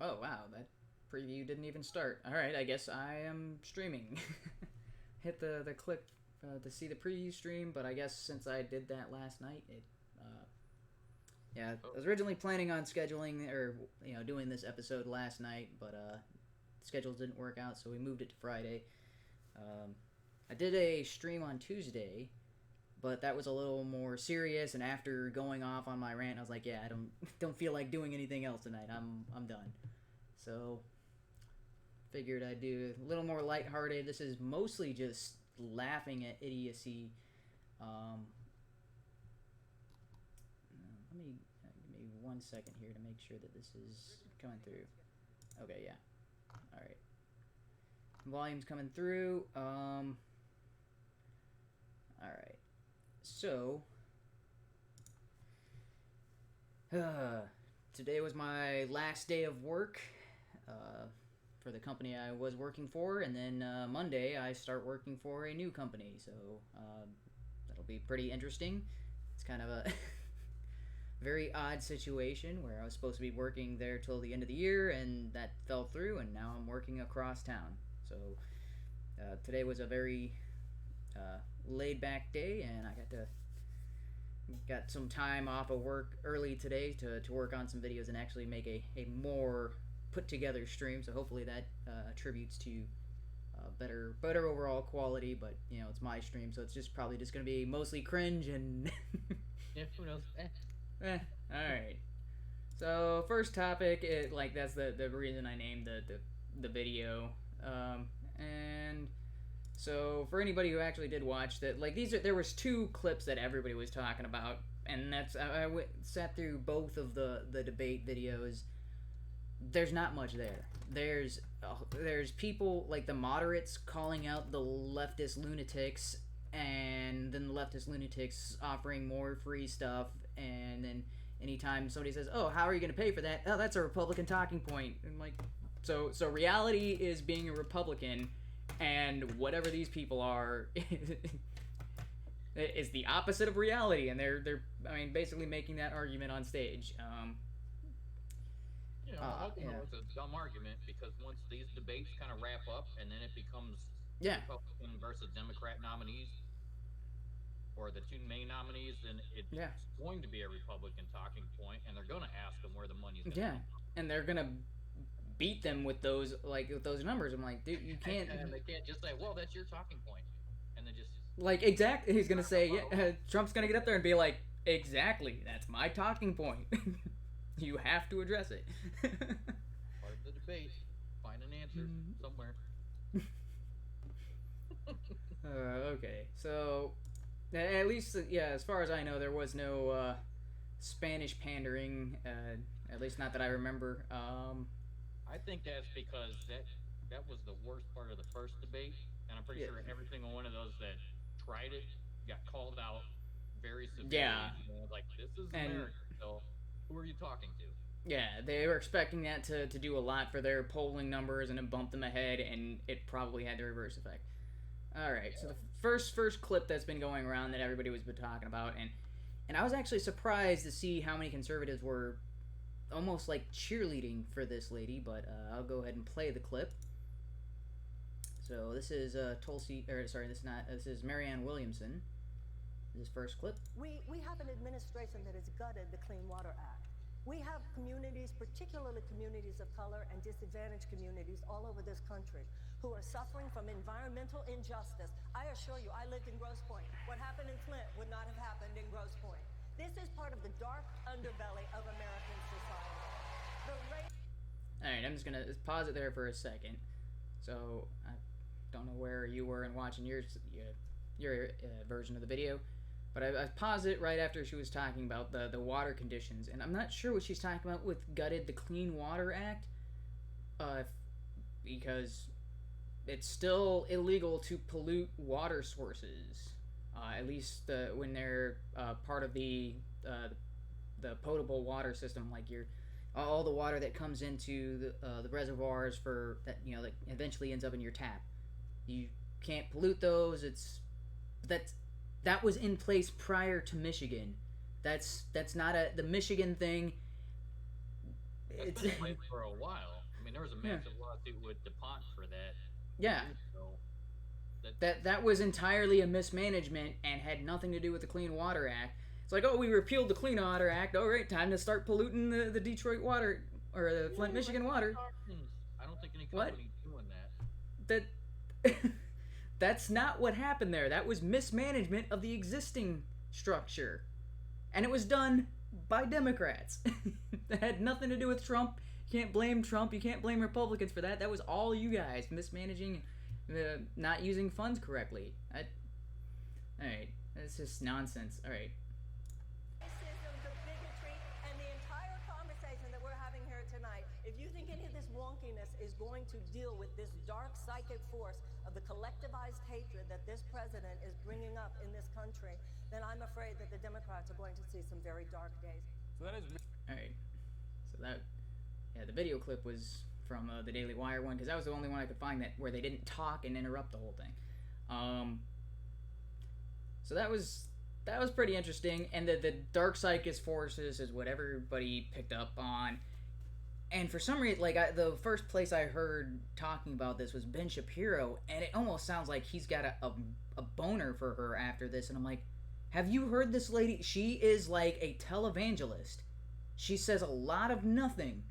Oh wow, that preview didn't even start. All right, I guess I am streaming. Hit the click to see the preview stream, but I guess since I did that last night, it yeah, I was originally planning on scheduling or doing this episode last night, but schedules didn't work out, so we moved it to Friday. I did a stream on Tuesday, but that was a little more serious. And after going off on my rant, I was like, yeah, I don't feel like doing anything else tonight. I'm done. So figured I'd do a little more lighthearted. This is mostly just laughing at idiocy. Let me give me 1 second here to make sure that this is coming through. Okay, yeah. All right. Volume's coming through. All right. So, today was my last day of work for the company I was working for, and then Monday I start working for a new company. So that'll be pretty interesting. It's kind of a very odd situation where I was supposed to be working there till the end of the year, and that fell through, and now I'm working across town. So today was a very laid-back day, and I got some time off of work early today to work on some videos and actually make a more put-together stream. So hopefully that attributes to better overall quality. But it's my stream, so it's probably just going to be mostly cringe and Yeah, who knows? all right. So first topic, that's the reason I named the video, and so for anybody who actually did watch that, there was two clips that everybody was talking about, and that's sat through both of the debate videos. There's not much there. There's people like the moderates calling out the leftist lunatics, and then the leftist lunatics offering more free stuff, and then anytime somebody says, "Oh, how are you going to pay for that?" "Oh, that's a Republican talking point." And so reality is being a Republican, and whatever these people are is the opposite of reality, and they're basically making that argument on stage. It's a dumb argument because once these debates kind of wrap up and then it becomes Yeah. Republican versus Democrat nominees or the two main nominees, then it's going to be a Republican talking point, and they're going to ask them where the money's going to come from. And they're gonna beat them with those numbers. I'm like, dude, you can't. And they can't just say, "Well, that's your talking point," and then just exactly. He's gonna say, yeah. Trump's gonna get up there and be like, exactly, that's my talking point. You have to address it. Part of the debate. Find an answer somewhere. Okay, so at least, as far as I know, there was no Spanish pandering. At least not that I remember. I think that's because that was the worst part of the first debate, and I'm pretty sure every single one of those that tried it got called out very severely. Yeah. Like, this is America, so who are you talking to? Yeah, they were expecting that to do a lot for their polling numbers, and it bumped them ahead, and it probably had the reverse effect. Alright, so the first clip that's been going around that everybody was been talking about, and I was actually surprised to see how many conservatives were almost like cheerleading for this lady, but I'll go ahead and play the clip. So this is Tulsi, or sorry, this is Marianne Williamson. This first clip. We have an administration that has gutted the Clean Water Act. We have communities, particularly communities of color and disadvantaged communities all over this country who are suffering from environmental injustice. I assure you, I lived in Grosse Pointe. What happened in Flint would not have happened in Grosse Pointe. This is part of the dark underbelly of American society. Alright, I'm just going to pause it there for a second. So, I don't know where you were in watching your version of the video. But I paused it right after she was talking about the water conditions, and I'm not sure what she's talking about with gutted the Clean Water Act, because it's still illegal to pollute water sources, at least when they're part of the potable water system, like all the water that comes into the reservoirs that eventually ends up in your tap. You can't pollute those. That was in place prior to Michigan. That's not the Michigan thing That's been in place for a while. I mean, there was a massive lawsuit with DuPont for that. Yeah. Years ago. That was entirely a mismanagement and had nothing to do with the Clean Water Act. It's like, oh, we repealed the Clean Water Act. All right, time to start polluting the Detroit water or the Flint, Michigan water. I don't think any company's doing that. That's not what happened there. That was mismanagement of the existing structure, and it was done by Democrats. That had nothing to do with Trump. You can't blame Trump. You can't blame Republicans for that. That was all you guys mismanaging. Not using funds correctly. Alright, that's just nonsense. Alright. Racism, the bigotry, and the entire conversation that we're having here tonight, if you think any of this wonkiness is going to deal with this dark psychic force of the collectivized hatred that this president is bringing up in this country, then I'm afraid that the Democrats are going to see some very dark days. So that is... Alright. So the video clip was from the Daily Wire one, because that was the only one I could find where they didn't talk and interrupt the whole thing. So that was pretty interesting, and the dark psychic forces is what everybody picked up on. And for some reason, the first place I heard talking about this was Ben Shapiro, and it almost sounds like he's got a boner for her after this, and I'm like, have you heard this lady? She is like a televangelist. She says a lot of nothing.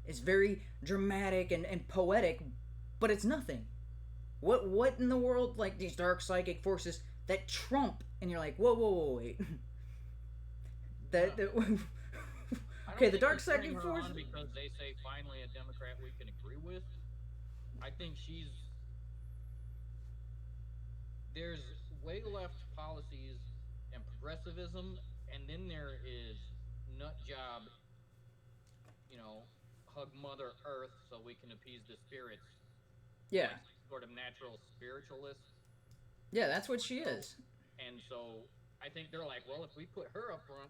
It's very dramatic and poetic, but it's nothing. What in the world, like these dark psychic forces that trump, and you're like, whoa, wait. Okay, the dark psychic force. Because they say finally a Democrat we can agree with. I think there's way left policies and progressivism, and then there is nut job, hug Mother Earth so we can appease the spirits. Yeah. Like sort of natural spiritualist. Yeah, that's what she is. And so I think they're like, well, if we put her up front,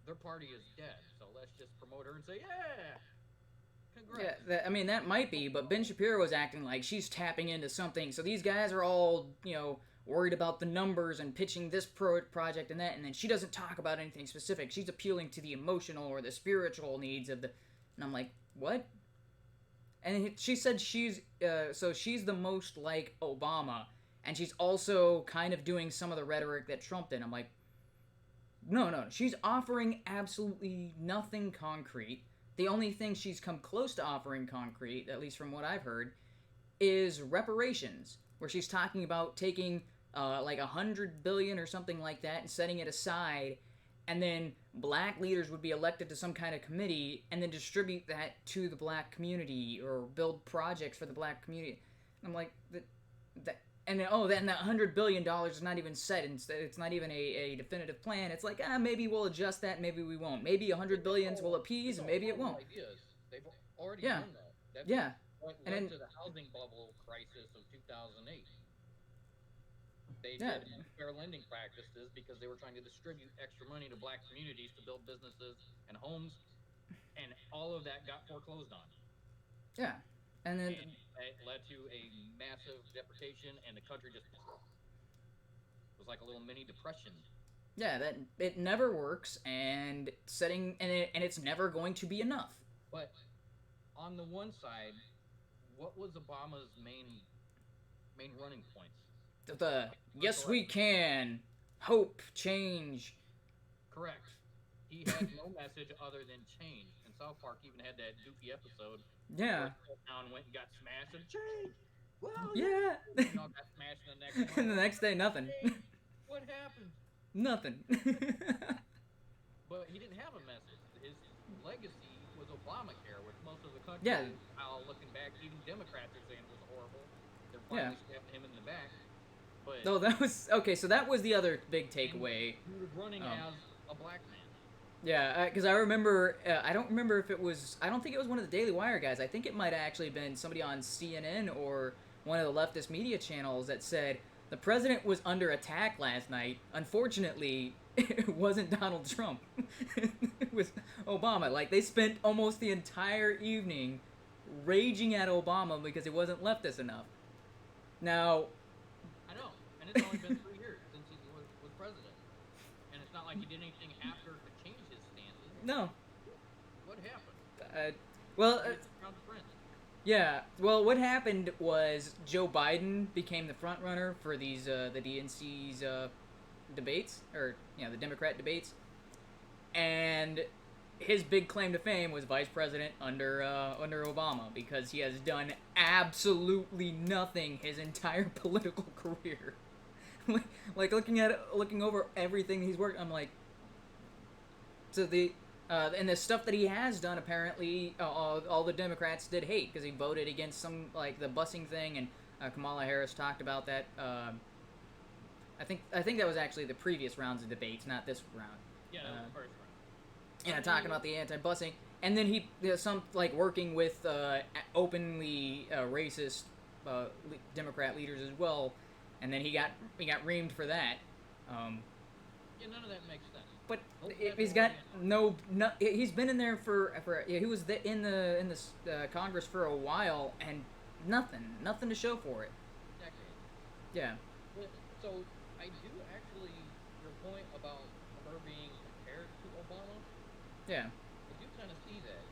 their party is dead. So let's just promote her and say, yeah, congrats. Yeah, that might be, but Ben Shapiro was acting like she's tapping into something. So these guys are all, worried about the numbers and pitching this project and that, and then she doesn't talk about anything specific. She's appealing to the emotional or the spiritual needs of the... And I'm like, what? And she said she's the most like Obama, and she's also kind of doing some of the rhetoric that Trump did. I'm like, no, she's offering absolutely nothing concrete. The only thing she's come close to offering concrete, at least from what I've heard, is reparations, where she's talking about taking like $100 billion or something like that and setting it aside, and then black leaders would be elected to some kind of committee and then distribute that to the black community or build projects for the black community. And I'm like, then that $100 billion is not even set. It's not even a definitive plan. It's like, maybe we'll adjust that, maybe we won't. Maybe $100 billion will appease, and maybe it won't. Ideas. They've already done that. That's what led to the housing bubble crisis of 2008. They did unfair lending practices because they were trying to distribute extra money to black communities to build businesses and homes, and all of that got foreclosed on. Yeah, and then it led to a massive deportation, and the country just was like a little mini depression. Yeah, that it never works, and it's never going to be enough. But on the one side, what was Obama's main running points? Yes we can, hope, change. Correct. He had no message other than change. And South Park even had that goofy episode. Yeah. Where town went and got smashed and change. Well, yeah. Got smashed the next month. And the next day, nothing. What happened? Nothing. But he didn't have a message. His legacy was Obamacare, which most of the country, looking back, even Democrats are saying it was horrible. They're finally stabbing him in the back. But that was okay. So that was the other big takeaway. He was running as a black man. Yeah, because I remember. I don't remember if it was. I don't think it was one of the Daily Wire guys. I think it might have actually been somebody on CNN or one of the leftist media channels that said the president was under attack last night. Unfortunately, it wasn't Donald Trump. It was Obama. Like, they spent almost the entire evening raging at Obama because he wasn't leftist enough. Now. I know, and it's only been 3 years since he was president, and it's not like he did anything after to change his stances. No. What happened? Well, yeah. Well, what happened was Joe Biden became the front runner for these the DNC's debates, or the Democrat debates, and his big claim to fame was vice president under Obama, because he has done absolutely nothing his entire political career. Like looking over everything he's worked, I'm like, so and the stuff that he has done, apparently all the Democrats did hate, because he voted against some, like, the busing thing, and Kamala Harris talked about that. I think that was actually the previous rounds of debates, not this round. Yeah, that was the first round. Yeah, talking about the anti-busing, and then he some, like, working with openly racist Democrat leaders as well, and then he got reamed for that. Yeah, none of that makes sense. But he's got no. He's been in there for he was in the Congress for a while, and nothing to show for it. Decades. Yeah. So I do actually, your point about her being compared to Obama. Yeah. I do kind of see that.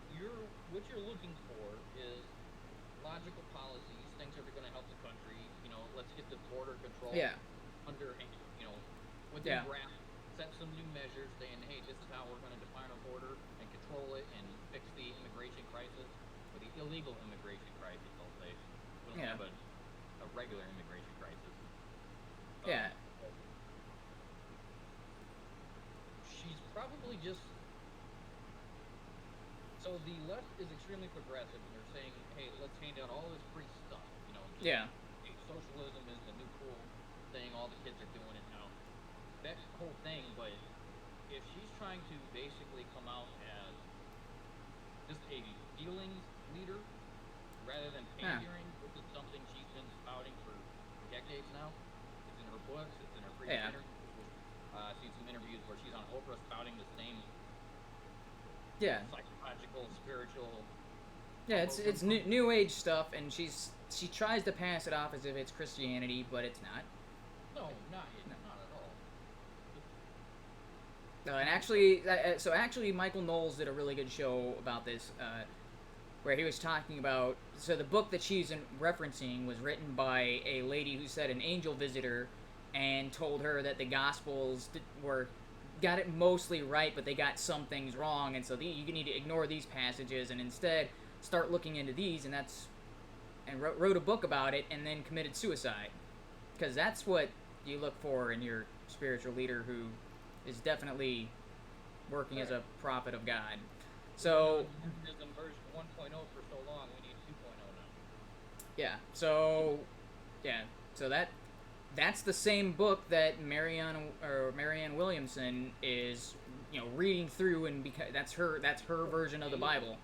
What you're looking for is logical policies, things that are going to help the country. Let's get the border control under, within grasp. Set some new measures saying, hey, this is how we're going to define our border and control it and fix the immigration crisis, or the illegal immigration crisis, I'll say. We don't have a regular immigration crisis. Yeah. She's probably just... So the left is extremely progressive, and they're saying, hey, let's hand out all this free stuff. Hey, socialism is the new cool thing, all the kids are doing it now. That whole thing, but if she's trying to basically come out as just a feelings leader rather than pandering, which is something she's been spouting for decades now. It's in her books, it's in her previous interviews. I've seen some interviews where she's on Oprah spouting the same psychological, spiritual. Yeah, it's new age stuff, and she tries to pass it off as if it's Christianity, but it's not. No, not at all. And actually, Michael Knowles did a really good show about this, where he was talking about, so the book that she's referencing was written by a lady who said an angel visitor and told her that the Gospels got it mostly right, but they got some things wrong, and so you need to ignore these passages and instead start looking into these, and wrote a book about it, and then committed suicide, because that's what you look for in your spiritual leader, who is definitely working as a prophet of God. So version 1.0 for so long, we need 2.0 now. Yeah. So that's the same book that Marianne Williamson is reading through, and because that's her version of the Bible.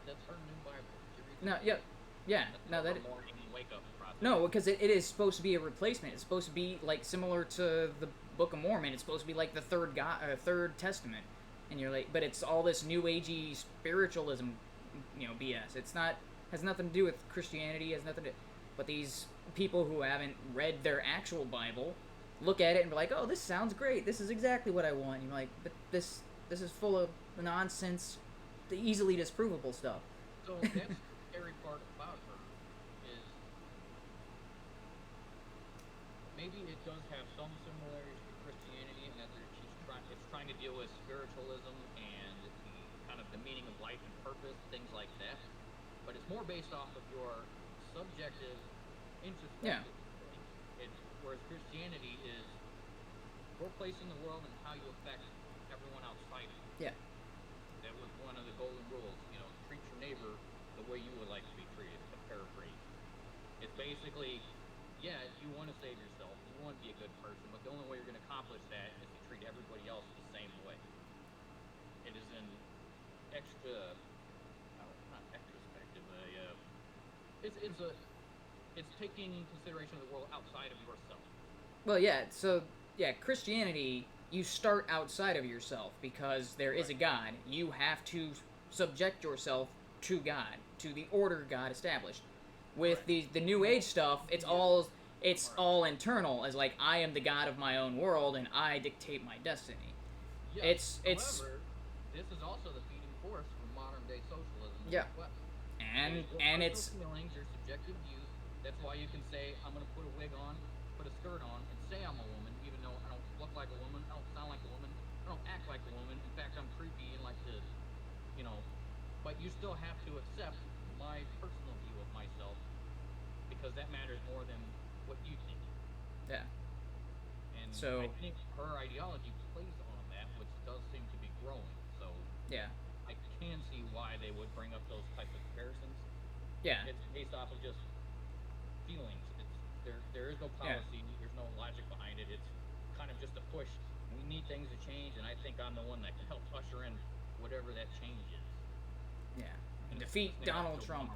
That's her new Bible. No, yeah. No, that. Morning wake up process. No, because it is supposed to be a replacement. It's supposed to be like similar to the Book of Mormon. It's supposed to be like the third Testament, and you're like, but it's all this new agey spiritualism, BS. It's not, has nothing to do with Christianity. Has nothing to. But these people who haven't read their actual Bible look at it and be like, oh, this sounds great. This is exactly what I want. And you're like, but this is full of nonsense, the easily disprovable stuff. So that's the scary part about her is maybe it does have some similarities to Christianity in that it's trying to deal with spiritualism and the meaning of life and purpose, things like that. But it's more based off of your subjective, introspective thing. Whereas Christianity is your place in the world and how you affect everyone outside of you. Yeah. That was one of the golden rules. Treat your neighbor the way you would like to be treated, to paraphrase. It's basically, you want to save yourself, you want to be a good person, but the only way you're going to accomplish that is to treat everybody else the same way. It is an it's taking consideration of the world outside of yourself. Well, yeah, so, Christianity, you start outside of yourself, because there is a God. You have to subject yourself to God, to the order God established. With the New Age stuff, it's all internal, as like, I am the God of my own world, and I dictate my destiny. However, this is also the feeding force for modern day socialism. Yeah. And it's feelings, your subjective views. That's why you can say I'm going to put a wig on, put a skirt on, and say I'm a woman, even though I don't look like a woman, I don't sound like a woman, I don't act like a woman. In fact, I'm creepy and like this, you know. But you still have to accept my personal view of myself because that matters more than what you think. Yeah. And so I think her ideology plays on that, which does seem to be growing. So yeah, I can see why they would bring up those types of comparisons. Yeah. It's based off of just feelings. There is no policy. Yeah. There's no logic behind it. It's kind of just a push. We need things to change, and I think I'm the one that can help usher in whatever that change is. Yeah. And defeat Donald Trump.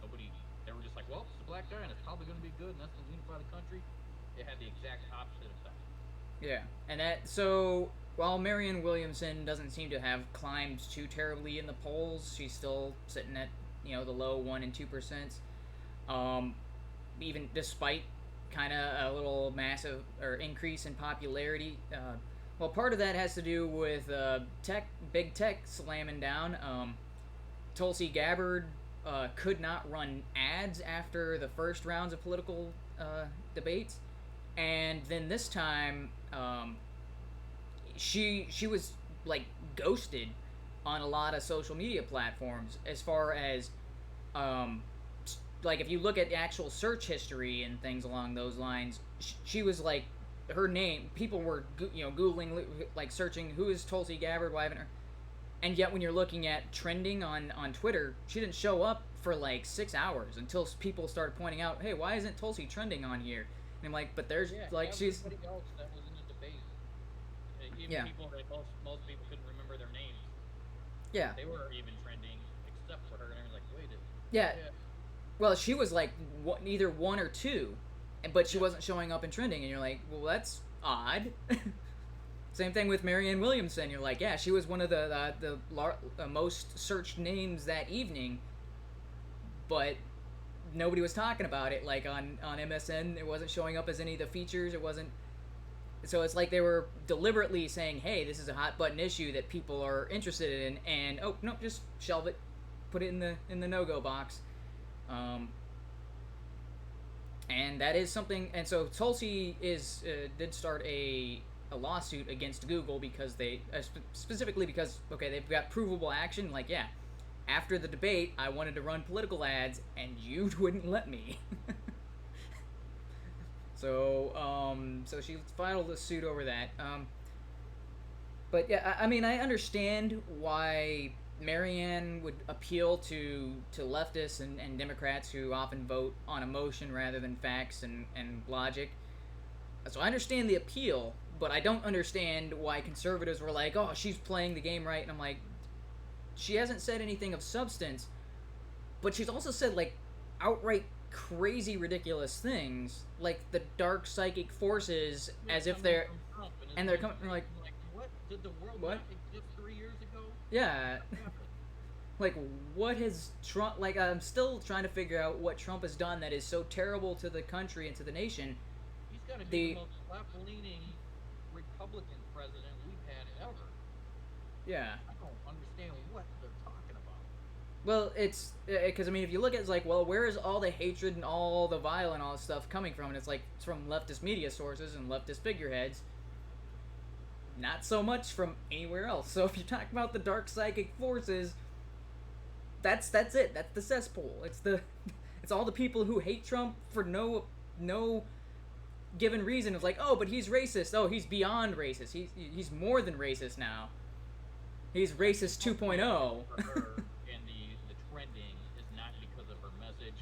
Nobody. They were just like, well, it's a black guy, and it's probably going to be good, and that's going to unify the country. It had the exact opposite effect. Yeah, and so while Marianne Williamson doesn't seem to have climbed too terribly in the polls, she's still sitting at the low 1% and 2%. Even despite kind of a little massive or increase in popularity. Well, part of that has to do with big tech slamming down. Tulsi Gabbard could not run ads after the first rounds of political debates, and then this time she was like ghosted on a lot of social media platforms as far as like if you look at the actual search history and things along those lines, she was like her name. People were googling, like searching who is Tulsi Gabbard, why haven't her? And yet when you're looking at trending on Twitter, she didn't show up for like 6 hours until people started pointing out, hey, why isn't Tulsi trending on here? And I'm like, but there's like she's. Everybody else that was in the debate, even people that most people couldn't remember their names. Yeah. They were even trending except for her, and I was like, wait. Yeah. Well, she was like either 1 or 2, but she wasn't showing up in trending, and you're like, well, that's odd. Same thing with Marianne Williamson. You're like, yeah, she was one of the most searched names that evening, but nobody was talking about it. Like on MSN, it wasn't showing up as any of the features. It wasn't. So it's like they were deliberately saying, hey, this is a hot button issue that people are interested in, and oh no, just shelve it, put it in the no-go box. And that is something. And so Tulsi did start a lawsuit against Google because they specifically because they've got provable action. Like, yeah, after the debate, I wanted to run political ads, and you wouldn't let me. So she filed a suit over that. But yeah, I mean, I understand why Marianne would appeal to leftists and Democrats who often vote on emotion rather than facts and logic. So I understand the appeal, but I don't understand why conservatives were like, oh, she's playing the game right. And I'm like, she hasn't said anything of substance, but she's also said like outright crazy ridiculous things, like the dark psychic forces, as if they're coming like what did the world what? Not exist 3 years ago? Yeah. Like, what has Trump... Like, I'm still trying to figure out what Trump has done that is so terrible to the country and to the nation. He's got to be the most left-leaning Republican president we've had ever. Yeah. I don't understand what they're talking about. Well, it's... Because, I mean, if you look at it, it's like, well, where is all the hatred and all the violence and all this stuff coming from? And it's like, it's from leftist media sources and leftist figureheads. Not so much from anywhere else. So if you talk about the dark psychic forces... That's it. That's the cesspool. It's all the people who hate Trump for no given reason. It's like, oh, but he's racist. Oh, he's beyond racist. He's more than racist now. He's racist 2.0. For her, and the trending is not because of her message.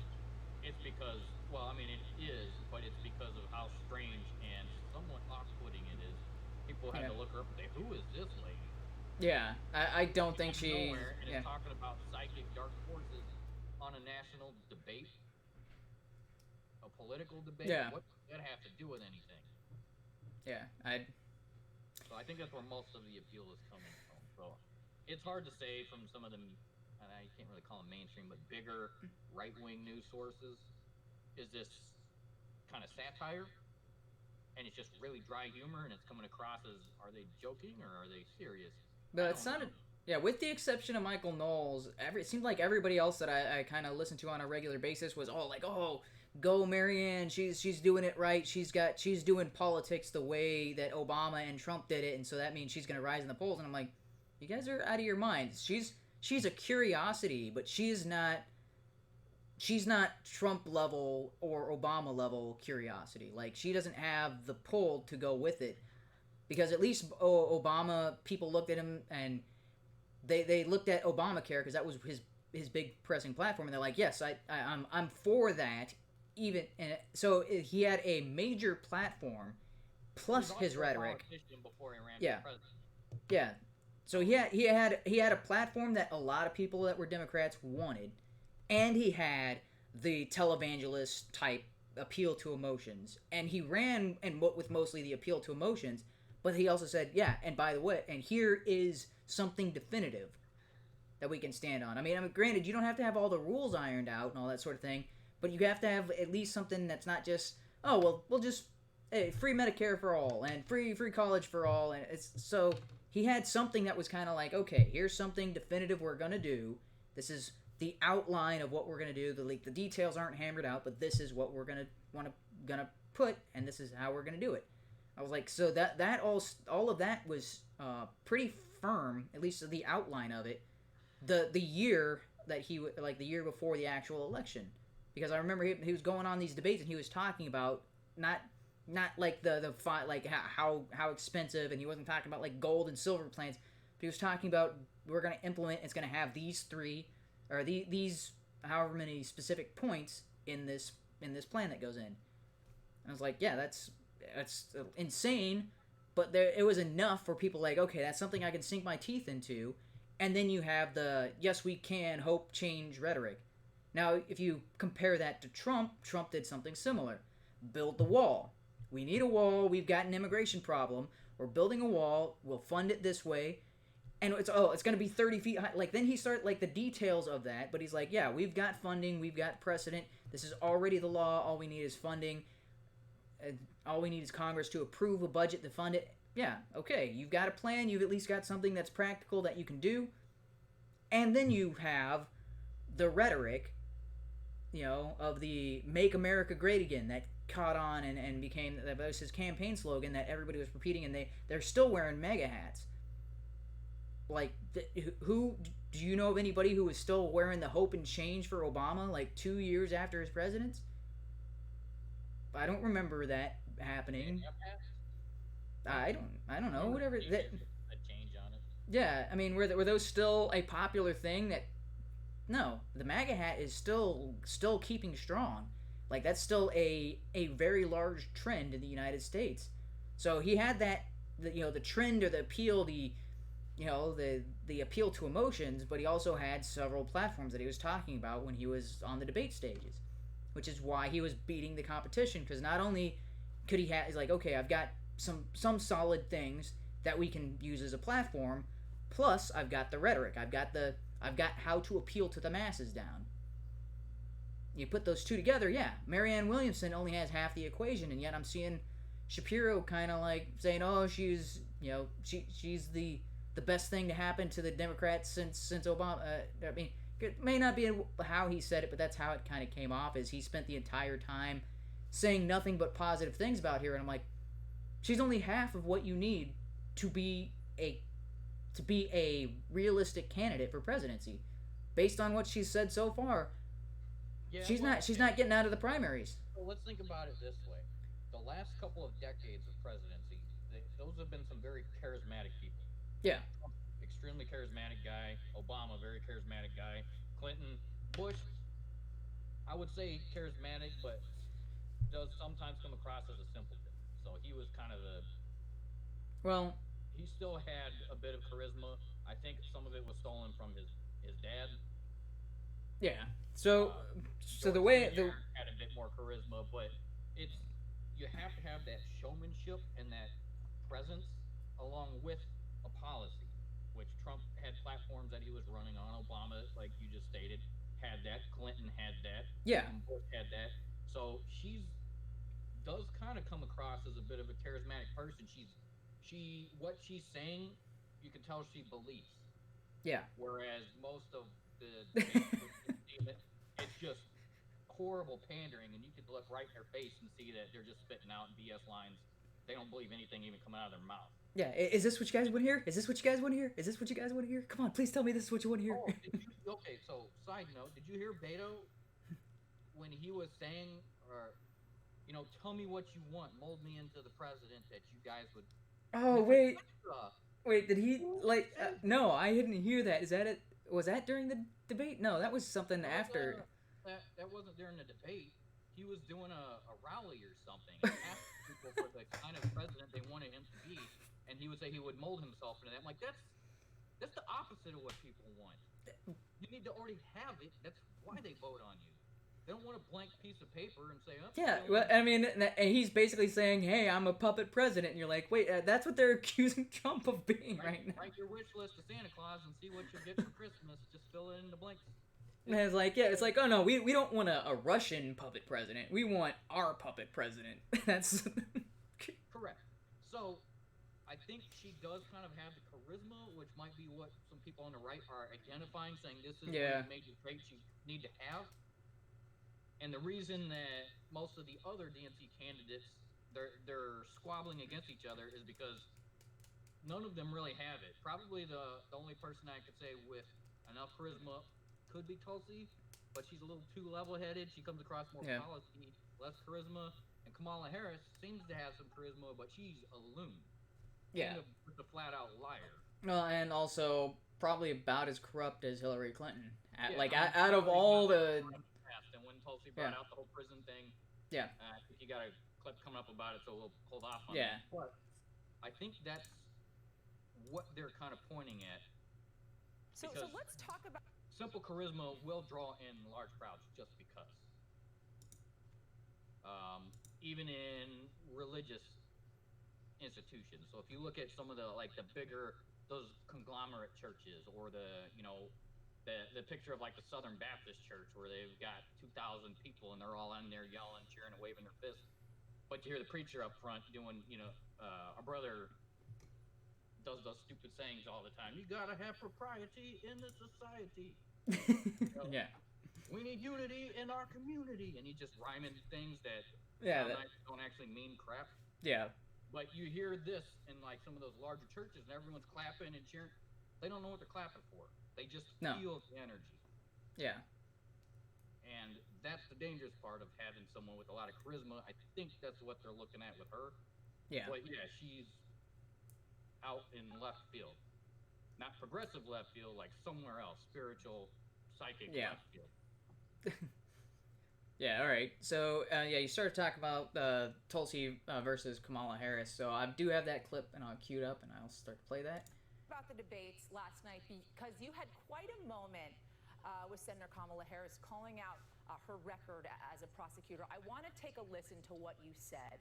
It's because, well, I mean, it is, but it's because of how strange and somewhat off-putting it is. People had to look her up and say, who is this lady? Yeah, I don't think she... Nowhere, and it's talking about psychic dark forces on a national debate, a political debate. Yeah. What does that have to do with anything? Yeah, So I think that's where most of the appeal is coming from. So it's hard to say from some of them, and I can't really call them mainstream, but bigger right-wing news sources. Is this kind of satire? And it's just really dry humor, and it's coming across as, are they joking or are they serious? But it sounded Yeah, with the exception of Michael Knowles, it seemed like everybody else that I kind of listened to on a regular basis was all like, "Oh, go Marianne, she's doing it right. She's doing politics the way that Obama and Trump did it, and so that means she's gonna rise in the polls." And I'm like, "You guys are out of your minds. She's a curiosity, but she's not Trump level or Obama level curiosity. Like, she doesn't have the pull to go with it, because at least Obama, people looked at him and they looked at Obamacare because that was his big pressing platform, and they're like, yes, I'm for that. Even and so he had a major platform plus his rhetoric. Before he ran Yeah, for president. yeah. So he had a platform that a lot of people that were Democrats wanted, and he had the televangelist type appeal to emotions, and he ran and with mostly the appeal to emotions. But he also said, yeah, and by the way, and here is something definitive that we can stand on. I mean, granted, you don't have to have all the rules ironed out and all that sort of thing, but you have to have at least something that's not just, oh, well, we'll just free Medicare for all and free college for all, and it's so he had something that was kind of like, okay, here's something definitive we're gonna do. This is the outline of what we're gonna do. The details aren't hammered out, but this is what we're gonna put, and this is how we're gonna do it. I was like, so that all of that was pretty firm, at least the outline of it. The year that the year before the actual election, because I remember he was going on these debates and he was talking about not like the like how expensive, and he wasn't talking about like gold and silver plans, but he was talking about we're going to implement, it's going to have these three or these however many specific points in this plan that goes in. And I was like, yeah, that's insane, but it was enough for people like, okay, that's something I can sink my teeth into. And then you have the yes we can hope change rhetoric. Now if you compare that to Trump did something similar. Build the wall. We need a wall, we've got an immigration problem, we're building a wall, we'll fund it this way, and it's going to be 30 feet high. Like, then he started like the details of that, but he's like, yeah, we've got funding, we've got precedent, this is already the law, all we need is funding. All we need is Congress to approve a budget to fund it. Yeah, okay, you've got a plan, you've at least got something that's practical that you can do. And then you have the rhetoric, of the Make America Great Again that caught on and became, that was his campaign slogan that everybody was repeating, and they're still wearing MAGA hats. Like, who, do you know of anybody who was still wearing the hope and change for Obama like 2 years after his presidency? I don't remember that happening. I don't know. Whatever that. A change on it. Yeah, I mean, were those still a popular thing? That no, the MAGA hat is still keeping strong. Like, that's still a very large trend in the United States. So he had that, the trend or the appeal, the appeal to emotions, but he also had several platforms that he was talking about when he was on the debate stages, which is why he was beating the competition, because not only could he have, he's like, okay, I've got some solid things that we can use as a platform, plus I've got the rhetoric, I've got how to appeal to the masses down. You put those two together, yeah, Marianne Williamson only has half the equation, and yet I'm seeing Shapiro kind of like saying, oh, she's the best thing to happen to the Democrats since Obama. I mean, it may not be how he said it, but that's how it kind of came off, is he spent the entire time saying nothing but positive things about her, and I'm like, she's only half of what you need to be a realistic candidate for presidency, based on what she's said so far. Yeah, she's not getting out of the primaries. Well, let's think about it this way: the last couple of decades of presidency, those have been some very charismatic people. Yeah. Trump, extremely charismatic guy. Obama, very charismatic guy. Clinton, Bush, I would say charismatic, but does sometimes come across as a simpleton. So he was kind of well, he still had a bit of charisma. I think some of it was stolen from his dad. Yeah. So the way had a bit more charisma, but you have to have that showmanship and that presence along with a policy, which Trump had platforms that he was running on. Obama, like you just stated, had that. Clinton had that. Yeah. Bush had that. So does kind of come across as a bit of a charismatic person. What she's saying, you can tell she believes. Yeah. Whereas most of the debates, it's just horrible pandering, and you could look right in their face and see that they're just spitting out BS lines. They don't believe anything even coming out of their mouth. Yeah, is this what you guys want to hear? Is this what you guys want to hear? Is this what you guys want to hear? Come on, please tell me this is what you want to hear. Oh, okay, so side note, did you hear Beto when he was saying, tell me what you want, mold me into the president that you guys would... Oh, wait. Wait, did he, no, I didn't hear that. Is that it? Was that during the debate? No, that was something after. That wasn't during the debate. He was doing a rally or something. And asked people for the kind of president they wanted him to be, and he would say he would mold himself into that. I'm like, that's the opposite of what people want. You need to already have it. That's why they vote on you. They don't want a blank piece of paper and say, oh, yeah, well, I mean, and he's basically saying, hey, I'm a puppet president, and you're like, wait, that's what they're accusing Trump of being right now. Write your wish list to Santa Claus and see what you get for Christmas. Just fill it in the blanks. And it's like, yeah, it's like, oh no, we don't want a Russian puppet president. We want our puppet president. That's... Correct. So, I think she does kind of have the charisma, which might be what some people on the right are identifying, saying this is one of the major traits you need to have. And the reason that most of the other DNC candidates, they're squabbling against each other is because none of them really have it. Probably the only person I could say with enough charisma could be Tulsi, but she's a little too level-headed. She comes across more policy, less charisma. And Kamala Harris seems to have some charisma, but she's a loon. Yeah. Just a flat-out liar. Well, and also probably about as corrupt as Hillary Clinton. Out of all the... And when Tulsi brought out the whole prison thing, I think you got a clip coming up about it, so we'll hold off on that. But I think that's what they're kind of pointing at. So let's talk about... Simple charisma will draw in large crowds just because. Even in religious institutions. So if you look at some of the bigger, those conglomerate churches, or the picture of the Southern Baptist Church where they've got 2,000 people and they're all in there yelling, cheering, and waving their fists. But you hear the preacher up front doing, our brother does those stupid sayings all the time. You gotta have propriety in the society. Yeah. We need unity in our community. And he's just rhyming things that don't actually mean crap. Yeah. But you hear this in some of those larger churches and everyone's clapping and cheering. They don't know what they're clapping for. They just feel the energy. Yeah. And that's the dangerous part of having someone with a lot of charisma. I think that's what they're looking at with her. Yeah. But yeah, she's out in left field. Not progressive left field, like somewhere else. Spiritual, psychic left field. Yeah, all right. So, you started talking about Tulsi versus Kamala Harris. So I do have that clip, and I'll cue it up, and I'll start to play that. About the debates last night, because you had quite a moment with Senator Kamala Harris calling out her record as a prosecutor. I want to take a listen to what you said.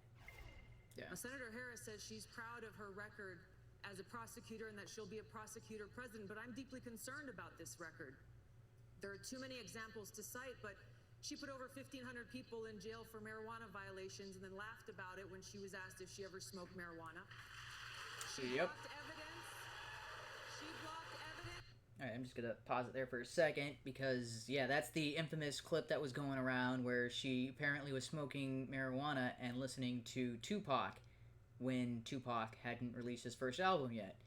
Yeah. Senator Harris says she's proud of her record as a prosecutor and that she'll be a prosecutor president, but I'm deeply concerned about this record. There are too many examples to cite, but she put over 1,500 people in jail for marijuana violations and then laughed about it when she was asked if she ever smoked marijuana. She blocked evidence. She blocked evidence. All right, I'm just going to pause it there for a second because, that's the infamous clip that was going around where she apparently was smoking marijuana and listening to Tupac when Tupac hadn't released his first album yet.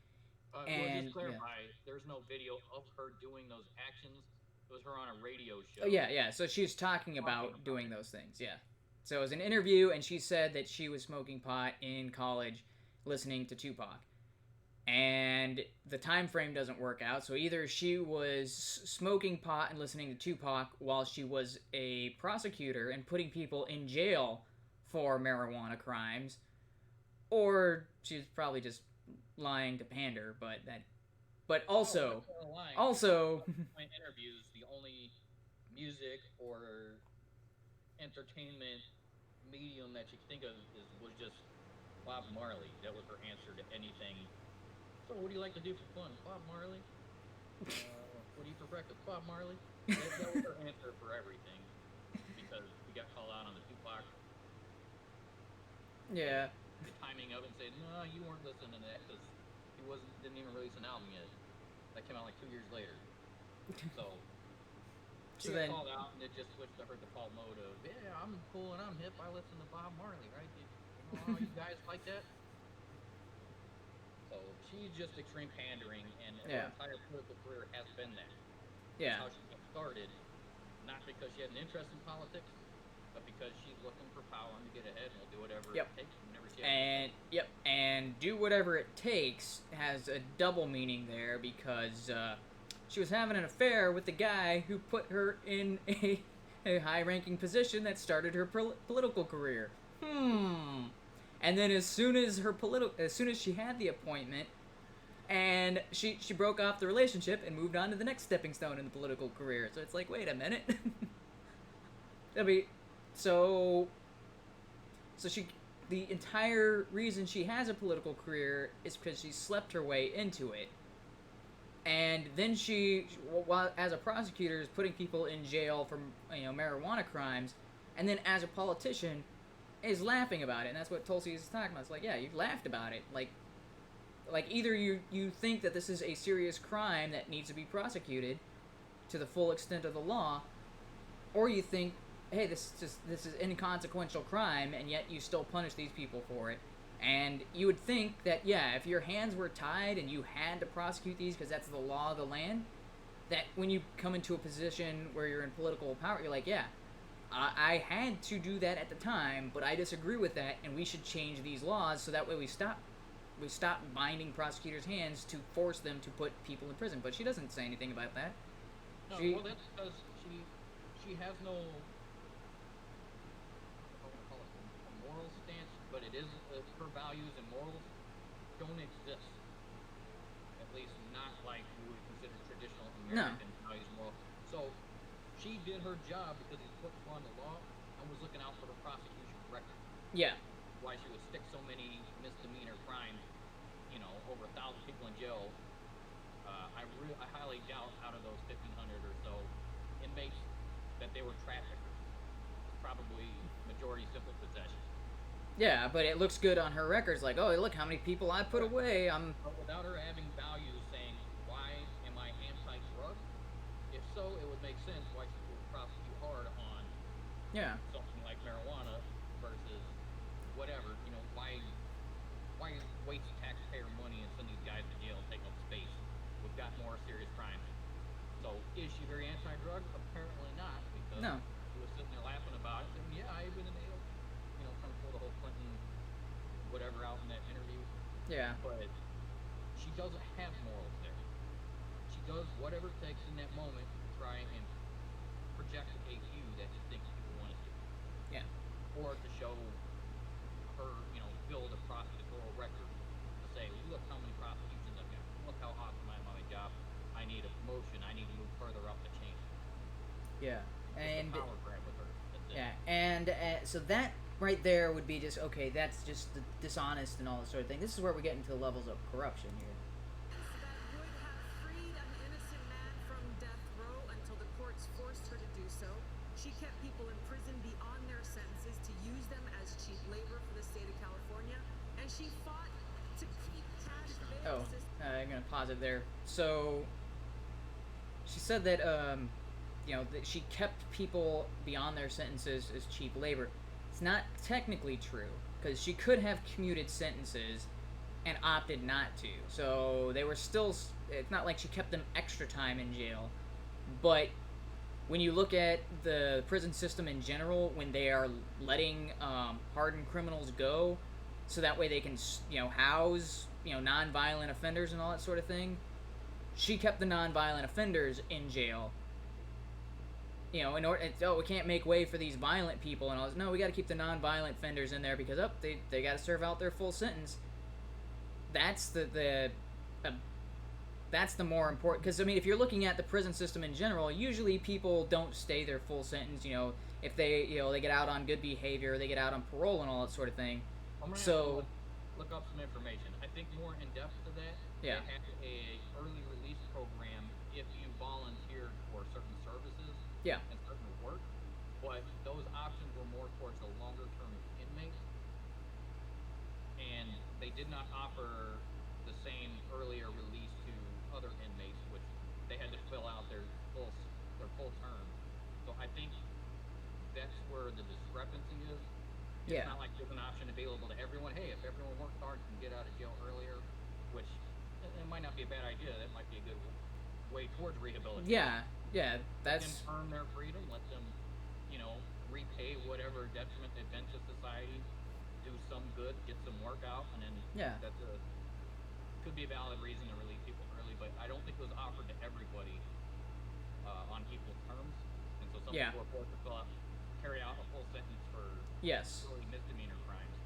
And just clarify, there's no video of her doing those actions. It was her on a radio show. Oh, yeah. So she was talking about doing those things, yeah. So it was an interview, and she said that she was smoking pot in college listening to Tupac. And the time frame doesn't work out, so either she was smoking pot and listening to Tupac while she was a prosecutor and putting people in jail for marijuana crimes, or she's probably just lying to pander, but also my interviews, the only music or entertainment medium that you think of was just Bob Marley. That was her answer to anything. So what do you like to do for fun? Bob Marley. What do you eat for breakfast? Bob Marley. That was her answer for everything, because we got called out on the Tupac. Yeah. The timing of it, and saying, no, you weren't listening to that because he didn't even release an album yet. That came out like 2 years later. So So she then, got called out, and it just switched to her default mode of, yeah, I'm cool and I'm hip. I listen to Bob Marley, right? You guys like that? So she's just extreme pandering, and her entire political career has been that. yeah. That's how she got started, not because she had an interest in politics, but because she's looking for power and to get ahead, and will do whatever it takes whenever she has And do whatever it takes has a double meaning there, because she was having an affair with the guy who put her in a high-ranking position that started her political career. And then as soon as she had the appointment, and she broke off the relationship and moved on to the next stepping stone in the political career. So it's like, wait a minute. The entire reason she has a political career is because she slept her way into it. And then while as a prosecutor, is putting people in jail for marijuana crimes, and then as a politician, is laughing about it. And that's what Tulsi is talking about. It's like, yeah, you laughed about it. Like either you think that this is a serious crime that needs to be prosecuted to the full extent of the law, or you think, hey, this is inconsequential crime, and yet you still punish these people for it. And you would think that, yeah, if your hands were tied and you had to prosecute these because that's the law of the land, that when you come into a position where you're in political power, you're like, yeah, I had to do that at the time, but I disagree with that, and we should change these laws so that way we stop binding prosecutors' hands to force them to put people in prison. But she doesn't say anything about that. No, well, that's because she has no, I don't want to call it a moral stance, but it is, her values and morals don't exist. At least not like we would consider traditional American values and morals. So she did her job because he put upon the law and was looking out for the prosecution record. Yeah. Why she would stick so many misdemeanor crimes, over 1,000 people in jail. I highly doubt out of those 1,500 or so inmates that they were traffickers. Probably majority simple possession. Yeah, but it looks good on her records. Like, oh, look how many people I put away. But without her having values saying, why am I anti-drug? If so, it would make sense why she would prosecute hard on something like marijuana versus whatever. Why waste taxpayer money and send these guys to jail and take up space? We've got more serious crimes. So is she very anti-drug? Apparently not, because she was sitting there laughing about it, saying, yeah, I've been in jail, trying to pull the whole Clinton whatever out in that interview. Yeah. But she doesn't have morals there. She does whatever it takes in that moment to try and project a view that she thinks people want to see. Yeah. Or to show her, build a prosecutorial record to say, look how many prosecutions I've got. Look how awesome I am on my job. I need a promotion. I need to move further up the chain. Yeah. And power grab with her. That's it. yeah, and so that right there would be just, okay, that's just the dishonest and all that sort of thing. This is where we get into the levels of corruption here. That would have freed an innocent man from death row until the courts forced her to do so. She kept people in prison beyond their sentences to use them as cheap labor for the state of California, and she fought to keep cash bail systems. I'm going to pause it there. So, she said that, that she kept people beyond their sentences as cheap labor. It's not technically true, because she could have commuted sentences and opted not to. So, they were still, it's not like she kept them extra time in jail, but when you look at the prison system in general, when they are letting hardened criminals go, so that way they can, house, non-violent offenders and all that sort of thing, she kept the non-violent offenders in jail. In order, we can't make way for these violent people and all this. No, we got to keep the non-violent offenders in there because they got to serve out their full sentence. That's that's the more important, because if you're looking at the prison system in general, usually people don't stay their full sentence. If they they get out on good behavior, they get out on parole and all that sort of thing. I'm gonna have to look up some information. I think more in depth to that. Yeah. They have a early release program if you volunteered for certain services. Yeah. And certain work, but those options were more towards the longer term inmates, and they did not offer the same earlier release to other inmates that's where the discrepancy is. It's not like there's an option available to everyone. Hey, if everyone works hard and get out of jail earlier, which it might not be a bad idea. That might be a good way towards rehabilitation. Yeah, that's... Let them earn their freedom. Let them, repay whatever detriment they've been to society. Do some good, get some work out, and then could be a valid reason to release people early. But I don't think it was offered to everybody on equal terms, and so some people are forced to carry out a full sentence for really misdemeanor crimes.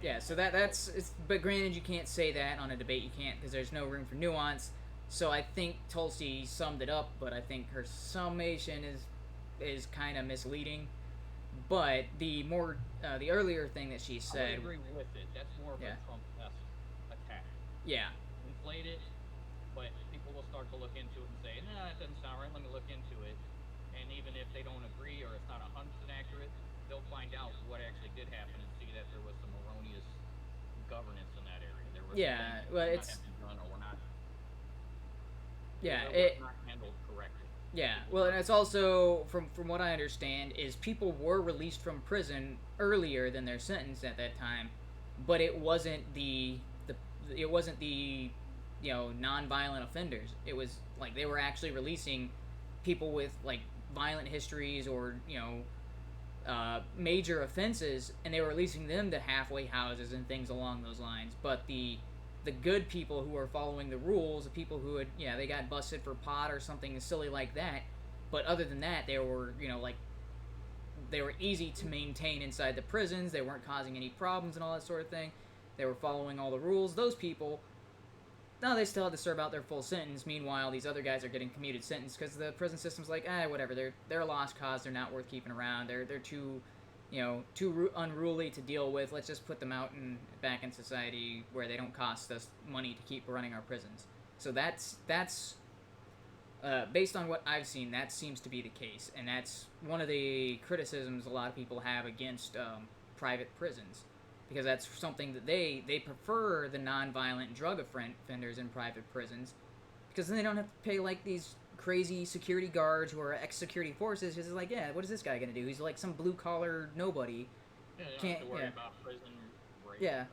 Yeah, so that's... but granted, you can't say that on a debate. You can't, because there's no room for nuance. So I think Tulsi summed it up, but I think her summation is kind of misleading. But the earlier thing that she said... I would agree with it. That's more of a Trump-esque attack. Yeah. Inflate it, but people will start to look into it and say, nah, that doesn't sound right, let me look into it. And even if they don't agree or it's not 100% accurate, they'll find out what actually did happen and see that there was some erroneous governance in that area. There was well, it's... not handled correctly. Yeah, well, and it's also, from what I understand, is people were released from prison earlier than their sentence at that time, but it wasn't the non-violent offenders. It was like they were actually releasing people with like violent histories or major offenses, and they were releasing them to halfway houses and things along those lines. But the good people who were following the rules, the people who had, they got busted for pot or something silly like that, but other than that, they were, they were easy to maintain inside the prisons, they weren't causing any problems and all that sort of thing, they were following all the rules. Those people, no, they still had to serve out their full sentence. Meanwhile, these other guys are getting commuted sentence because the prison system's like, whatever, they're a lost cause, they're not worth keeping around, they're too... too unruly to deal with. Let's just put them out and back in society where they don't cost us money to keep running our prisons. So that's based on what I've seen, that seems to be the case, and that's one of the criticisms a lot of people have against private prisons, because that's something that they prefer the non-violent drug offenders in private prisons, because then they don't have to pay like these crazy security guards who are ex-security forces. Just like, what is this guy gonna do? He's like some blue-collar nobody. Yeah, you don't have to worry about prison rape, riots,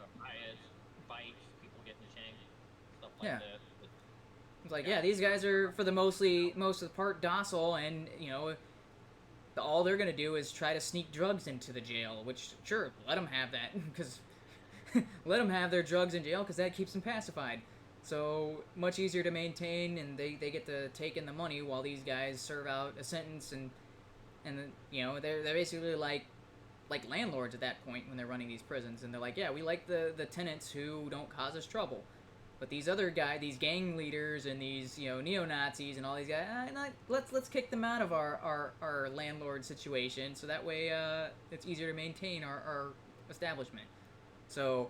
fights, people getting shanked, stuff like that. It's like, these guys are for the most of the part docile, and all they're gonna do is try to sneak drugs into the jail. Which, sure, let them have that, because let them have their drugs in jail, because that keeps them pacified. So, much easier to maintain, and they get to take in the money while these guys serve out a sentence, and they're basically like landlords at that point when they're running these prisons, and they're like, we like the tenants who don't cause us trouble. But these other guys, these gang leaders and these, neo-Nazis and all these guys, let's kick them out of our landlord situation, so that way it's easier to maintain our establishment. So,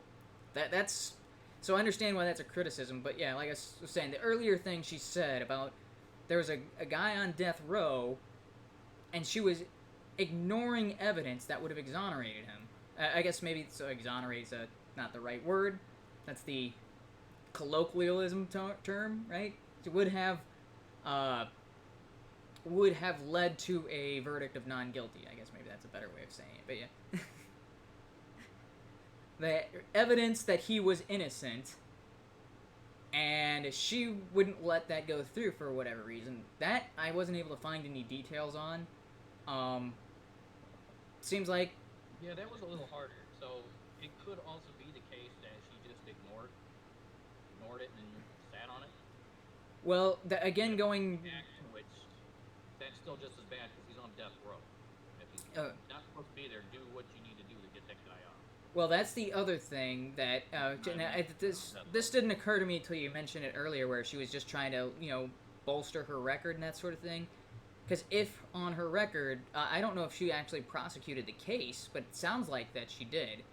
that's... So I understand why that's a criticism, but like I was saying, the earlier thing she said about there was a guy on death row, and she was ignoring evidence that would have exonerated him. I guess maybe exonerate's not the right word. That's the colloquialism term, right? It would have led to a verdict of non-guilty. I guess maybe that's a better way of saying it, but the evidence that he was innocent, and she wouldn't let that go through for whatever reason. That I wasn't able to find any details on. Seems like... Yeah, that was a little harder. So it could also be the case that she just ignored it and sat on it. Well, again, going... Which, that's still just as bad because he's on death row. If he's not supposed to be there, do what you need to do to get that guy out. Well, that's the other thing that this didn't occur to me until you mentioned it earlier, where she was just trying to bolster her record and that sort of thing. Because if on her record, I don't know if she actually prosecuted the case, but it sounds like that she did.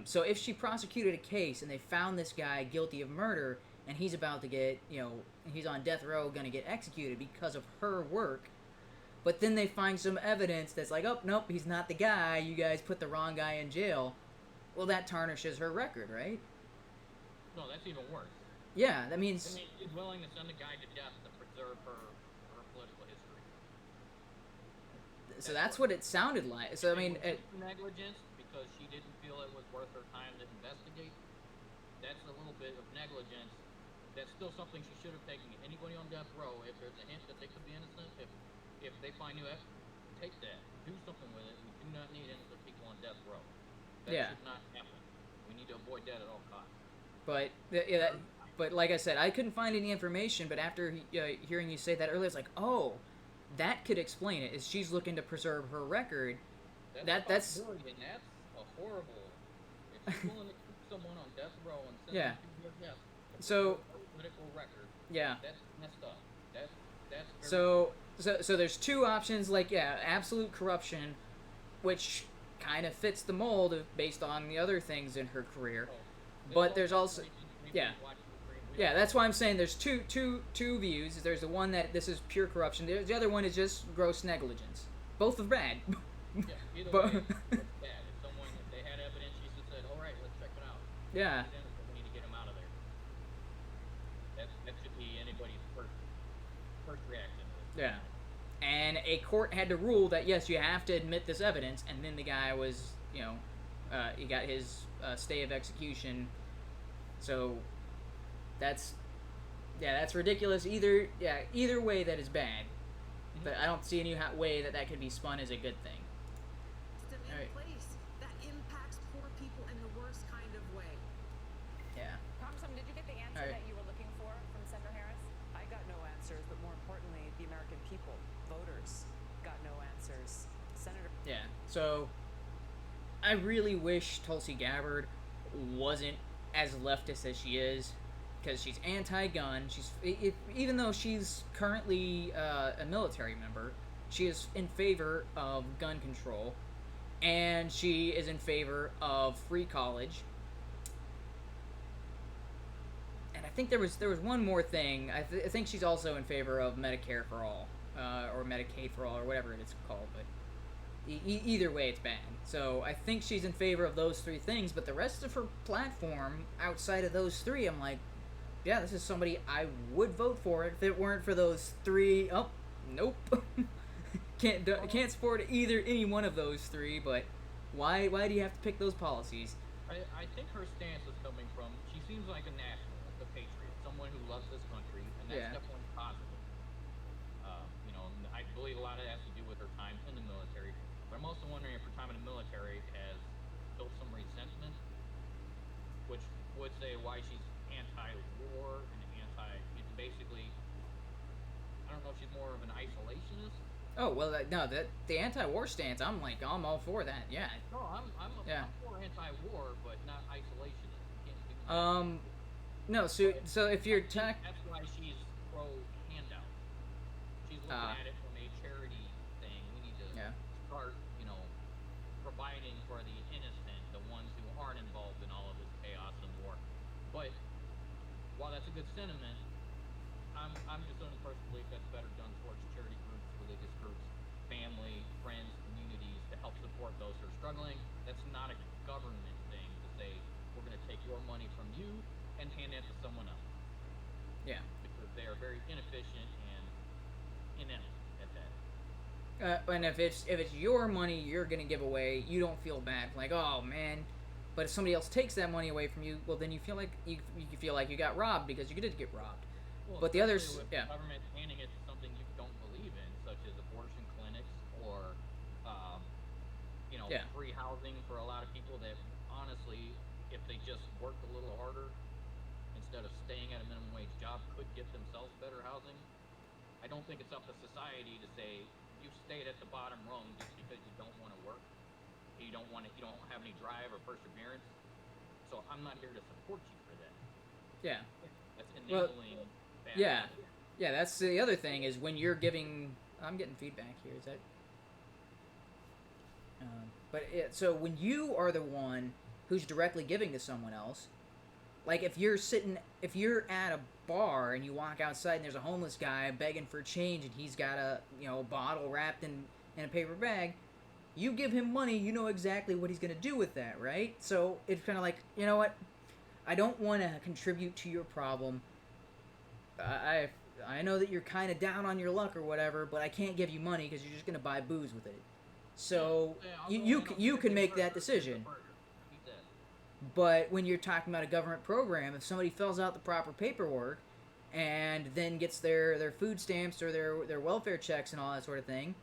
So if she prosecuted a case and they found this guy guilty of murder and he's about to get he's on death row going to get executed because of her work. But then they find some evidence that's like, oh, nope, he's not the guy. You guys put the wrong guy in jail. Well, that tarnishes her record, right? No, that's even worse. Yeah, that means... she's willing to send a guy to death to preserve her political So that's what it sounded like. So I mean, negligence because she didn't feel it was worth her time to investigate. That's a little bit of negligence. That's still something she should have taken. Anybody on death row, if there's a hint that they could be innocent, if they find you, take that. Do something with it. We do not need innocent people on death row. That should not happen. We need to avoid that at all costs. But but like I said, I couldn't find any information. But after hearing you say that earlier, it's like, oh, that could explain it. Is she's looking to preserve her record? That's and that's a horrible. If you're willing to keep someone on death row and send them to their death, so political record. Yeah. That's messed up. That's very so there's two options. Like absolute corruption, which kind of fits the mold based on the other things in her career. But there's also that's why I'm saying there's two views. There's the one that this is pure corruption. The other one is just gross negligence. Both are bad. Either way, it's bad. If they had evidence, she said, "All right, let's check it out." Yeah. We need to get him out of there. That should be anybody's first reaction. Yeah. And a court had to rule that yes, you have to admit this evidence, and then the guy was, he got his stay of execution. So that's ridiculous. Either way, that is bad. But I don't see any way that could be spun as a good thing. All right. Place that impacts poor people in the worst kind of way. Yeah. Congressman, did you get the answer that you were looking for from Senator Harris? I got no answers, but more importantly, the American people, voters, got no answers. Senator. Yeah. So I really wish Tulsi Gabbard wasn't as leftist as she is, because she's anti-gun. Even though she's currently a military member, she is in favor of gun control, and she is in favor of free college. And I think there was one more thing. I think she's also in favor of Medicare for all, or Medicaid for all, or whatever it's called. But either way, it's bad. So I think she's in favor of those three things. But the rest of her platform, outside of those three, I'm like, yeah, this is somebody I would vote for if it weren't for those three. Oh, nope. Can't support any one of those three. But why do you have to pick those policies? I think her stance is coming from, she seems like a nationalist, a patriot, someone who loves this country, and that's definitely positive. I believe a lot of it has to do with her time in the military, but I'm also wondering if her time in the military has built some resentment, which would say why she's anti-war and basically, I don't know if she's more of an isolationist. Oh well, the anti-war stance, I'm all for that. Yeah. No, I'm for anti-war, but not isolationist. You can't do that. No. So if you're that's why she's pro handout. She's looking at it from a charity thing. We need to start, providing for the innocent, the ones who aren't involved in all of this chaos and war. But while that's a good sentiment, I'm just on the first belief that's better done towards charity groups, religious groups, family, friends, communities to help support those who are struggling. That's not a government thing to say we're going to take your money from you and hand it to someone else. Yeah. Because they are very inefficient and inept at that. And if it's your money you're gonna give away, you don't feel bad. Like, oh man. But if somebody else takes that money away from you, well then you feel like you got robbed because you did get robbed. Well, but the others, with the government handing it to something you don't believe in, such as abortion clinics or, free housing for a lot of people that honestly, if they just worked a little harder instead of staying at a minimum wage job, could get themselves better housing. I don't think it's up to society to say you've stayed at the bottom rung just because you don't want to work. You don't have any drive or perseverance. So I'm not here to support you for that. Yeah. That's enabling. Yeah, that's the other thing is when you're giving. I'm getting feedback here. Is that? So when you are the one who's directly giving to someone else, like if you're at a bar and you walk outside and there's a homeless guy begging for change and he's got a bottle wrapped in a paper bag, you give him money, you know exactly what he's gonna do with that, right? So it's kind of like, you know what? I don't want to contribute to your problem. I know that you're kind of down on your luck or whatever, but I can't give you money because you're just gonna buy booze with it. So you can make that decision. But when you're talking about a government program, if somebody fills out the proper paperwork and then gets their food stamps or their welfare checks and all that sort of thing,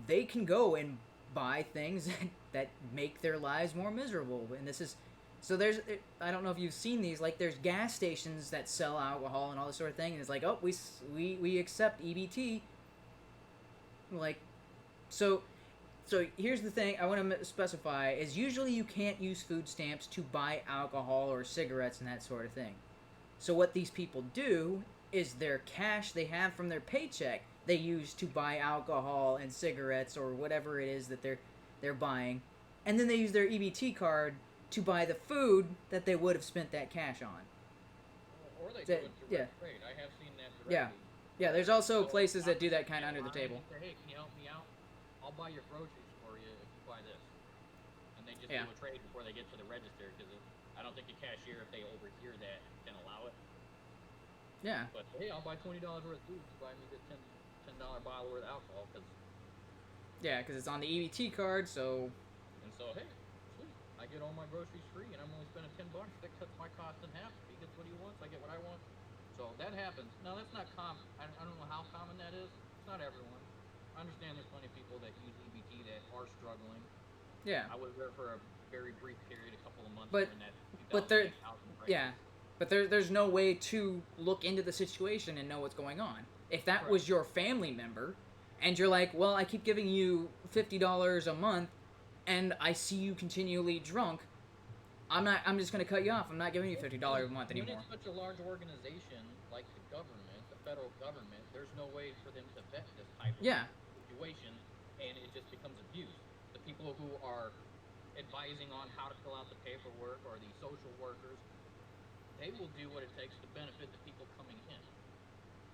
they can go and buy things that make their lives more miserable. And this is... So there's... I don't know if you've seen these. Like, there's gas stations that sell alcohol and all this sort of thing. And it's like, oh, we accept EBT. Like, so here's the thing I want to specify is usually you can't use food stamps to buy alcohol or cigarettes and that sort of thing. So what these people do is their cash they have from their paycheck they use to buy alcohol and cigarettes or whatever it is that they're buying, and then they use their EBT card to buy the food that they would have spent that cash on. Or they do it direct trade. I have seen that directly. Yeah, there's also places that do that kind of under the table. Say, hey, can you help me out? I'll buy your groceries for you if you buy this. And they just do a trade before they get to the register, because I don't think a cashier, if they overhear that, can allow it. Yeah. But hey, I'll buy $20 worth of food to buy me this $10 bottle worth of alcohol, because... Yeah, because it's on the EBT card, so... And so, hey, sweet. I get all my groceries free, and I'm only spending $10. That cuts my cost in half. He gets what he wants, I get what I want. So that happens. Now, that's not common. I don't know how common that is. It's not everyone. I understand there's plenty of people that use EBT that are struggling. Yeah. I was there for a very brief period, a couple of months but during that 2008 housing crisis. Yeah. But there's no way to look into the situation and know what's going on. If that was your family member, and you're like, well, I keep giving you $50 a month, and I see you continually drunk, I'm just going to cut you off. I'm not giving you $50 a month anymore. When it's such a large organization like the government, the federal government, there's no way for them to vet this type of situation, and it just becomes abuse. The people who are advising on how to fill out the paperwork, or the social workers, they will do what it takes to benefit the people coming in.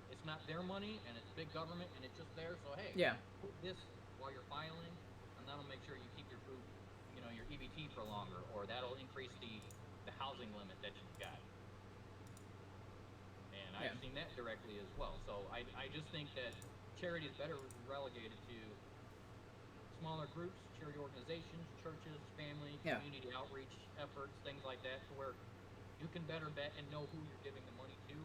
It's not their money, and it's big government, and it's just there, so hey, put this while you're filing, and that'll make sure you keep your food, your EBT for longer, or that'll increase the housing limit that you've got. And I've seen that directly as well. So I just think that charity is better relegated to smaller groups, charity organizations, churches, family, community outreach efforts, things like that, to where you can better vet and know who you're giving the money to,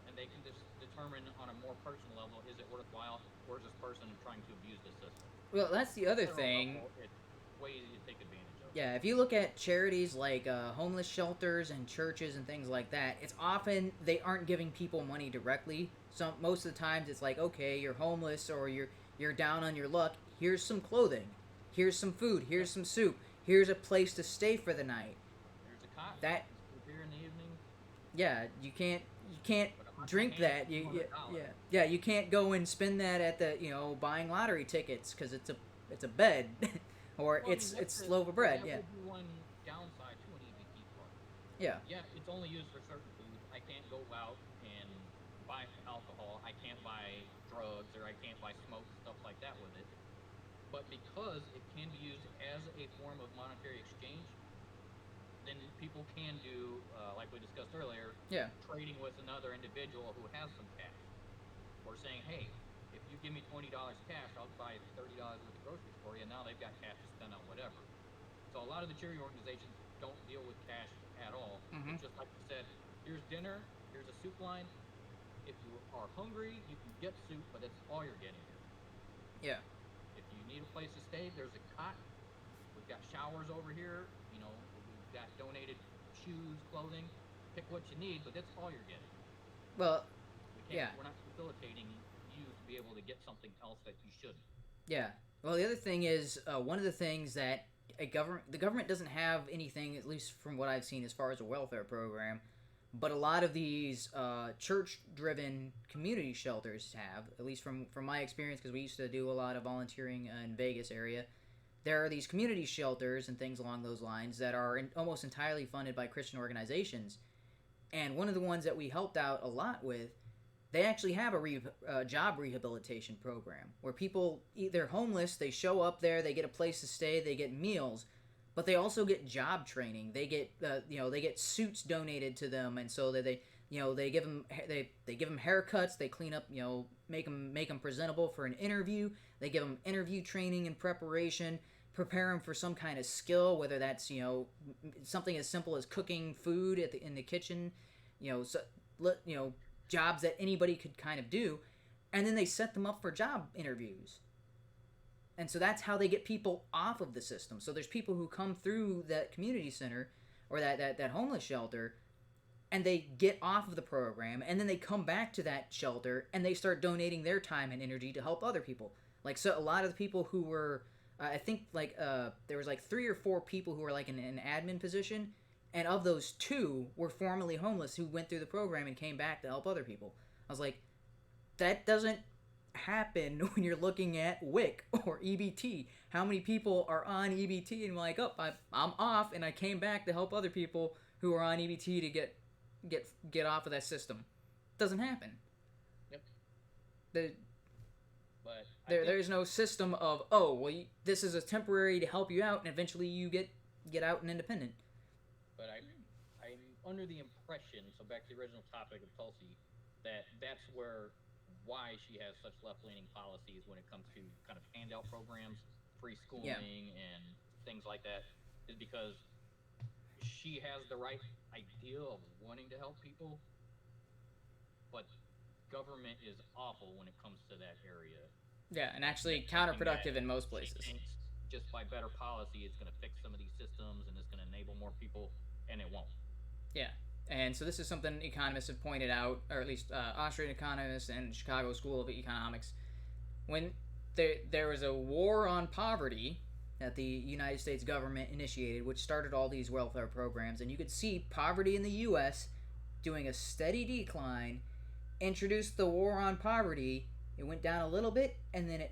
and they can just determine on a more personal level, is it worthwhile, or is this person trying to abuse the system? Well, that's the other thing. It's way easy to take advantage of. Yeah, if you look at charities like homeless shelters and churches and things like that, it's often they aren't giving people money directly. So most of the times it's like, okay, you're homeless or you're down on your luck. Here's some clothing. Here's some food. Here's some soup. Here's a place to stay for the night. There's a cot. That beer in the evening. Yeah, you can't drink that. You can't go and spend that at the buying lottery tickets because it's a bed. Or it's loaf of bread. That would be one downside to an EBT card. Yeah, it's only used for certain food. I can't go out and buy alcohol. I can't buy drugs, or I can't buy smoke, stuff like that with it. But because it can be used as a form of monetary exchange, then people can do, like we discussed earlier, trading with another individual who has some cash. Or saying, hey, if you give me $20 cash, I'll buy $30 worth of groceries for you, and now they've got cash to spend on whatever. So a lot of the charity organizations don't deal with cash at all. It's just like you said, here's dinner, here's a soup line. If you are hungry, you can get soup, but that's all you're getting here. Yeah. If you need a place to stay, there's a cot. We've got showers over here. We've got donated shoes, clothing. Pick what you need, but that's all you're getting. Well, we're not facilitating you to be able to get something else that you shouldn't. Yeah. Well, the other thing is, one of the things that the government doesn't have anything, at least from what I've seen, as far as a welfare program, but a lot of these church-driven community shelters have, at least from my experience, because we used to do a lot of volunteering in Vegas area. There are these community shelters and things along those lines that are almost entirely funded by Christian organizations. And one of the ones that we helped out a lot with, they actually have a job rehabilitation program where people, they're homeless, they show up there, they get a place to stay, they get meals, but they also get job training. They get they get suits donated to them, and so that They give them they give them haircuts. They clean up. Make them presentable for an interview. They give them interview training and preparation. Prepare them for some kind of skill, whether that's something as simple as cooking food in the kitchen. Jobs that anybody could kind of do, and then they set them up for job interviews. And so that's how they get people off of the system. So there's people who come through that community center or that homeless shelter, and they get off of the program, and then they come back to that shelter and they start donating their time and energy to help other people. So a lot of the people who were, I think there was 3 or 4 people who were in an admin position, and of those 2 were formerly homeless who went through the program and came back to help other people. I was like, that doesn't happen when you're looking at WIC or EBT. How many people are on EBT and I'm off and I came back to help other people who are on EBT to get off of that system? Doesn't happen. Yep. There's no system of this is a temporary to help you out and eventually you get out and independent. But I'm under the impression, so back to the original topic of Tulsi, that's why she has such left-leaning policies when it comes to kind of handout programs, free schooling, and things like that, is because she has the right idea of wanting to help people, but government is awful when it comes to that area. Yeah, and actually counterproductive in most places. Just by better policy, it's going to fix some of these systems and it's going to enable more people, and it won't. Yeah. And so this is something economists have pointed out, or at least Austrian economists and Chicago School of Economics. When there was a war on poverty that the United States government initiated, which started all these welfare programs, and you could see poverty in the U.S. doing a steady decline, introduced the war on poverty, it went down a little bit, and then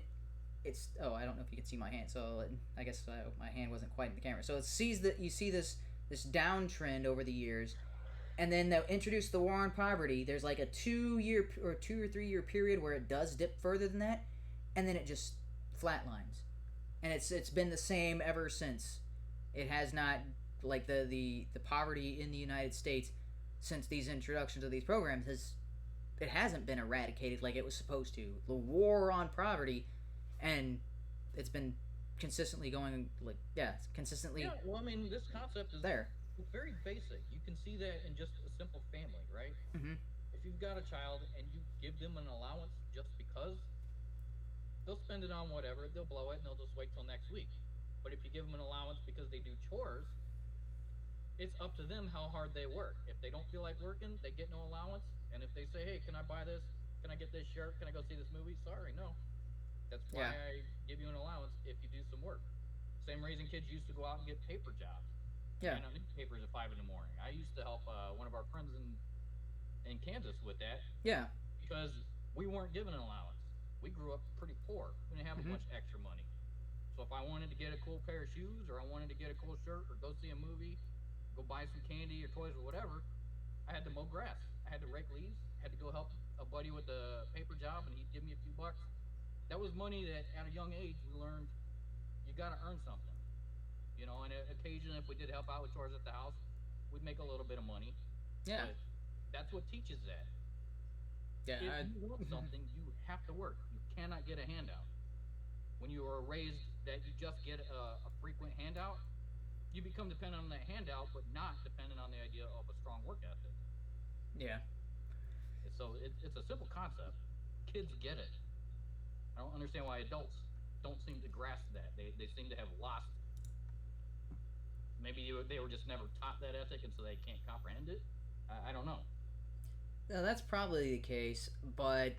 it's I don't know if you can see my hand, so I guess my hand wasn't quite in the camera. So you see this downtrend over the years. And then they'll introduce the war on poverty. There's a 2 or 3 year period where it does dip further than that, and then it just flatlines. And it's been the same ever since. It has not, the poverty in the United States since these introductions of these programs hasn't been eradicated like it was supposed to. The war on poverty, and it's been consistently going consistently. Yeah, well, I mean, this concept is there. It's very basic. You can see that in just a simple family, right? Mm-hmm. If you've got a child and you give them an allowance just because, they'll spend it on whatever, they'll blow it, and they'll just wait till next week. But if you give them an allowance because they do chores, it's up to them how hard they work. If they don't feel like working, they get no allowance. And if they say, hey, can I buy this? Can I get this shirt? Can I go see this movie? Sorry, no. That's why I give you an allowance if you do some work. Same reason kids used to go out and get paper jobs. Yeah. And newspapers at 5 in the morning. I used to help one of our friends in Kansas with that. Yeah. Because we weren't given an allowance. We grew up pretty poor. We didn't have a bunch of extra money. So if I wanted to get a cool pair of shoes, or I wanted to get a cool shirt, or go see a movie, go buy some candy or toys or whatever, I had to mow grass. I had to rake leaves. I had to go help a buddy with a paper job, and he'd give me a few bucks. That was money that at a young age we learned you got to earn something. And occasionally, if we did help out with chores at the house, we'd make a little bit of money. Yeah. But that's what teaches that. Yeah. If you want something, you have to work. You cannot get a handout. When you are raised that you just get a frequent handout, you become dependent on that handout, but not dependent on the idea of a strong work ethic. Yeah. So it's a simple concept. Kids get it. I don't understand why adults don't seem to grasp that. They seem to have lost. Maybe they were just never taught that ethic, and so they can't comprehend it. I don't know. No, that's probably the case, but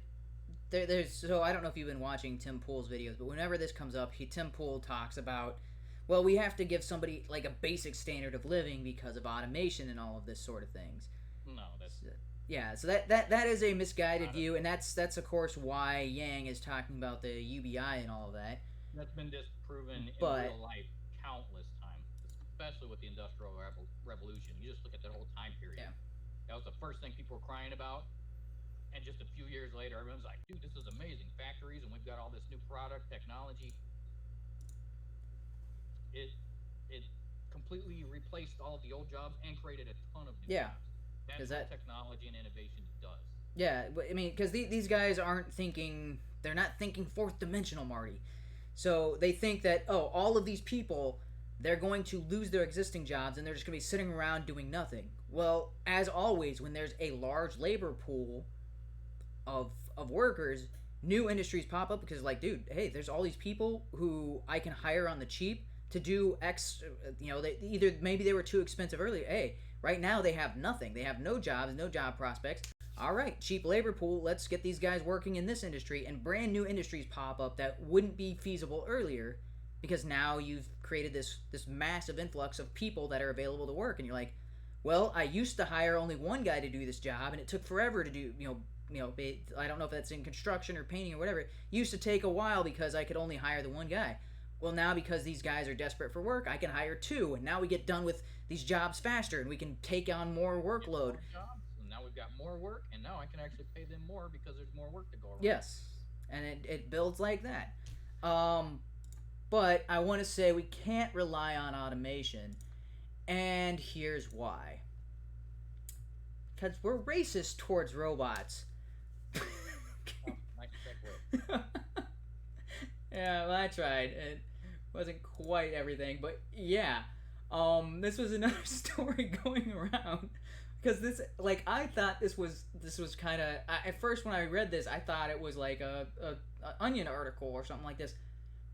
so I don't know if you've been watching Tim Pool's videos, but whenever this comes up, Tim Pool talks about, well, we have to give somebody a basic standard of living because of automation and all of this sort of things. No, that's so that is a misguided view, and that's of course why Yang is talking about the UBI and all of that. That's been disproven in real life countless times, especially with the Industrial Revolution. You just look at that whole time period. Yeah. That was the first thing people were crying about. And just a few years later, everyone's like, dude, this is amazing. Factories, and we've got all this new product, technology. It completely replaced all of the old jobs and created a ton of new jobs. That's what technology and innovation does. Yeah, but I mean, because these guys aren't thinking, they're not thinking fourth dimensional, Marty. So they think that, oh, all of these people, they're going to lose their existing jobs and they're just going to be sitting around doing nothing. Well, as always, when there's a large labor pool of workers, new industries pop up because, like, dude, hey, there's all these people who I can hire on the cheap to do X, they either maybe they were too expensive earlier. Hey, right now they have nothing. They have no jobs, no job prospects. All right, cheap labor pool, let's get these guys working in this industry, and brand new industries pop up that wouldn't be feasible earlier because now you've created this massive influx of people that are available to work, and you're like, well, I used to hire only one guy to do this job, and it took forever to do, I don't know if that's in construction or painting or whatever. It used to take a while because I could only hire the one guy. Well, now because these guys are desperate for work, I can hire two, and now we get done with these jobs faster, and we can take on more workload. Now we've got more work, and now I can actually pay them more because there's more work to go around. Yes, and it builds like that. But I want to say we can't rely on automation, and here's why. Because we're racist towards robots. Nice segue. Yeah, well, I tried. It wasn't quite everything, but yeah. This was another story going around. Because this, like, I thought this was kind of, at first when I read this, I thought it was like a Onion article or something like this.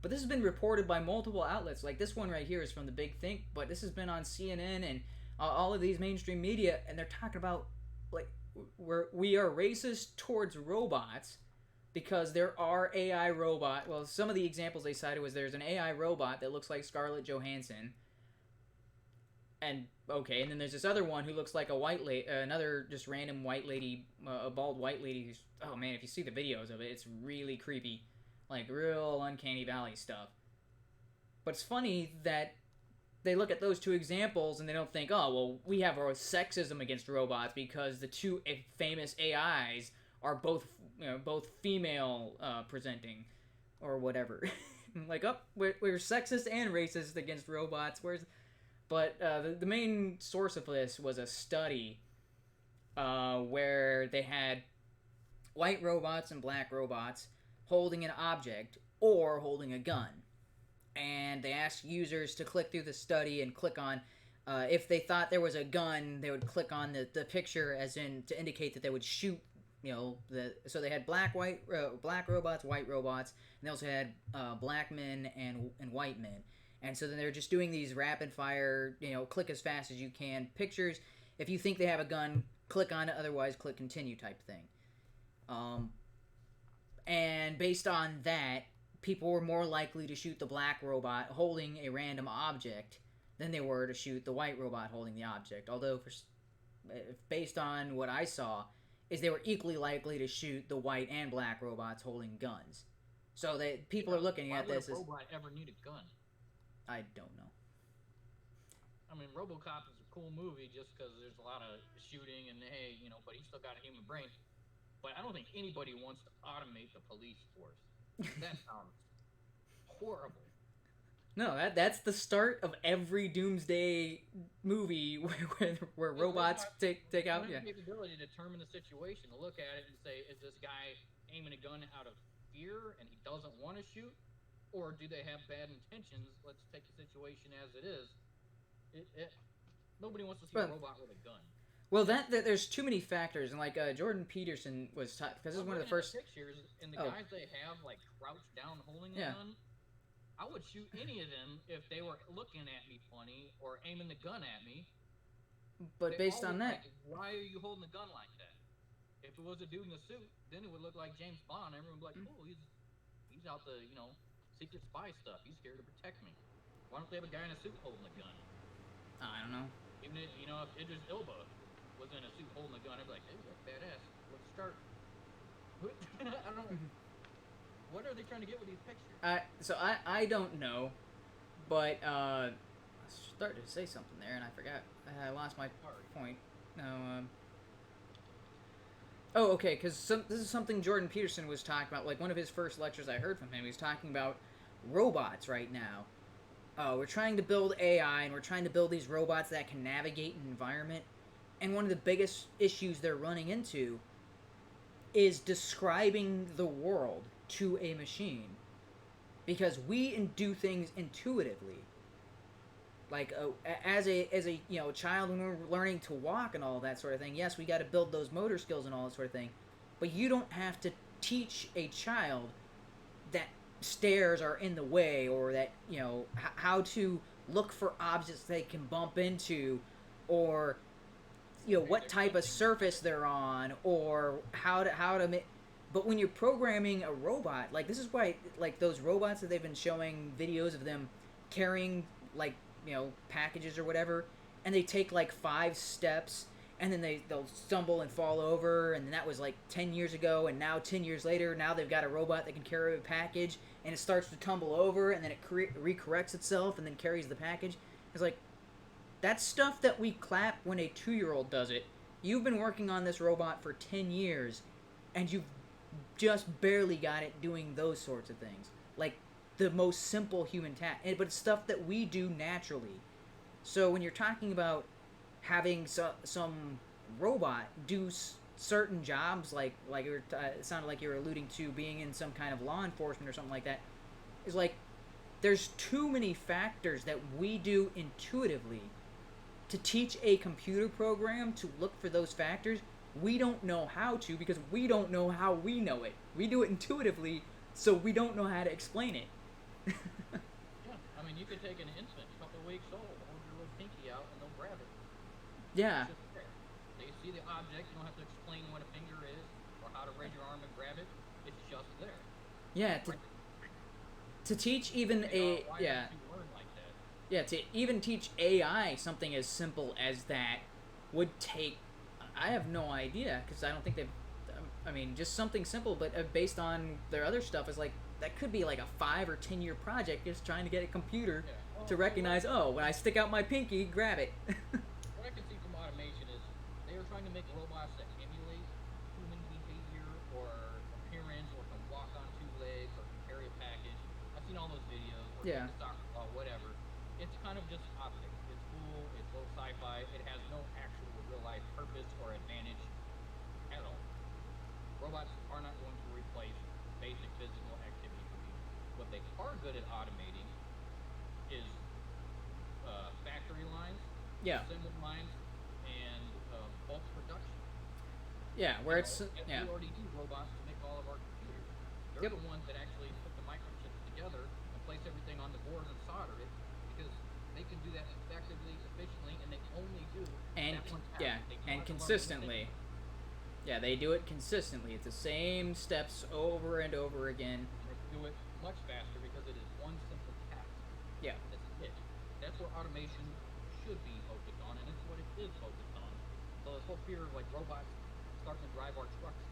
But this has been reported by multiple outlets. Like, this one right here is from the Big Think, but this has been on CNN and all of these mainstream media, and they're talking about, like, we are racist towards robots because there are AI robot. Well, some of the examples they cited was there's an AI robot that looks like Scarlett Johansson. And okay, and then there's this other one who looks like a white lady, another just random white lady, a bald white lady who's, oh man, if you see the videos of it, it's really creepy, like real uncanny valley stuff. But it's funny that they look at those two examples and they don't think, oh, well, we have our sexism against robots because the two famous AIs are both female presenting or whatever. Like, oh, we're sexist and racist against robots. But the main source of this was a study where they had white robots and black robots holding an object or holding a gun. And they asked users to click through the study and click on, if they thought there was a gun, they would click on the picture as in to indicate that they would shoot, so they had black robots, white robots, and they also had black men and white men. And so then they're just doing these rapid fire, click as fast as you can pictures. If you think they have a gun, click on it. Otherwise, click continue type thing. And based on that, people were more likely to shoot the black robot holding a random object than they were to shoot the white robot holding the object. Although, based on what I saw, is they were equally likely to shoot the white and black robots holding guns. So that people are looking at this as... Why would a robot ever need a gun? I don't know. I mean, RoboCop is a cool movie just because there's a lot of shooting and, hey, but he's still got a human brain. But I don't think anybody wants to automate the police force. That sounds horrible. No, that's the start of every doomsday movie where robots take out. Yeah. Capability to determine the situation, to look at it and say, is this guy aiming a gun out of fear and he doesn't want to shoot? Or do they have bad intentions? Let's take the situation as it is. Nobody wants to see a robot with a gun. Well, there's too many factors, and like Jordan Peterson was because this is one of the first pictures, and the guys they have like crouched down holding a gun. I would shoot any of them if they were looking at me funny or aiming the gun at me. But based on that, why are you holding a gun like that? If it was a dude in a suit, then it would look like James Bond. Everyone would be like, "Oh, he's out to secret spy stuff. He's here to protect me." Why don't they have a guy in a suit holding a gun? I don't know. Even if, if Idris Elba was in a suit holding a gun, I'd be like, "Hey, that's badass. Let's start." I don't know. What are they trying to get with these pictures? So I don't know, but I started to say something there and I forgot. I lost my point. No. Oh, okay, because this is something Jordan Peterson was talking about. Like, one of his first lectures I heard from him, he was talking about robots right now. We're trying to build AI, and we're trying to build these robots that can navigate an environment. And one of the biggest issues they're running into is describing the world to a machine. Because we do things intuitively. Like, as a child, when we're learning to walk and all that sort of thing, yes, we got to build those motor skills and all that sort of thing. But you don't have to teach a child that stairs are in the way, or that, how to look for objects they can bump into, or, what type of surface they're on, or how to make... But when you're programming a robot, like, this is why, like, those robots that they've been showing videos of them carrying, like, packages or whatever, and they take, like, 5 steps, and then they'll stumble and fall over, and that was, like, 10 years ago, and now 10 years later, now they've got a robot that can carry a package, and it starts to tumble over, and then it recorrects itself, and then carries the package. It's like, that's stuff that we clap when a 2-year-old does it. You've been working on this robot for 10 years, and you've just barely got it doing those sorts of things. Like, the most simple human task. But it's stuff that we do naturally. So when you're talking about having some robot do certain jobs, like it sounded like you were alluding to being in some kind of law enforcement or something like that, is like, there's too many factors that we do intuitively to teach a computer program to look for those factors. We don't know how to, because we don't know how we know it. We do it intuitively, so we don't know how to explain it. Yeah, I mean, you could take an infant, a couple of weeks old, hold your little pinky out, and they'll grab it. Yeah. It's just there. They see the object, you don't have to explain what a finger is, or how to raise your arm and grab it. It's just there. Yeah, to teach even a... Yeah. Yeah, to even teach AI something as simple as that would take... I have no idea, because I don't think they've... I mean, just something simple, but based on their other stuff, is like, that could be like a 5 or 10 year project, just trying to get a computer to recognize, when I stick out my pinky, grab it. What I can see from automation is they are trying to make robots that emulate human behavior or appearance, or can walk on 2 legs, or can carry a package. I've seen all those videos, or Yeah. soccer ball, whatever. It's kind of just optics. It's cool, it's a little sci-fi, it has no actual real-life purpose or advantage at all. Robots are not going to replace basic physical activity for you. What they are good at automating is factory lines, assembly lines, and bulk production. Yeah, where it's... We already do robots to make all of our computers. They're the ones that actually put the microchips together and place everything on the board and solder it, because they can do that effectively, efficiently, and they only do that one task. And consistently. Yeah, they do it consistently. It's the same steps over and over again. They do it much faster because it is one simple task. Yeah. That's it. That's what automation should be focused on, and it's what it is focused on. So this whole fear of, like, robots starting to drive our trucks,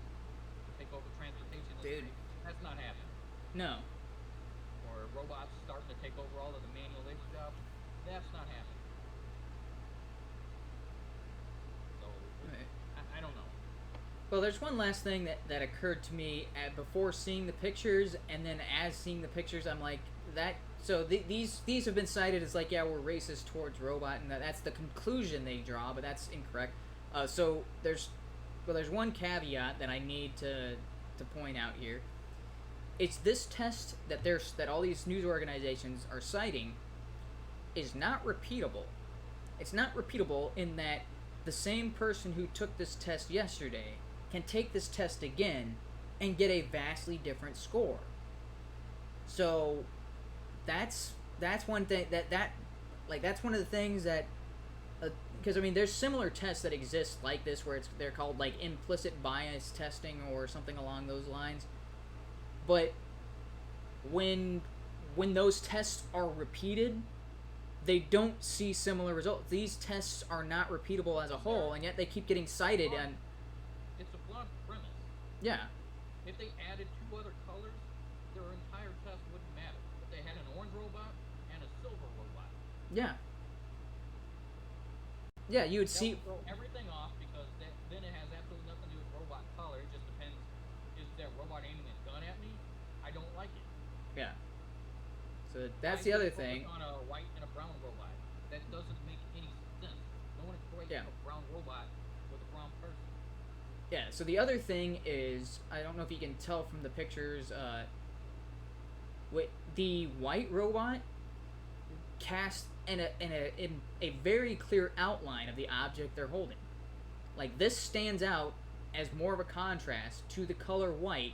take over transportation, that's not happening. No. Or robots starting to take over all of the manual labor jobs, that's not happening. So, I don't know. Well, there's one last thing that occurred to me before seeing the pictures, and then as seeing the pictures, I'm like, that... So these have been cited as like, yeah, we're racist towards robot, and that's the conclusion they draw, but that's incorrect. So there's one caveat that I need to point out here. It's this test that all these news organizations are citing is not repeatable. It's not repeatable in that the same person who took this test yesterday can take this test again and get a vastly different score. So that's one thing that's one of the things that, because I mean, there's similar tests that exist like this where they're called like implicit bias testing or something along those lines. But when those tests are repeated, they don't see similar results. These tests are not repeatable as a whole, and yet they keep getting cited. And it's a flawed premise. Yeah. If they added 2 other colors, their entire test wouldn't matter. If they had an orange robot and a silver robot. Yeah. Yeah, you would see... Throw everything off, because then it has absolutely nothing to do with robot color. It just depends, is that robot aiming a gun at me? I don't like it. Yeah. So that's the other thing. On a white and a brown robot. That doesn't make any sense. No one equates a brown brown robot with a brown person. Yeah, so the other thing is, I don't know if you can tell from the pictures, the white robot cast in a very clear outline of the object they're holding. Like, this stands out as more of a contrast to the color white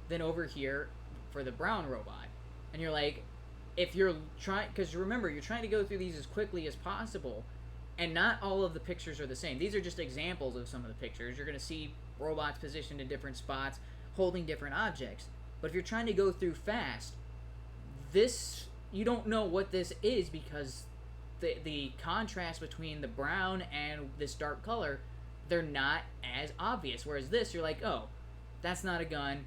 than over here for the brown robot. And you're like, if you're trying, because remember, you're trying to go through these as quickly as possible, and not all of the pictures are the same. These are just examples of some of the pictures. You're going to see robots positioned in different spots, holding different objects. But if you're trying to go through fast, you don't know what this is, because the contrast between the brown and this dark color, they're not as obvious. Whereas this, you're like, oh, that's not a gun,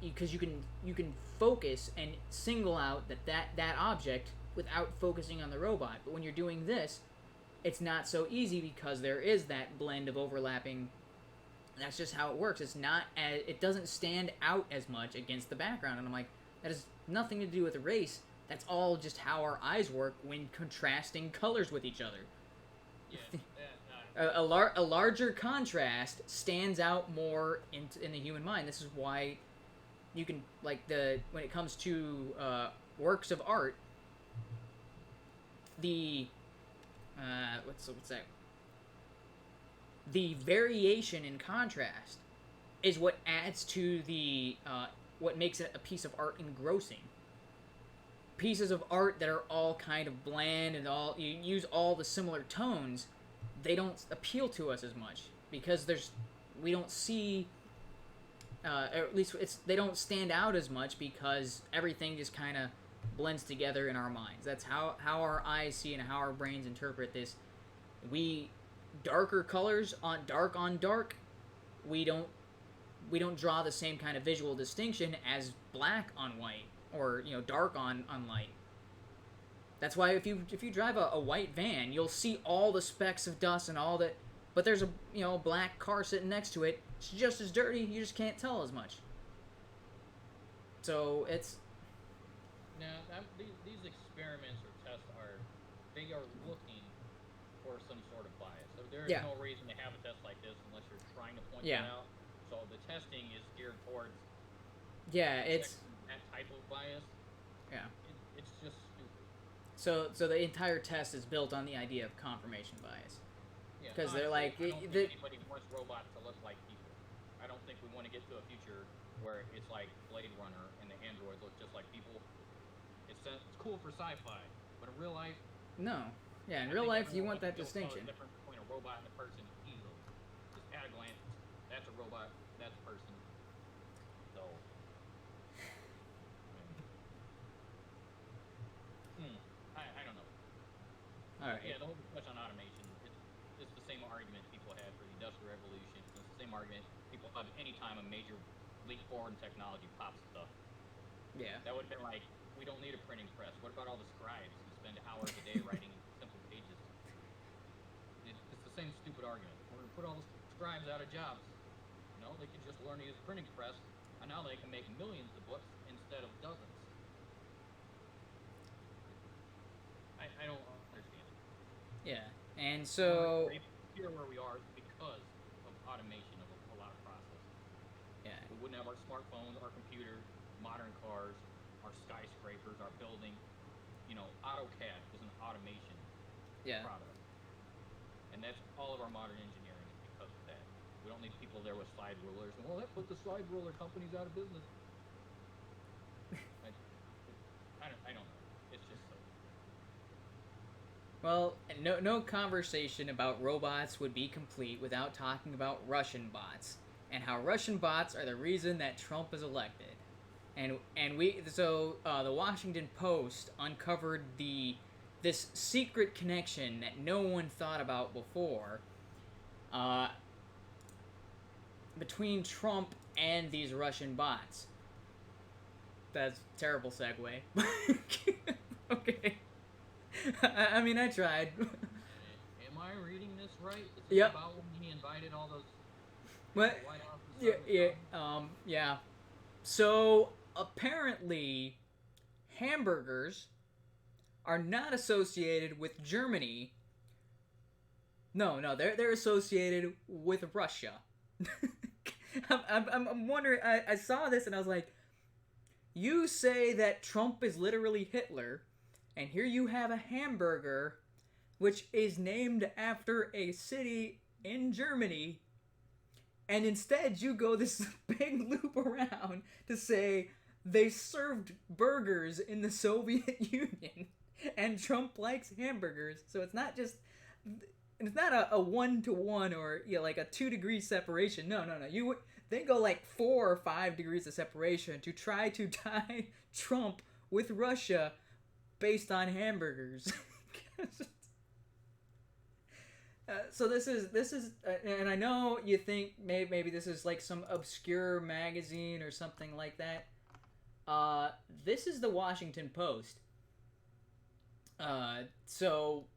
because you can focus and single out that object without focusing on the robot. But when you're doing this, it's not so easy, because there is that blend of overlapping. That's just how it works. It doesn't stand out as much against the background. And I'm like, that has nothing to do with race. That's all just how our eyes work when contrasting colors with each other. Yeah. A larger contrast stands out more in the human mind. This is why you can, like, when it comes to works of art, what's that? The variation in contrast is what adds to what makes it a piece of art engrossing. Pieces of art that are all kind of bland and you use all the similar tones, they don't appeal to us as much, because we don't see, or at least they don't stand out as much, because everything just kind of blends together in our minds. That's how our eyes see and how our brains interpret this. Darker colors on dark, we don't draw the same kind of visual distinction as black on white, or dark on light. That's why if you drive a white van, you'll see all the specks of dust and all that, but there's a black car sitting next to it. It's just as dirty. You just can't tell as much. So it's these experiments or tests they are looking for some sort of bias. So there is no reason to have a test like this unless you're trying to point it out. So the testing is geared towards it's that type of bias. Yeah. It's just stupid. So the entire test is built on the idea of confirmation bias. Yeah. Because they're like, I don't think anybody wants robots to look like people. I don't think we want to get to a future where it's like Blade Runner and the androids look just like people. It's cool for sci-fi, but in real life, no. Yeah, in real life, you want that distinction. The difference between a robot and a person easily. Just at a glance, that's a robot, that's a person. So, I don't know. All right. Yeah, the whole discussion on automation, it's the same argument people had for the Industrial Revolution. It's the same argument people have any time a major leap forward in technology pops stuff. Yeah. That would have been like, we don't need a printing press. What about all the scribes who spend hours a day writing simple pages? It's the same stupid argument. We're going to put all the scribes out of jobs. They can just learn to use a printing press, and now they can make millions of books instead of dozens. I don't understand it. Yeah, and so Here where we are is because of automation of a lot of processes. Yeah. We wouldn't have our smartphones, our computers, modern cars, our skyscrapers, our building. AutoCAD is an automation product. And that's all of our modern engineering is because of that. We don't need people there with slide rulers. Well, that put the slide ruler companies out of business. I don't know. It's just so. Well, no conversation about robots would be complete without talking about Russian bots, and how Russian bots are the reason that Trump is elected. And the Washington Post uncovered this secret connection that no one thought about before, between Trump and these Russian bots. That's a terrible segue. Okay. I mean, I tried. Am I reading this right? Is this Yep. about when he invited all those What? White House? Yeah. So, apparently, hamburgers are not associated with Germany No, they're associated with Russia. I'm wondering. I saw this and I was like, you say that Trump is literally Hitler, and here you have a hamburger, which is named after a city in Germany, and instead you go this big loop around to say they served burgers in the Soviet Union, and Trump likes hamburgers, so it's not just. It's not a 1-to-1 or like a 2-degree separation. No. They go like 4 or 5 degrees of separation to try to tie Trump with Russia based on hamburgers. So this is, and I know you think maybe this is like some obscure magazine or something like that. This is the Washington Post. So.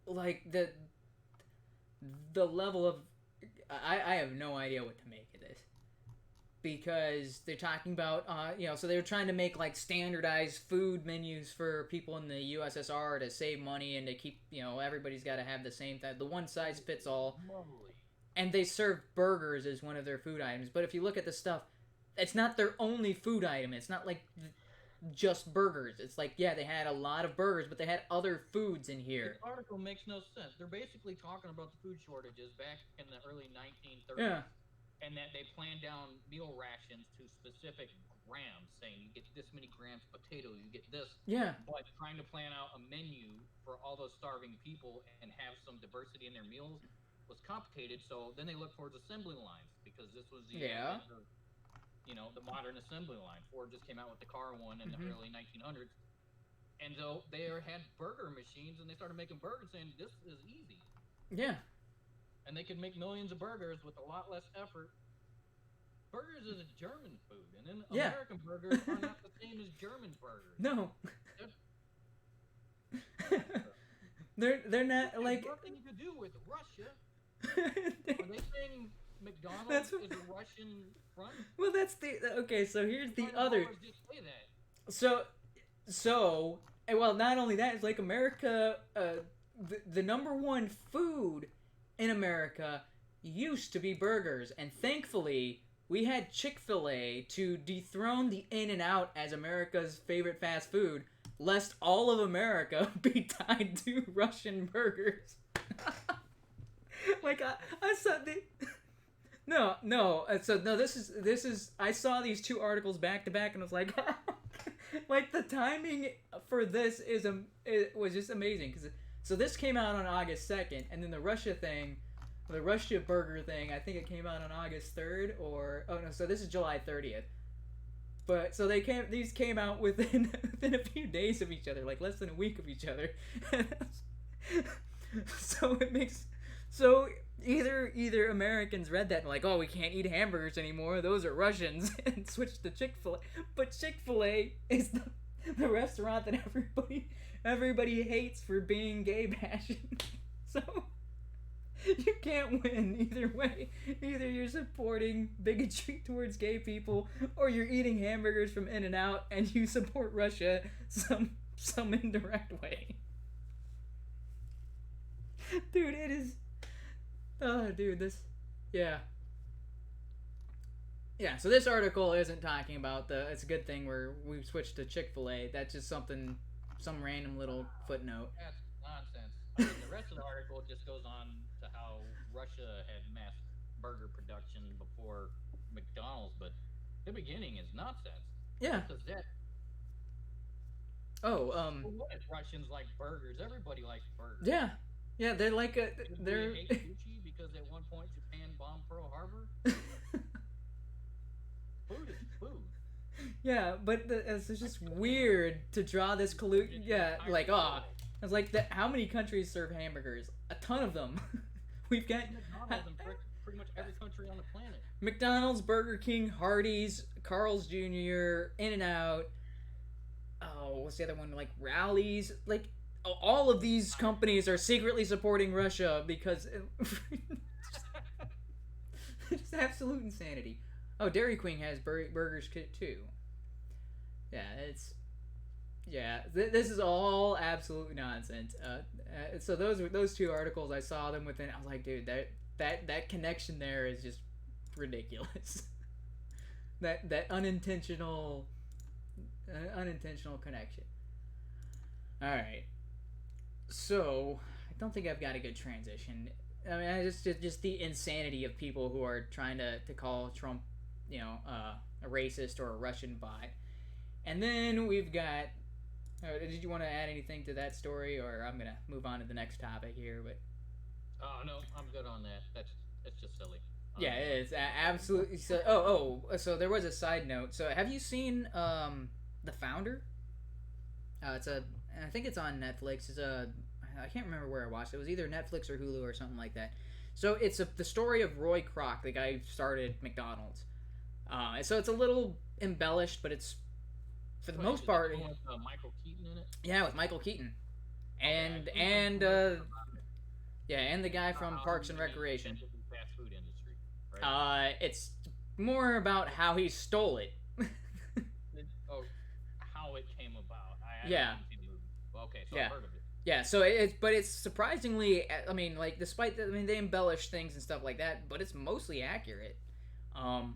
Like the level of I have no idea what to make of this, because they're talking about so they're trying to make like standardized food menus for people in the USSR to save money and to keep everybody's got to have the same thing, the one size fits all, and they serve burgers as one of their food items. But if you look at the stuff, it's not their only food item. It's not like just burgers. It's like, yeah, they had a lot of burgers, but they had other foods in here. The article makes no sense. They're basically talking about the food shortages back in the early 1930s. Yeah. And that they planned down meal rations to specific grams, saying you get this many grams of potato, you get this. Yeah. But trying to plan out a menu for all those starving people and have some diversity in their meals was complicated. So then they looked towards assembly lines, because this was the the modern assembly line. Ford just came out with the car one in the early 1900s. And so they had burger machines, and they started making burgers, saying this is easy. Yeah. And they could make millions of burgers with a lot less effort. Burgers is a German food, and then American burgers are not the same as German burgers. No. they're not like nothing to do with Russia. Are they saying McDonald's is a Russian front? Well, that's okay. So here's the other. So, well, not only that, it's like America. The number one food in America used to be burgers, and thankfully we had Chick-fil-A to dethrone the In-N-Out as America's favorite fast food, lest all of America be tied to Russian burgers. Like I saw the. No. So no, this is. I saw these two articles back to back, and I was like, like the timing for this was just amazing. So this came out on August 2nd, and then the Russia burger thing, I think it came out on August 3rd, so this is July 30th. But so these came out within a few days of each other, like less than a week of each other. So it makes. So either Americans read that and like, oh, we can't eat hamburgers anymore, those are Russians, and switched to Chick-fil-A. But Chick-fil-A is the restaurant that everybody hates for being gay bashing. So you can't win either way. Either you're supporting bigotry towards gay people, or you're eating hamburgers from In-N-Out and you support Russia some indirect way. Dude, it is. Oh, dude, this. Yeah. Yeah, so this article isn't talking about it's a good thing we've switched to Chick-fil-A. That's just some random little footnote. That's nonsense. I mean, the rest of the article just goes on to how Russia had mass burger production before McDonald's, but the beginning is nonsense. Yeah. What if Russians like burgers? Everybody likes burgers. Yeah. Yeah, they're like they're hate Gucci because at one point Japan bombed Pearl Harbor. Food is food. Yeah, but it's just weird to draw this collusion. Yeah, like it's like how many countries serve hamburgers? A ton of them. We've got McDonald's in pretty much every country on the planet. McDonald's, Burger King, Hardee's, Carl's Jr., In-N-Out. Oh, what's the other one? Like Rally's, like. All of these companies are secretly supporting Russia because it's absolute insanity. Oh, Dairy Queen has burgers too. Yeah, Yeah, this is all absolute nonsense. So those two articles, I saw them within. I was like, dude, that connection there is just ridiculous. that unintentional connection. All right, so I don't think I've got a good transition. I mean, I just the insanity of people who are trying to call Trump, a racist or a Russian bot, and then we've got. Did you want to add anything to that story, or I'm gonna move on to the next topic here? But no, I'm good on that. That's just silly. Yeah, it is absolutely. So there was a side note. So have you seen The Founder? I think it's on Netflix. I can't remember where I watched it. It was either Netflix or Hulu or something like that. So it's the story of Roy Kroc, the guy who started McDonald's. So it's a little embellished, but it's for the most part. With Michael Keaton in it. Yeah, with Michael Keaton, and the guy from Parks and Recreation. Fast food industry, right? It's more about how he stole it. How it came about. I yeah. Okay, so I've heard of it. Yeah, so it's surprisingly, I mean, like, despite that, I mean, they embellish things and stuff like that, but it's mostly accurate. And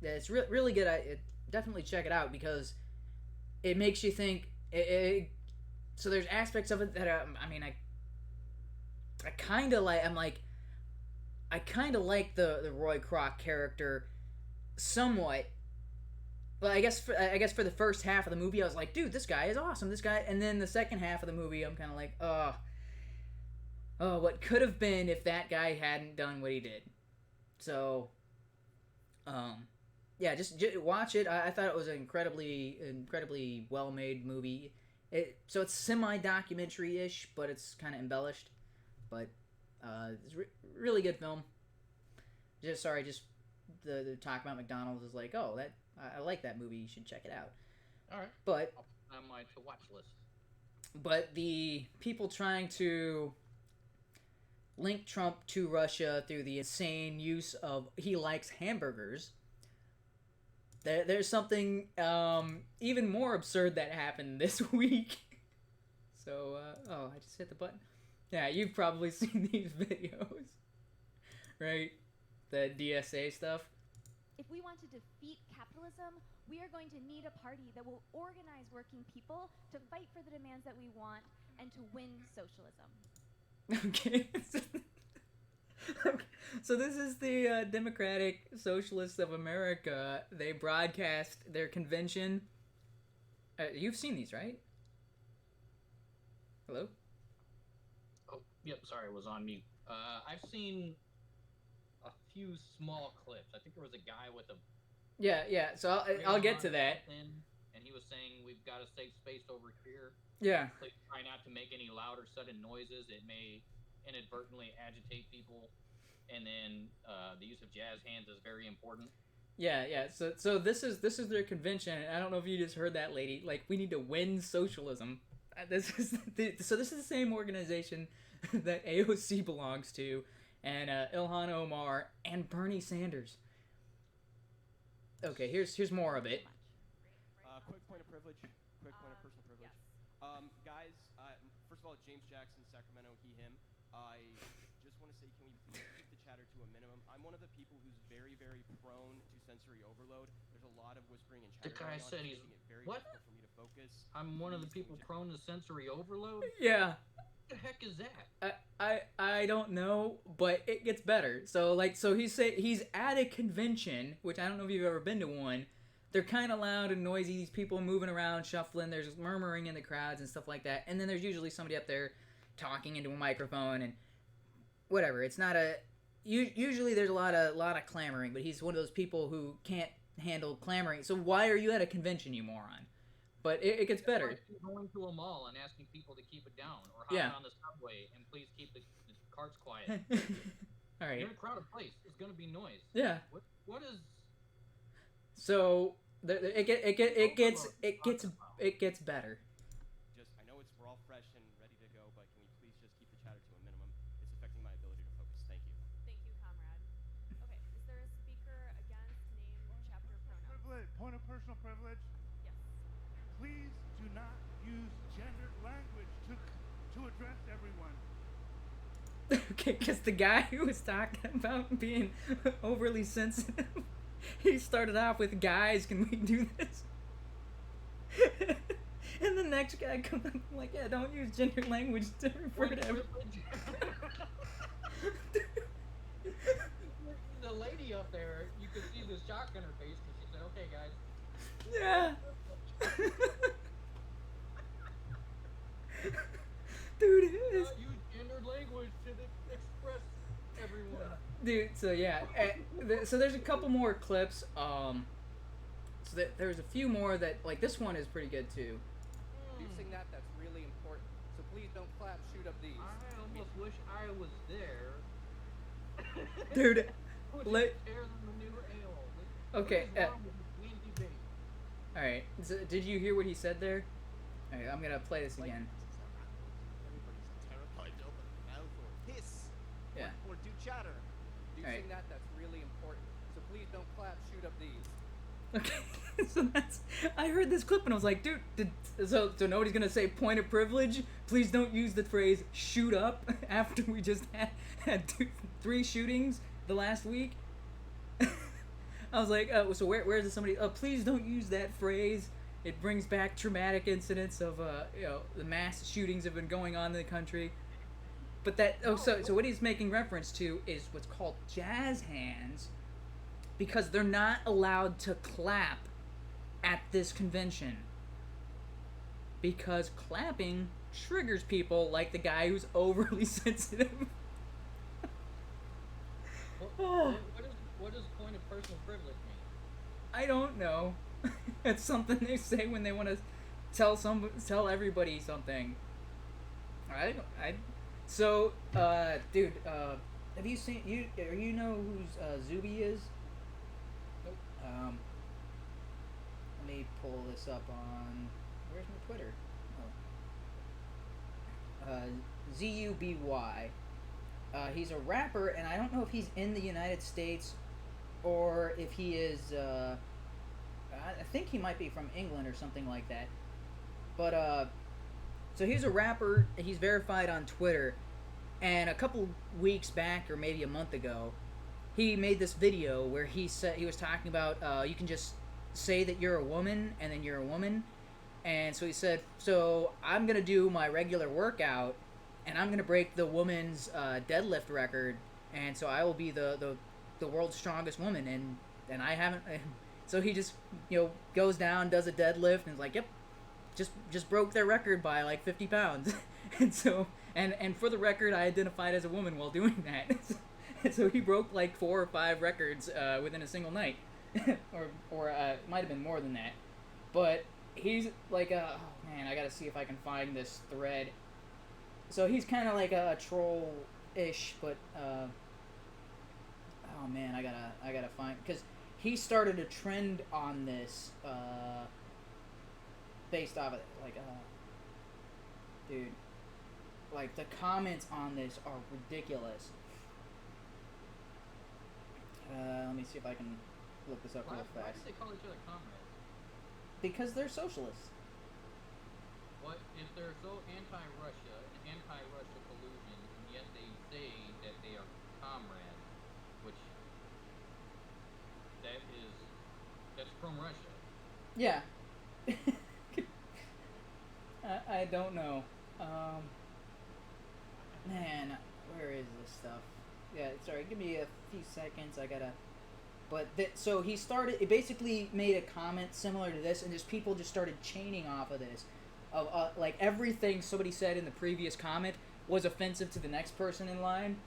it's really good. Definitely check it out because it makes you think. So there's aspects of it that I kind of like. I kind of like the Roy Kroc character somewhat. Well, I guess for the first half of the movie, I was like, dude, this guy is awesome. This guy, and then the second half of the movie, I'm kind of like, oh, what could have been if that guy hadn't done what he did. So, yeah, just watch it. I thought it was an incredibly well-made movie. So it's semi-documentary-ish, but it's kind of embellished. But it's really good film. Just the talk about McDonald's is like, oh, that I like that movie. You should check it out. All right. But I'll put it on my to-watch list. But the people trying to link Trump to Russia through the insane use of he likes hamburgers. There's something even more absurd that happened this week. So, I just hit the button. Yeah, you've probably seen these videos, right? The DSA stuff. If we want to defeat capitalism, we are going to need a party that will organize working people to fight for the demands that we want and to win socialism. Okay. So this is the Democratic Socialists of America. They broadcast their convention. You've seen these, right? Hello? Oh, yep, sorry, I was on mute. I've seen a few small clips. I think there was a guy with a... Yeah, so I'll get to that. And he was saying, we've got a safe space over here. Yeah. Please try not to make any loud or sudden noises. It may inadvertently agitate people. And then the use of jazz hands is very important. Yeah. So this is their convention. I don't know if you just heard that, lady. Like, we need to win socialism. This is the same organization that AOC belongs to, and Ilhan Omar and Bernie Sanders. Okay, here's more of it. Quick point of privilege. Quick point of personal privilege. Yes. Guys, first of all, James Jackson, Sacramento, he, him. I just want to say, can we please keep the chatter to a minimum? I'm one of the people who's very, very prone to sensory overload. There's a lot of whispering and chatter. The guy said he's... What? For me to focus. I'm one of the people prone to sensory overload? Yeah. What the heck is that? I don't know, but it gets better. So he's at a convention, which I don't know if you've ever been to one. They're kind of loud and noisy. These people moving around, shuffling. There's murmuring in the crowds and stuff like that. And then there's usually somebody up there talking into a microphone and whatever. It's not a... Usually there's a lot of clamoring, but he's one of those people who can't handle clamoring. So why are you at a convention, you moron? But it gets better. Like going to a mall and asking people to keep it down, or hopping on the subway and please keep the carts quiet. All right. You're in a crowded place. There's going to be noise. Yeah. What is? So it gets better. I know we're all fresh and ready to go, but can we please just keep the chatter to a minimum? It's affecting my ability to focus. Thank you. Thank you, comrade. Okay, is there a speaker against name, chapter, pronoun? Point of Okay, because the guy who was talking about being overly sensitive, he started off with, guys, can we do this? And the next guy comes up like, yeah, don't use gender language to refer to everyone. The lady up there, you could see the shock on her face because she said, okay, guys. Yeah. Dude, it is. Use gendered language to express everyone. Dude, so yeah. So there's a couple more clips. So there's a few more that, like, this one is pretty good too. Using that's really important. So please don't clap, shoot up these. I almost wish I was there. Dude, okay. All right. So did you hear what he said there? All right, I'm gonna play this again. Everybody's terrified to open their mouth or hiss. Yeah. Or do chatter. Using that's really important. So please don't clap, shoot up these. Okay, so I heard this clip and I was like, dude, so nobody's gonna say point of privilege? Please don't use the phrase shoot up after we just had 3 shootings the last week? I was like, so where is somebody? Please don't use that phrase. It brings back traumatic incidents of, the mass shootings have been going on in the country. But so what he's making reference to is what's called jazz hands, because they're not allowed to clap at this convention. Because clapping triggers people like the guy who's overly sensitive. What does point of personal privilege mean? I don't know. It's something they say when they want to tell everybody something. So, dude, have you seen you know who's Zuby is? Nope. Let me pull this up on, where's my Twitter? Zuby. He's a rapper, and I don't know if he's in the United States or if he is. I think he might be from England or something like that. But so he's a rapper. He's verified on Twitter, and a couple weeks back, or maybe a month ago, he made this video where he was talking about you can just say that you're a woman, and then you're a woman. And so he said, so I'm gonna do my regular workout, and I'm gonna break the woman's deadlift record, and so I will be the world's strongest woman, and I haven't. So he just goes down, does a deadlift, and is like, yep, just broke their record by like 50 pounds. And so and for the record, I identified as a woman while doing that. And so he broke like 4 or 5 records within a single night, or it might have been more than that. But he's like oh man, I gotta see if I can find this thread. So he's kind of like a troll-ish, but oh man, I gotta find, because he started a trend on this based off of it. Like dude, like the comments on this are ridiculous. Let me see if I can look this up real fast. Why do they call each other comrades? Because they're socialists. What if they're so anti-Russia and anti-Russia collusion, and yet they say that they are comrades, which that's from Russia. Yeah. I don't know. Man, where is this stuff? Yeah, sorry, give me a few seconds. I gotta. But so he started. It basically made a comment similar to this, and just people just started chaining off of this. Of like everything somebody said in the previous comment was offensive to the next person in line.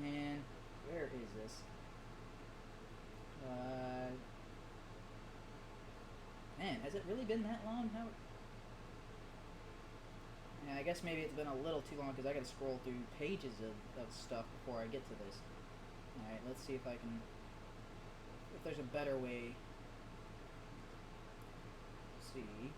Man, where is this? Man, has it really been that long? How? Yeah, I guess maybe it's been a little too long because I gotta scroll through pages of stuff before I get to this. Alright, let's see if I can... if there's a better way... Let's see...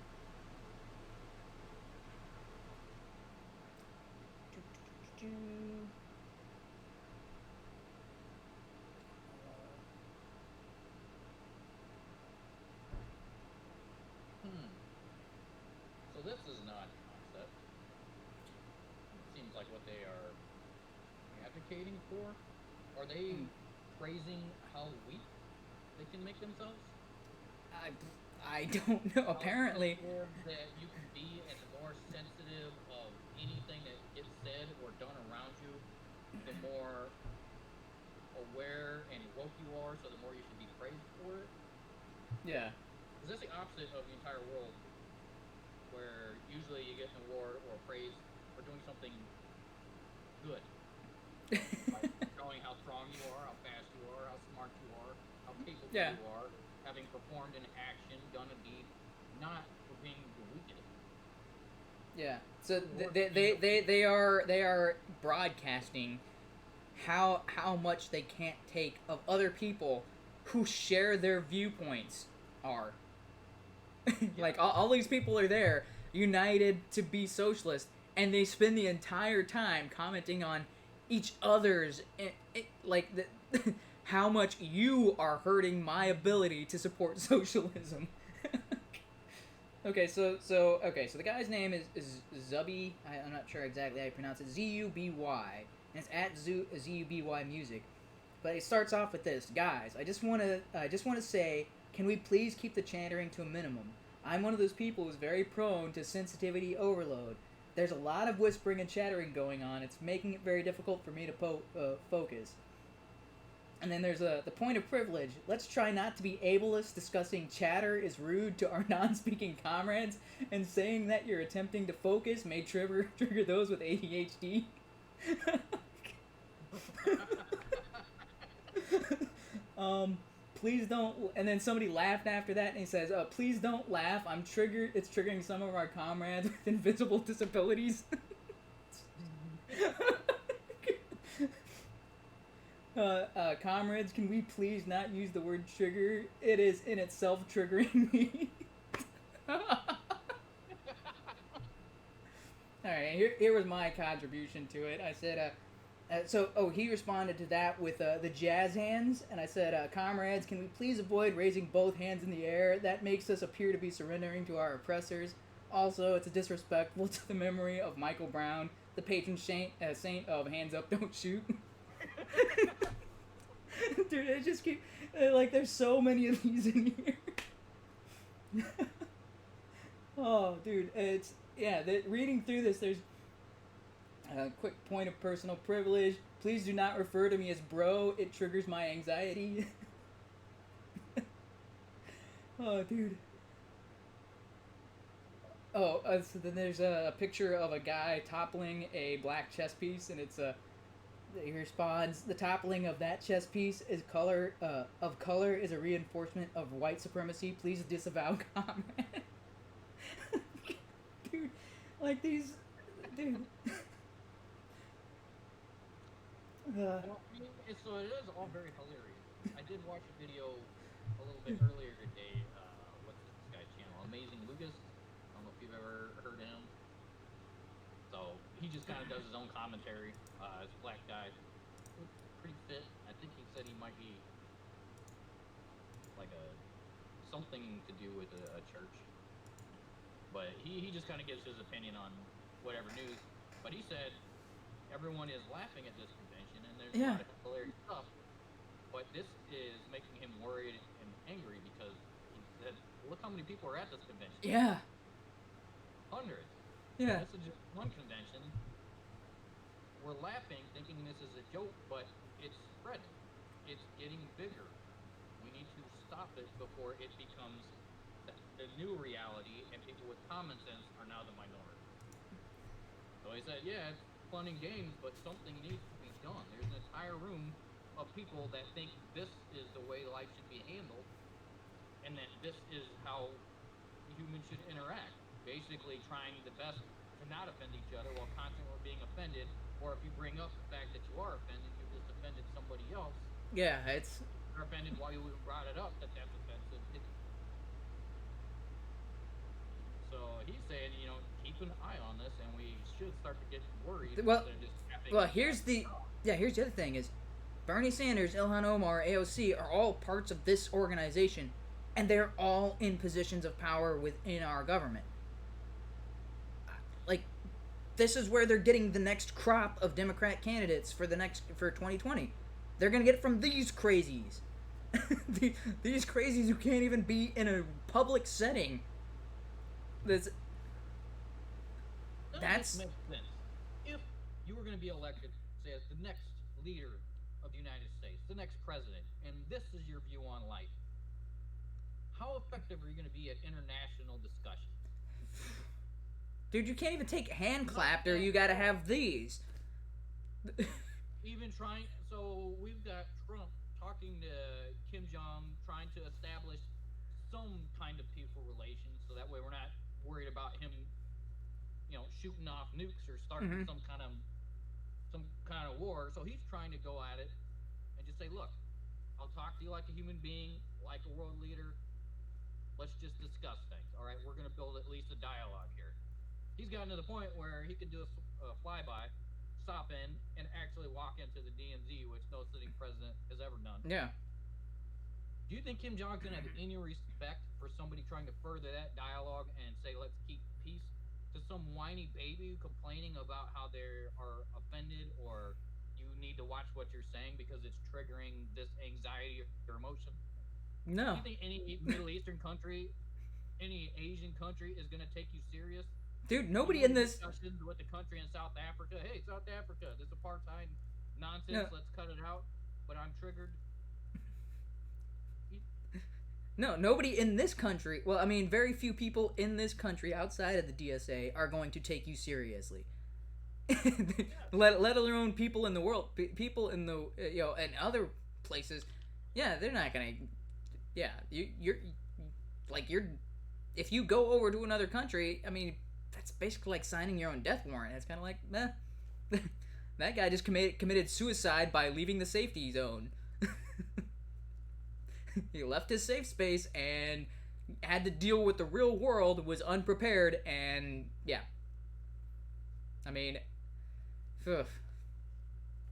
So this is not a concept. It seems advocating for? Are they praising how weak they can make themselves? I don't know. Apparently, that you can be, and the more sensitive of anything that gets said or done around you, the more aware and woke you are. So the more you should be praised for it. Yeah. Is this the opposite of the entire world, where usually you get an award or praise for doing something good, like showing how strong you are, how fast you are, how smart you are, how capable you are, having performed an action, done a deed, not for being the weakest. Yeah. So they are broadcasting how much they can't take of other people who share their viewpoints are. Like all these people are there united to be socialist, and they spend the entire time commenting on each other's how much you are hurting my ability to support socialism. Okay, so the guy's name is Zuby. I'm not sure exactly how you pronounce it. Zuby, and it's at Zuby Music. But it starts off with this, guys. I just want to say, can we please keep the chattering to a minimum? I'm one of those people who's very prone to sensitivity overload. There's a lot of whispering and chattering going on. It's making it very difficult for me to focus. And then there's the point of privilege. Let's try not to be ableist. Discussing chatter is rude to our non-speaking comrades, and saying that you're attempting to focus may trigger those with ADHD. Please don't. And then somebody laughed after that, and he says, "Please don't laugh. I'm triggered. It's triggering some of our comrades with invisible disabilities." Comrades, can we please not use the word trigger? It is in itself triggering me. Alright, here was my contribution to it. I said, he responded to that with the jazz hands, and I said, comrades, can we please avoid raising both hands in the air? That makes us appear to be surrendering to our oppressors. Also, it's disrespectful to the memory of Michael Brown, the patron saint of Hands Up, Don't Shoot. Dude, I just keep there's so many of these in here. Oh, dude, reading through this, there's a quick point of personal privilege. Please do not refer to me as bro. It triggers my anxiety. Oh, dude. Oh, so then there's a picture of a guy toppling a black chess piece, and it's he responds, the toppling of that chess piece is color is a reinforcement of white supremacy. Please disavow comment. Dude, like these, dude. Well, so it is all very hilarious. I did watch a video a little bit earlier today. What's this guy's channel? Amazing Lucas. I don't know if you've ever heard of him. So he just kind of does his own commentary. It's a black guy, pretty fit. I think he said he might be like something to do with a church. But he just kind of gives his opinion on whatever news. But he said everyone is laughing at this convention, and there's a lot of hilarious stuff. But this is making him worried and angry because he said, look how many people are at this convention. Yeah. Hundreds. Yeah. This is just one convention. We're laughing, thinking this is a joke, but it's spreading. It's getting bigger. We need to stop it before it becomes the new reality, and people with common sense are now the minority. So he said, yeah, it's fun and games, but something needs to be done. There's an entire room of people that think this is the way life should be handled, and that this is how humans should interact. Basically trying the best to not offend each other while constantly being offended, or if you bring up the fact that you are offended, you just offended somebody else. Yeah, it's... You're offended while you brought it up, that's offensive. So he's saying, keep an eye on this, and we should start to get worried. Here's the other thing is, Bernie Sanders, Ilhan Omar, AOC are all parts of this organization, and they're all in positions of power within our government. this is where they're getting the next crop of Democrat candidates for 2020. They're gonna get it from these crazies. These crazies who can't even be in a public setting. That's makes sense. If you were going to be elected, say, as the next leader of the United States, the next president, and this is your view on life, how effective are you going to be at international discussion? Dude, you can't even take hand clapped, or you got to have these. Even trying, so we've got Trump talking to Kim Jong, trying to establish some kind of peaceful relations, so that way we're not worried about him, shooting off nukes or starting some kind of war. So he's trying to go at it and just say, look, I'll talk to you like a human being, like a world leader. Let's just discuss things. All right, we're going to build at least a dialogue here. He's gotten to the point where he can do a flyby, stop in, and actually walk into the DMZ, which no sitting president has ever done. Yeah. Do you think Kim Jong can have any respect for somebody trying to further that dialogue and say, let's keep peace, to some whiny baby complaining about how they are offended, or you need to watch what you're saying because it's triggering this anxiety or emotion? No. Do you think any Middle Eastern country, any Asian country is going to take you serious? Dude, nobody in this... Discussions with the country in South Africa. Hey, South Africa, this apartheid nonsense, let's cut it out, but I'm triggered. No, nobody in this country... Well, I mean, very few people in this country outside of the DSA are going to take you seriously. let alone people in the world. People in the... in other places. Yeah, they're not going to... Yeah, you're... If you go over to another country, I mean, that's basically like signing your own death warrant. It's kind of like, that guy just committed suicide by leaving the safety zone. He left his safe space and had to deal with the real world, was unprepared, and yeah. I mean, ugh.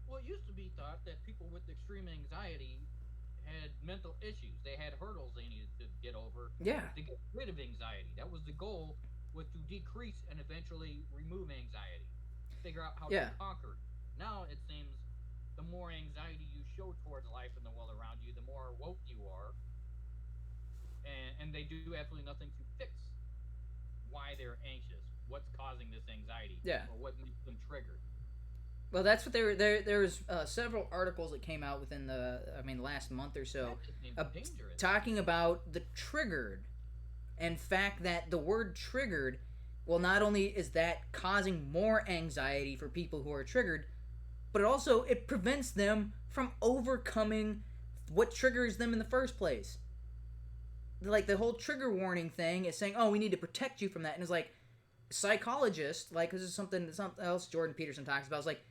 Well, it used to be thought that people with extreme anxiety had mental issues. They had hurdles they needed to get over. Yeah. To get rid of anxiety. That was the goal, was to decrease and eventually remove anxiety. Figure out how to conquer. Now it seems the more anxiety you show towards life and the world around you, the more woke you are. And they do absolutely nothing to fix why they're anxious, what's causing this anxiety, or what makes them triggered. Well, that's what there was several articles that came out within the last month or so, talking about the triggered, and fact that the word triggered, well, not only is that causing more anxiety for people who are triggered, but also it prevents them from overcoming what triggers them in the first place. Like, the whole trigger warning thing is saying, oh, we need to protect you from that. And it's like, psychologists, like, this is something else Jordan Peterson talks about, is like,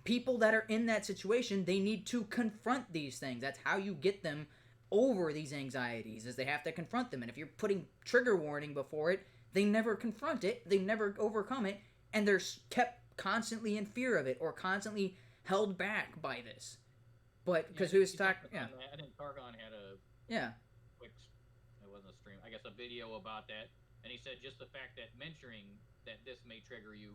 people that are in that situation, they need to confront these things. That's how you get them over these anxieties, is they have to confront them. And if you're putting trigger warning before it, they never confront it, they never overcome it, and they're kept constantly in fear of it, or constantly held back by this. But because he was talking, I think Targon had a quick, it wasn't a stream, I guess a video about that, and he said just the fact that mentioning that this may trigger you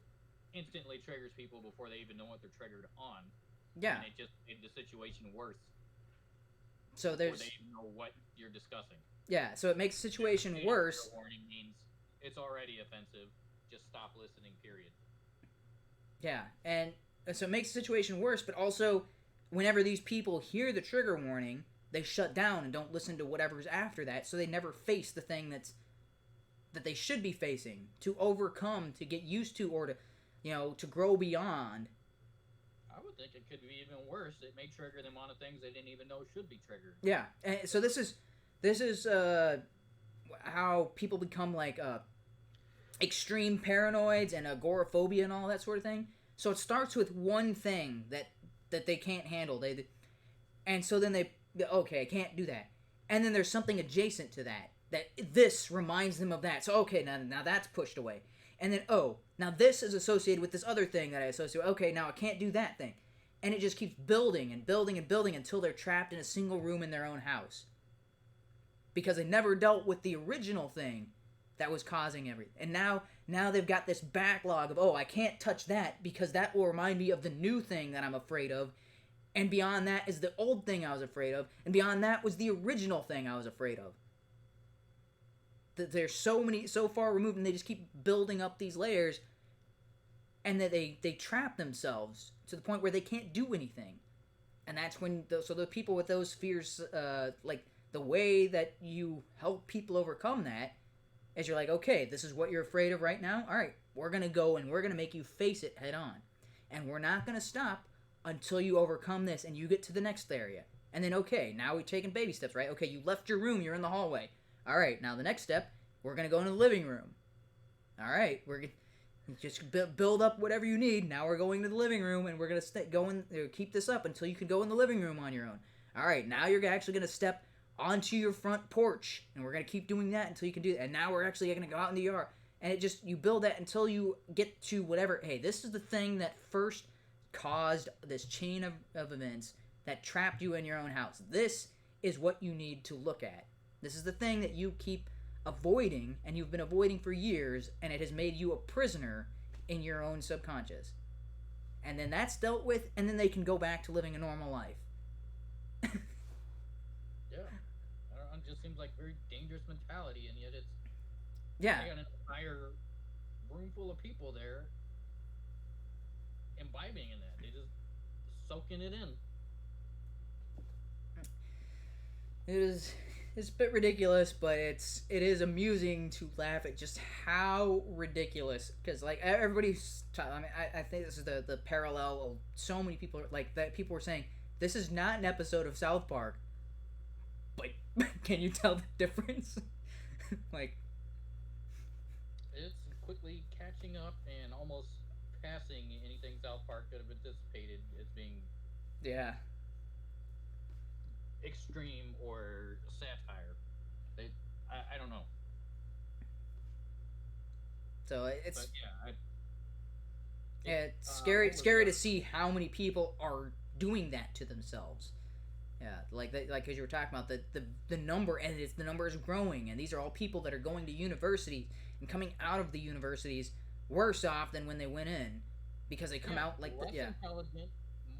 instantly triggers people before they even know what they're triggered on. Yeah. And it just made the situation worse. So there's... Before they even know what you're discussing. Yeah, so it makes the situation worse. Warning means it's already offensive. Just stop listening, period. Yeah, and so it makes the situation worse, but also, whenever these people hear the trigger warning, they shut down and don't listen to whatever's after that, so they never face the thing that they should be facing, to overcome, to get used to, or to, to grow beyond. I would think it could be even worse. It may trigger them on the things they didn't even know should be triggered. Yeah, and so this is how people become like extreme paranoids and agoraphobia and all that sort of thing. So it starts with one thing that they can't handle. And so then okay, I can't do that. And then there's something adjacent to that this reminds them of that. So okay, now that's pushed away. And then now this is associated with this other thing that I associate with. Okay, now I can't do that thing. And it just keeps building and building and building until they're trapped in a single room in their own house. Because they never dealt with the original thing that was causing everything. And now now they've got this backlog of, oh, I can't touch that because that will remind me of the new thing that I'm afraid of. And beyond that is the old thing I was afraid of. And beyond that was the original thing I was afraid of. They're so far removed, and they just keep building up these layers. And that they trap themselves to the point where they can't do anything. And that's when, the people with those fears, like, the way that you help people overcome that is you're like, okay, this is what you're afraid of right now. All right, we're going to go and we're going to make you face it head on. And we're not going to stop until you overcome this and you get to the next area. And then, okay, now we're taking baby steps, right? Okay, you left your room, you're in the hallway. All right, now the next step, we're going to go into the living room. All right, we're going to just build up whatever you need. Now we're going to the living room, and we're going to keep this up until you can go in the living room on your own. All right, now you're actually going to step onto your front porch, and we're going to keep doing that until you can do that. And now we're actually going to go out in the yard. And it just, you build that until you get to whatever. Hey, this is the thing that first caused this chain of events that trapped you in your own house. This is what you need to look at. This is the thing that you keep avoiding, and you've been avoiding for years, and it has made you a prisoner in your own subconscious. And then that's dealt with, and then they can go back to living a normal life. Yeah. It just seems like a very dangerous mentality, and yet it's... Yeah. You got an entire room full of people there imbibing in that. They just soaking it in. It's a bit ridiculous, but it is amusing to laugh at just how ridiculous. Because like everybody's, I mean, I think this is the parallel of so many people like that. People were saying this is not an episode of South Park, but can you tell the difference? Like, it's quickly catching up and almost passing anything South Park could have anticipated as being extreme or satire. I don't know. So it's it's scary to see how many people are doing that to themselves. Yeah, like as you were talking about the number, and the number is growing, and these are all people that are going to universities and coming out of the universities worse off than when they went in, because they come out like less intelligent,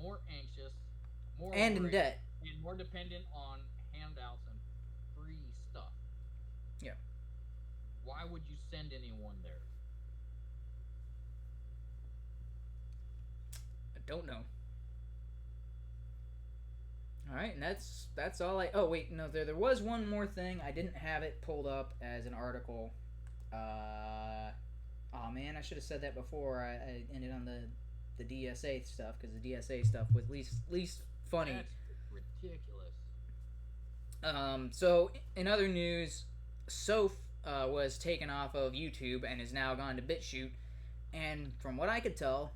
more anxious, more and in debt, and more dependent on handouts and free stuff. Yeah. Why would you send anyone there? I don't know. All right, and that's all I... Oh, wait, no, there was one more thing. I didn't have it pulled up as an article. Oh, man, I should have said that before I ended on the DSA stuff, because the DSA stuff was least funny. That's ridiculous. So, in other news, Soph was taken off of YouTube and is now gone to BitChute, and from what I could tell,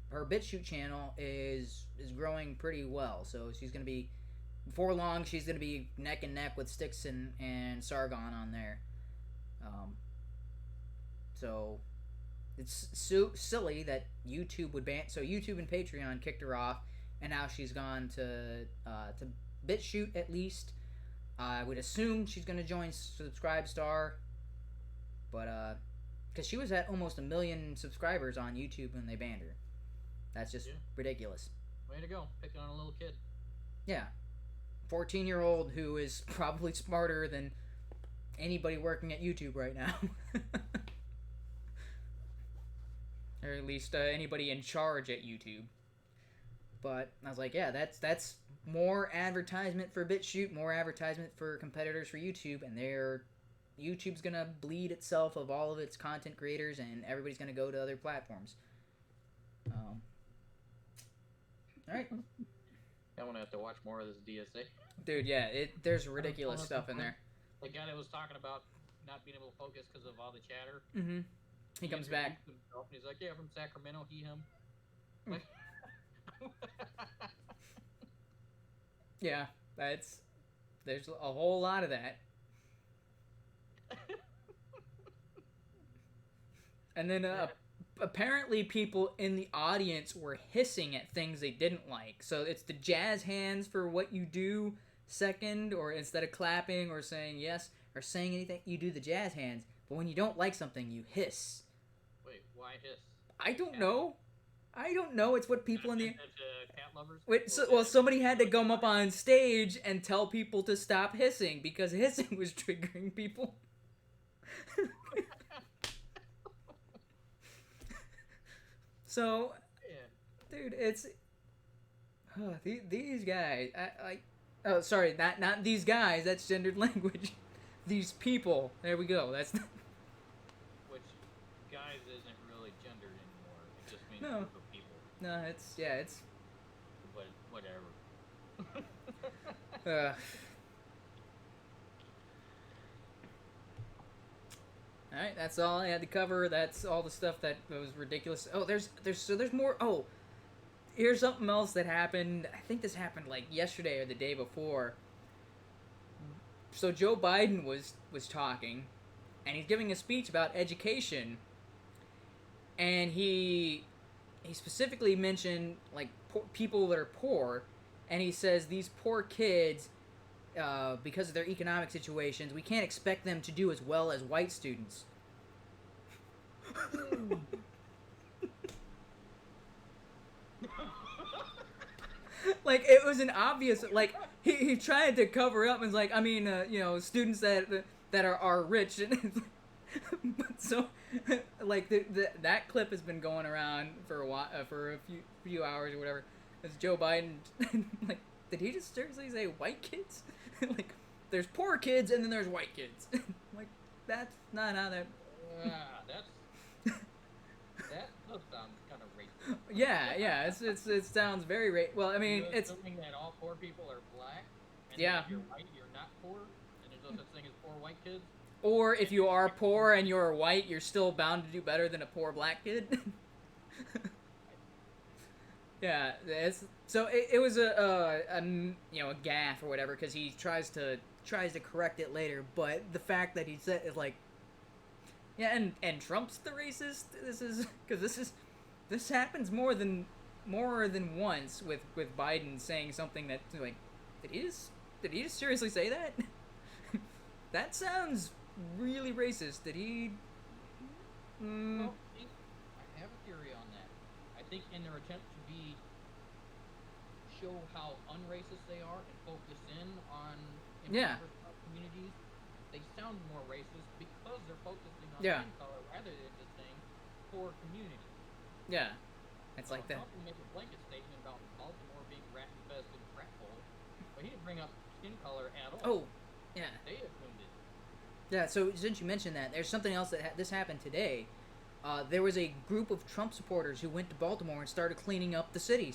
her BitChute channel is growing pretty well. So she's going to be, before long, she's going to be neck and neck with Styx and Sargon on there. So it's so silly that YouTube would ban. So YouTube and Patreon kicked her off, and now she's gone to BitChute at least. I would assume she's going to join Subscribestar, but because she was at almost 1 million subscribers on YouTube when they banned her. That's just ridiculous. Way to go. Picking on a little kid. Yeah. 14-year-old who is probably smarter than anybody working at YouTube right now. Or at least anybody in charge at YouTube. But I was like, yeah, that's more advertisement for BitChute, more advertisement for competitors for YouTube, and YouTube's going to bleed itself of all of its content creators, and everybody's going to go to other platforms. Alright. I'm gonna have to watch more of this DSA. Dude, yeah, there's ridiculous stuff in there. The guy that was talking about not being able to focus because of all the chatter. Mm-hmm. He comes back. Himself, and he's like, yeah, from Sacramento, he, him. Like, yeah, there's a whole lot of that. And then apparently people in the audience were hissing at things they didn't like. So it's the jazz hands for what you do second, or instead of clapping or saying yes or saying anything, you do the jazz hands. But when you don't like something, you hiss. Why hiss? I don't know. I don't know. It's what people in the cat lovers. Wait, somebody had to come up on stage and tell people to stop hissing because hissing was triggering people. So, dude, it's these guys. Oh, sorry, not these guys. That's gendered language. These people. There we go. That's. Which guys isn't really gendered anymore. It just means No. group of people. No, it's. But whatever. All right, that's all I had to cover. That's all the stuff that was ridiculous. Oh, there's more. Oh, here's something else that happened. I think this happened like yesterday or the day before. So Joe Biden was talking, and he's giving a speech about education, and he specifically mentioned like people that are poor, and he says these poor kids, because of their economic situations, we can't expect them to do as well as white students. Like, it was an obvious, like, he tried to cover up and was like, I mean, students that are rich, and so, like, that clip has been going around for a while, for a few hours or whatever. It's Joe Biden, like, did he just seriously say white kids? Like, there's poor kids and then there's white kids. Like, that's not how that. That sounds kind of racist. Yeah, it sounds very well. I mean, it's assuming that all poor people are black. And Yeah. If you're white, you're not poor, and there's no such thing as poor white kids. Or if you are poor and you're white, you're still bound to do better than a poor black kid. Yeah, so it was a gaffe or whatever, because he tries to correct it later. But the fact that he said is like, yeah, and Trump's the racist. This happens more than once with Biden saying something that, like, did he just seriously say that? That sounds really racist. Did he? Well, I have a theory on that. I think in their attempt to show how unracist they are and focus in on impoverished communities, they sound more racist because they're focusing on skin color rather than just saying poor community. Yeah, it's like that. Trump will make a blanket statement about Baltimore being rat-infested rat hole, but he didn't bring up skin color at all. Oh, yeah. They assumed it. Yeah, so since you mentioned that, there's something else that this happened today. There was a group of Trump supporters who went to Baltimore and started cleaning up the city.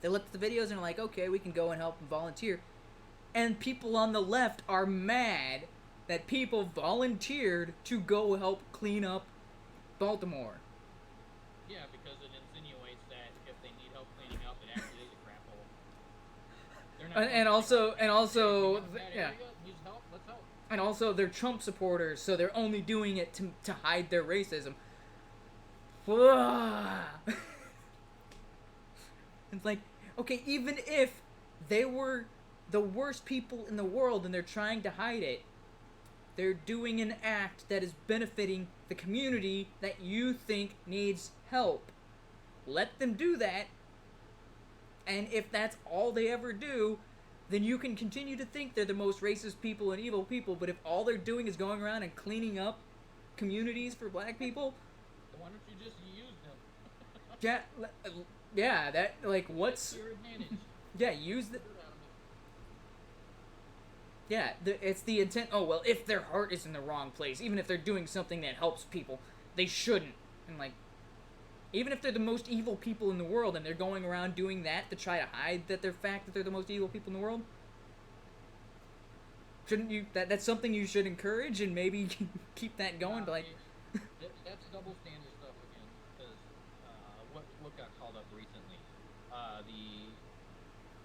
They looked at the videos and are like, okay, we can go and help and volunteer. And people on the left are mad that people volunteered to go help clean up Baltimore. Yeah, because it insinuates that if they need help cleaning up, it actually is a crap hole. They're not And also, yeah. Needs help? Let's help. And also, they're Trump supporters, so they're only doing it to hide their racism. It's like, okay, even if they were the worst people in the world and they're trying to hide it, they're doing an act that is benefiting the community that you think needs help. Let them do that. And if that's all they ever do, then you can continue to think they're the most racist people and evil people. But if all they're doing is going around and cleaning up communities for black people, why don't you just use them? yeah, that, like, what's... That's your advantage. Yeah, use the... Yeah, it's the intent... Oh, well, if their heart is in the wrong place, even if they're doing something that helps people, they shouldn't. And, like, even if they're the most evil people in the world and they're going around doing that to try to hide that they're the most evil people in the world, shouldn't you... That's something you should encourage and maybe keep that going, but, like... That's double standard stuff again, because what got called up recently, the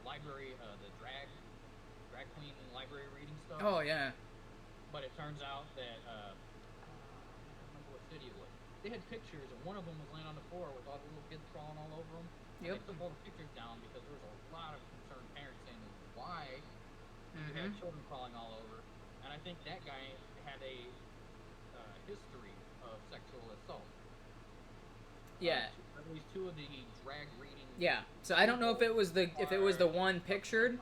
library, the drag queen library reading stuff. Oh, yeah. But it turns out that I don't remember what city it was. They had pictures, and one of them was laying on the floor with all the little kids crawling all over them. Yep. They took all the pictures down because there was a lot of concerned parents saying, why you had children crawling all over? And I think that guy had a history of sexual assault. Yeah. At least 2 of the drag reading. Yeah. So I don't know if it was the one pictured.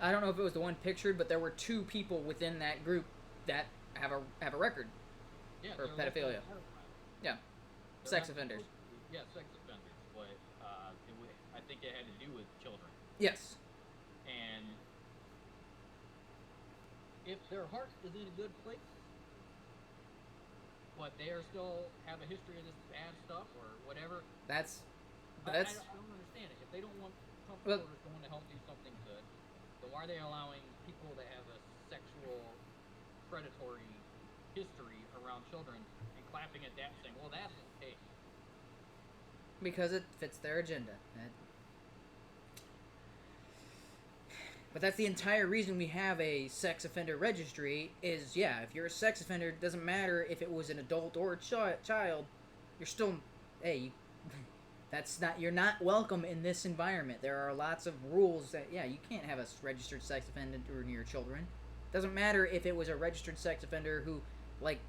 I don't know if it was the one pictured, but there were 2 people within that group that have a record for pedophilia. Yeah. Sex offenders. Yeah, sex offenders. But I think it had to do with children. Yes. And if their heart is in a good place, but they are still have a history of this bad stuff or whatever. I don't understand it. If they don't want comfort orders going to help do something good, then why are they allowing people that have a sexual predatory history around children and clapping at that and saying, well, that's okay? Because it fits their agenda. But that's the entire reason we have a sex offender registry is, yeah, if you're a sex offender, it doesn't matter if it was an adult or a child, you're still, hey, you're not welcome in this environment. There are lots of rules that, yeah, you can't have a registered sex offender near your children. Doesn't matter if it was a registered sex offender who, like,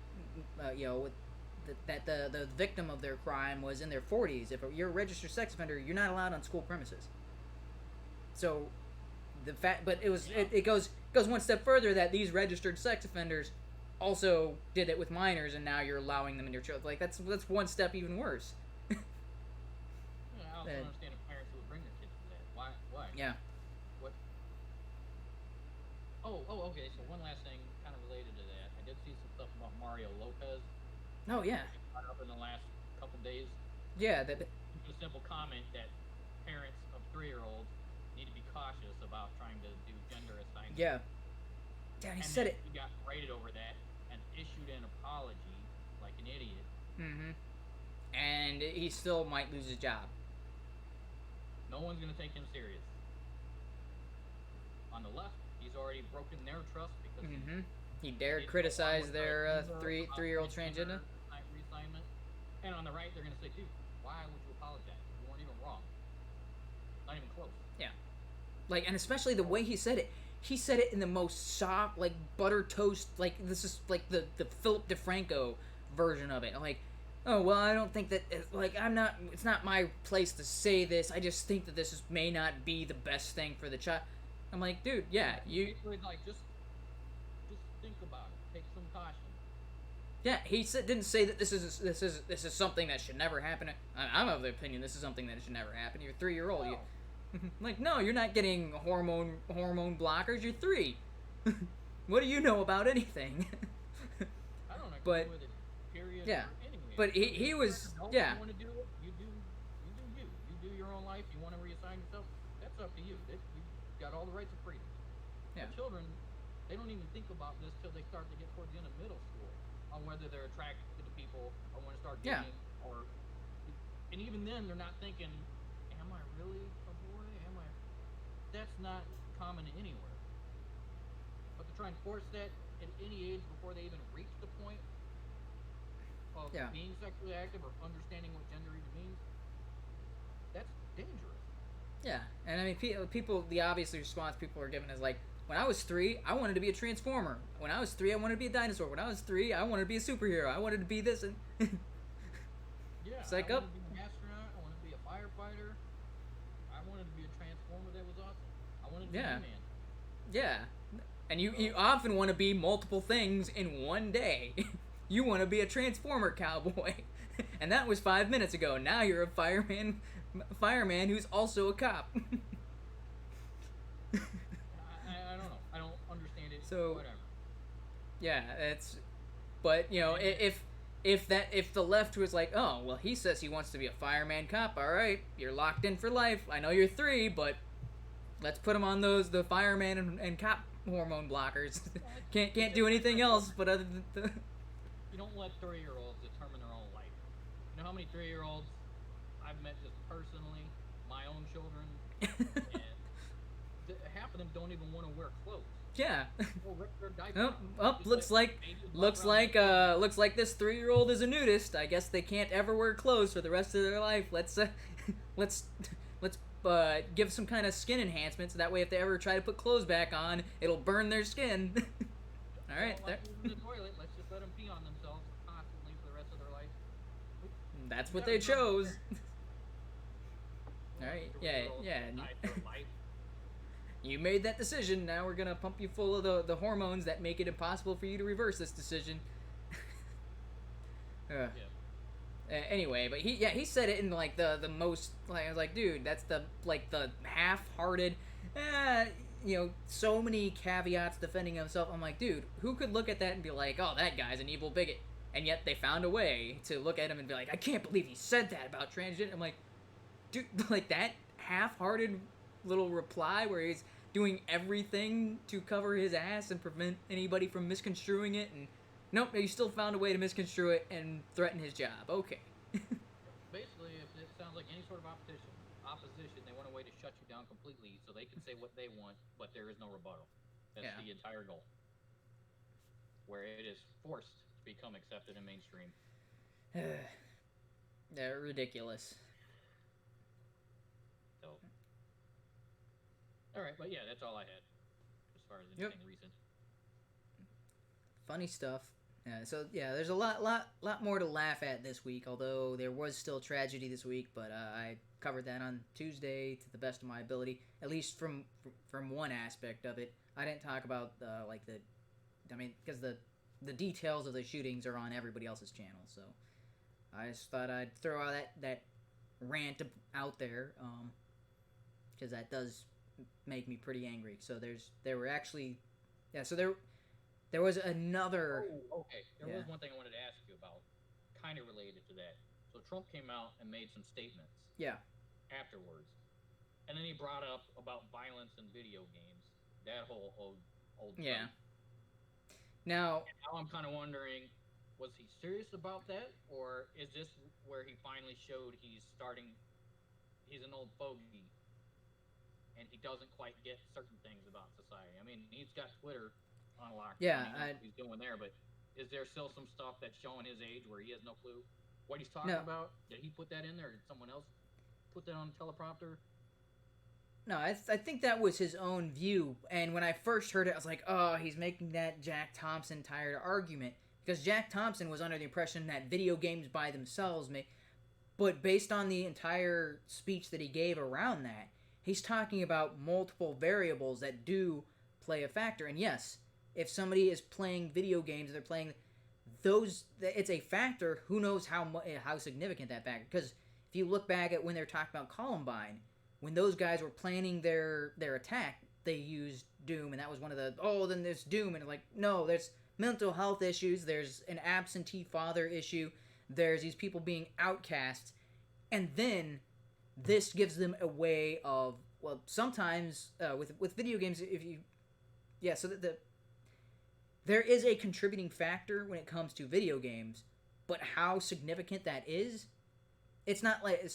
the victim of their crime was in their 40s. If you're a registered sex offender, you're not allowed on school premises. So... it goes one step further that these registered sex offenders also did it with minors, and now you're allowing them in your children. Like that's one step even worse. I also understand if parents who would bring their kids to that. Why? Yeah. What? Oh, okay. So one last thing, kind of related to that. I did see some stuff about Mario Lopez. Oh yeah. Caught up in the last couple days. Yeah. A simple comment that parents of 3-year-olds need to be cautious about trying to do gender assignment. Yeah. Yeah, he said it. He got rated over that and issued an apology like an idiot. Mm-hmm. And he still might lose his job. No one's going to take him serious. On the left, he's already broken their trust because he dared criticize their three-year-old transgender. Reassignment. And on the right, they're going to say, dude, why would you apologize? You weren't even wrong. Not even close. Yeah. Like, and especially the way he said it. He said it in the most soft, like, butter toast, like, this is, like, the Philip DeFranco version of it. Like, oh, well, I don't think that, like, it's not my place to say this. I just think that this may not be the best thing for the child. I'm like, dude, yeah, you... Like, just think about it. Take some caution. Yeah, he didn't say that this is something that should never happen. I'm of the opinion this is something that should never happen. You're a 3-year-old. No. Like, no, you're not getting hormone blockers. You're 3. What do you know about anything? I don't agree but, with it. Period. Yeah. Anyway, but he was, yeah. You want to do it? You do you. You do your own life. You want to reassign yourself? That's up to you. You've got all the rights and freedoms. Yeah. But children, they don't even think about this till they start to get towards the end of middle school on whether they're attracted to the people or want to start dating. Yeah. And even then, they're not thinking, am I really a boy? That's not common anywhere. But to try and force that at any age before they even reach the point of being sexually active or understanding what gender even means, that's dangerous. Yeah, and I mean, people, the obvious response people are giving is like, when I was 3, I wanted to be a transformer. When I was 3, I wanted to be a dinosaur. When I was 3, I wanted to be a superhero. I wanted to be this and... Yeah, it's like, I wanted to be an astronaut. I wanted to be a firefighter. I wanted to be a transformer. That was awesome. I wanted to be man. Yeah. And you often want to be multiple things in one day. You want to be a transformer cowboy. And that was 5 minutes ago. Now you're a fireman who's also a cop. I don't know. I don't understand it. So, whatever. Yeah, but you know, if the left was like, oh, well, he says he wants to be a fireman cop, all right, you're locked in for life. I know you're 3, but let's put him on the fireman and cop hormone blockers. can't do anything else but other than You don't let 3-year-olds determine their own life. You know how many 3-year-olds I've met just personally, my own children, and half of them don't even want to wear clothes. Yeah. Or rip their diaper Looks like this 3-year-old is a nudist. I guess they can't ever wear clothes for the rest of their life. Let's give some kind of skin enhancement so that way if they ever try to put clothes back on, it'll burn their skin. All right. Like in the toilet, let's just let them pee on themselves constantly for the rest of their life. That's what they chose. All right, yeah. You made that decision. Now we're gonna pump you full of the hormones that make it impossible for you to reverse this decision. Anyway, but he said it in like the most, like, I was like, dude, that's the half-hearted, so many caveats defending himself. I'm like, dude, who could look at that and be like, oh, that guy's an evil bigot? And yet they found a way to look at him and be like, I can't believe he said that about transgender. I'm like, dude, like that half-hearted little reply where he's doing everything to cover his ass and prevent anybody from misconstruing it, and nope, you still found a way to misconstrue it and threaten his job. Okay. Basically, if it sounds like any sort of opposition, they want a way to shut you down completely so they can say what they want, but there is no rebuttal. That's the entire goal. Where it is forced to become accepted in mainstream. They're ridiculous. So, all right, but yeah, that's all I had as far as anything recent. Funny stuff. So there's a lot more to laugh at this week. Although there was still tragedy this week, but I covered that on Tuesday to the best of my ability, at least from one aspect of it. I didn't talk about because the details of the shootings are on everybody else's channel. So I just thought I'd throw out that rant out there, because that does make me pretty angry. So there was another... Oh, okay. There was one thing I wanted to ask you about, kind of related to that. So Trump came out and made some statements. Yeah. Afterwards. And then he brought up about violence in video games. That whole old yeah. Thing. Now I'm kind of wondering, was he serious about that? Or is this where he finally showed he's an old fogey and he doesn't quite get certain things about society? I mean, he's got Twitter unlocked. Yeah, he's doing there, but is there still some stuff that's showing his age where he has no clue what he's talking about? Did he put that in there, or did someone else put that on the teleprompter? No, I think that was his own view. And when I first heard it, I was like, oh, he's making that Jack Thompson tired argument, because Jack Thompson was under the impression that video games by themselves but based on the entire speech that he gave around that, he's talking about multiple variables that do play a factor. And yes, if somebody is playing video games, they're playing those, it's a factor. Who knows how significant that factor? Because if you look back at when they're talking about Columbine, when those guys were planning their attack, they used Doom, and that was one of the, then there's Doom, and like, no, there's mental health issues, there's an absentee father issue, there's these people being outcasts, and then this gives them a way of, well, sometimes with video games, there is a contributing factor when it comes to video games, but how significant that is, it's not like,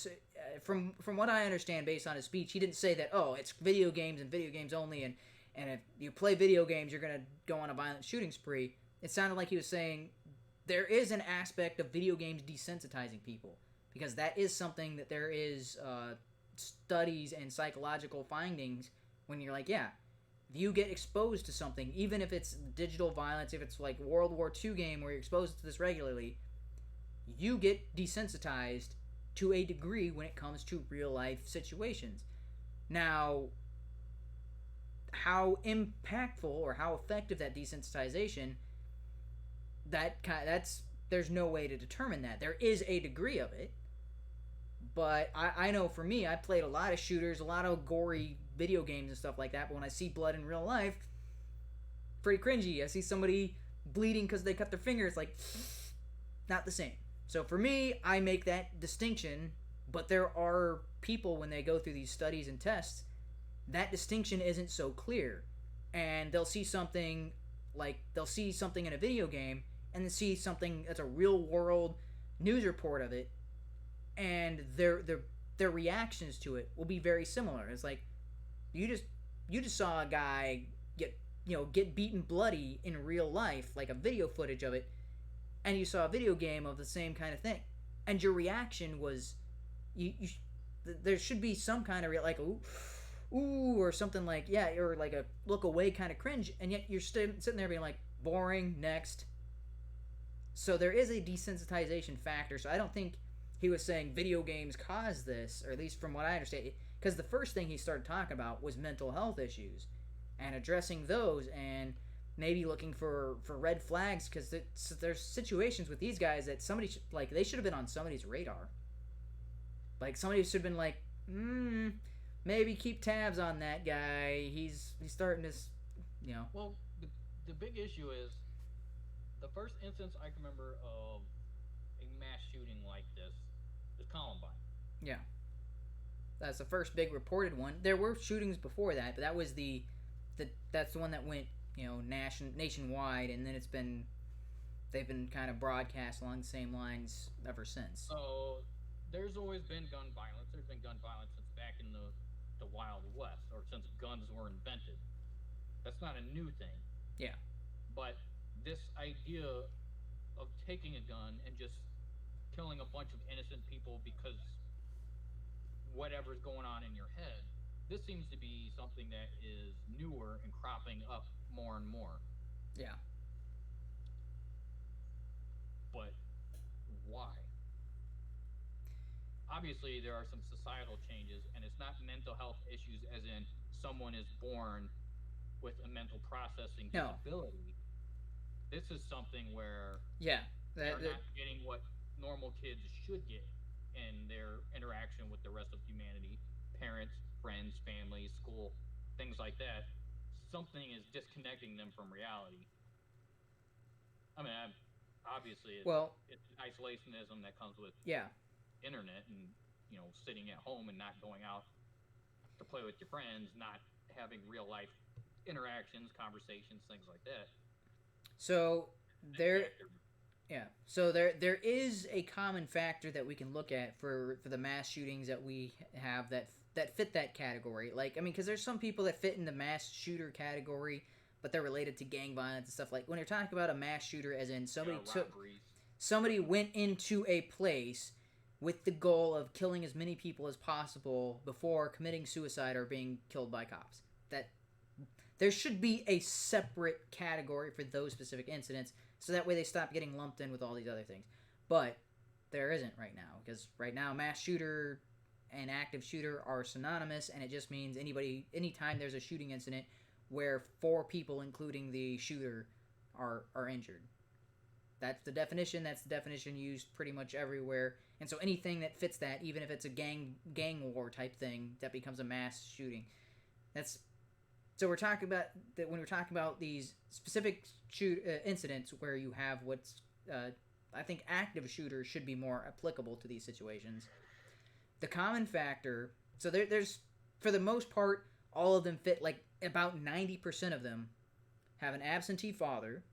from what I understand based on his speech, he didn't say that, it's video games and video games only, and if you play video games, you're going to go on a violent shooting spree. It sounded like he was saying there is an aspect of video games desensitizing people, because that is something that there is studies and psychological findings when you're like, if you get exposed to something, even if it's digital violence, if it's like World War II game where you're exposed to this regularly, you get desensitized to a degree when it comes to real life situations. Now, how impactful or how effective that desensitization, there's no way to determine that. There is a degree of it, but I know for me, I played a lot of shooters, a lot of gory video games and stuff like that, but when I see blood in real life, pretty cringy. I see somebody bleeding because they cut their finger, it's like, not the same. So for me, I make that distinction, but there are people, when they go through these studies and tests, that distinction isn't so clear, and they'll see something in a video game and then see something that's a real world news report of it, and their reactions to it will be very similar. It's like, you just saw a guy get beaten bloody in real life, like a video footage of it, and you saw a video game of the same kind of thing, and your reaction was, there should be some kind of like ooh, or something like, or like a look away kind of cringe, and yet you're sitting there being like, boring, next. So there is a desensitization factor. So I don't think he was saying video games caused this, or at least from what I understand, because the first thing he started talking about was mental health issues and addressing those, and maybe looking for red flags, because there's situations with these guys that somebody they should have been on somebody's radar. Like, somebody should have been like, maybe keep tabs on that guy. He's starting to, Well, the big issue is the first instance I can remember of a mass shooting like this is Columbine. Yeah. That's the first big reported one. There were shootings before that, but that was that's the one that went, nationwide, and then they've been kind of broadcast along the same lines ever since. So there's always been gun violence. There's been gun violence since back in the Wild West, or since guns were invented. That's not a new thing. Yeah. But this idea of taking a gun and just killing a bunch of innocent people because whatever's going on in your head, this seems to be something that is newer and cropping up more and more. Yeah. But why? Obviously, there are some societal changes, and it's not mental health issues as in someone is born with a mental processing disability. This is something where they're not getting what normal kids should get in their interaction with the rest of humanity, parents, friends, families, school, things like that. Something is disconnecting them from reality. I mean, obviously, it's isolationism that comes with internet and, sitting at home and not going out to play with your friends, not having real life interactions, conversations, things like that. So there is a common factor that we can look at for the mass shootings that we have that fit that category. Like, I mean, because there's some people that fit in the mass shooter category, but they're related to gang violence and stuff. Like, when you're talking about a mass shooter, as in somebody went into a place with the goal of killing as many people as possible before committing suicide or being killed by cops. That there should be a separate category for those specific incidents, so that way they stop getting lumped in with all these other things. But there isn't right now, because right now mass shooter and active shooter are synonymous, and it just means anytime there's a shooting incident where 4 people, including the shooter, are injured. That's the definition. That's the definition used pretty much everywhere. And so anything that fits that, even if it's a gang war type thing, that becomes a mass shooting. So we're talking about that when we're talking about these specific incidents where you have what's I think active shooters should be more applicable to these situations. The common factor, so there's for the most part, all of them fit. Like, about 90% of them have an absentee father.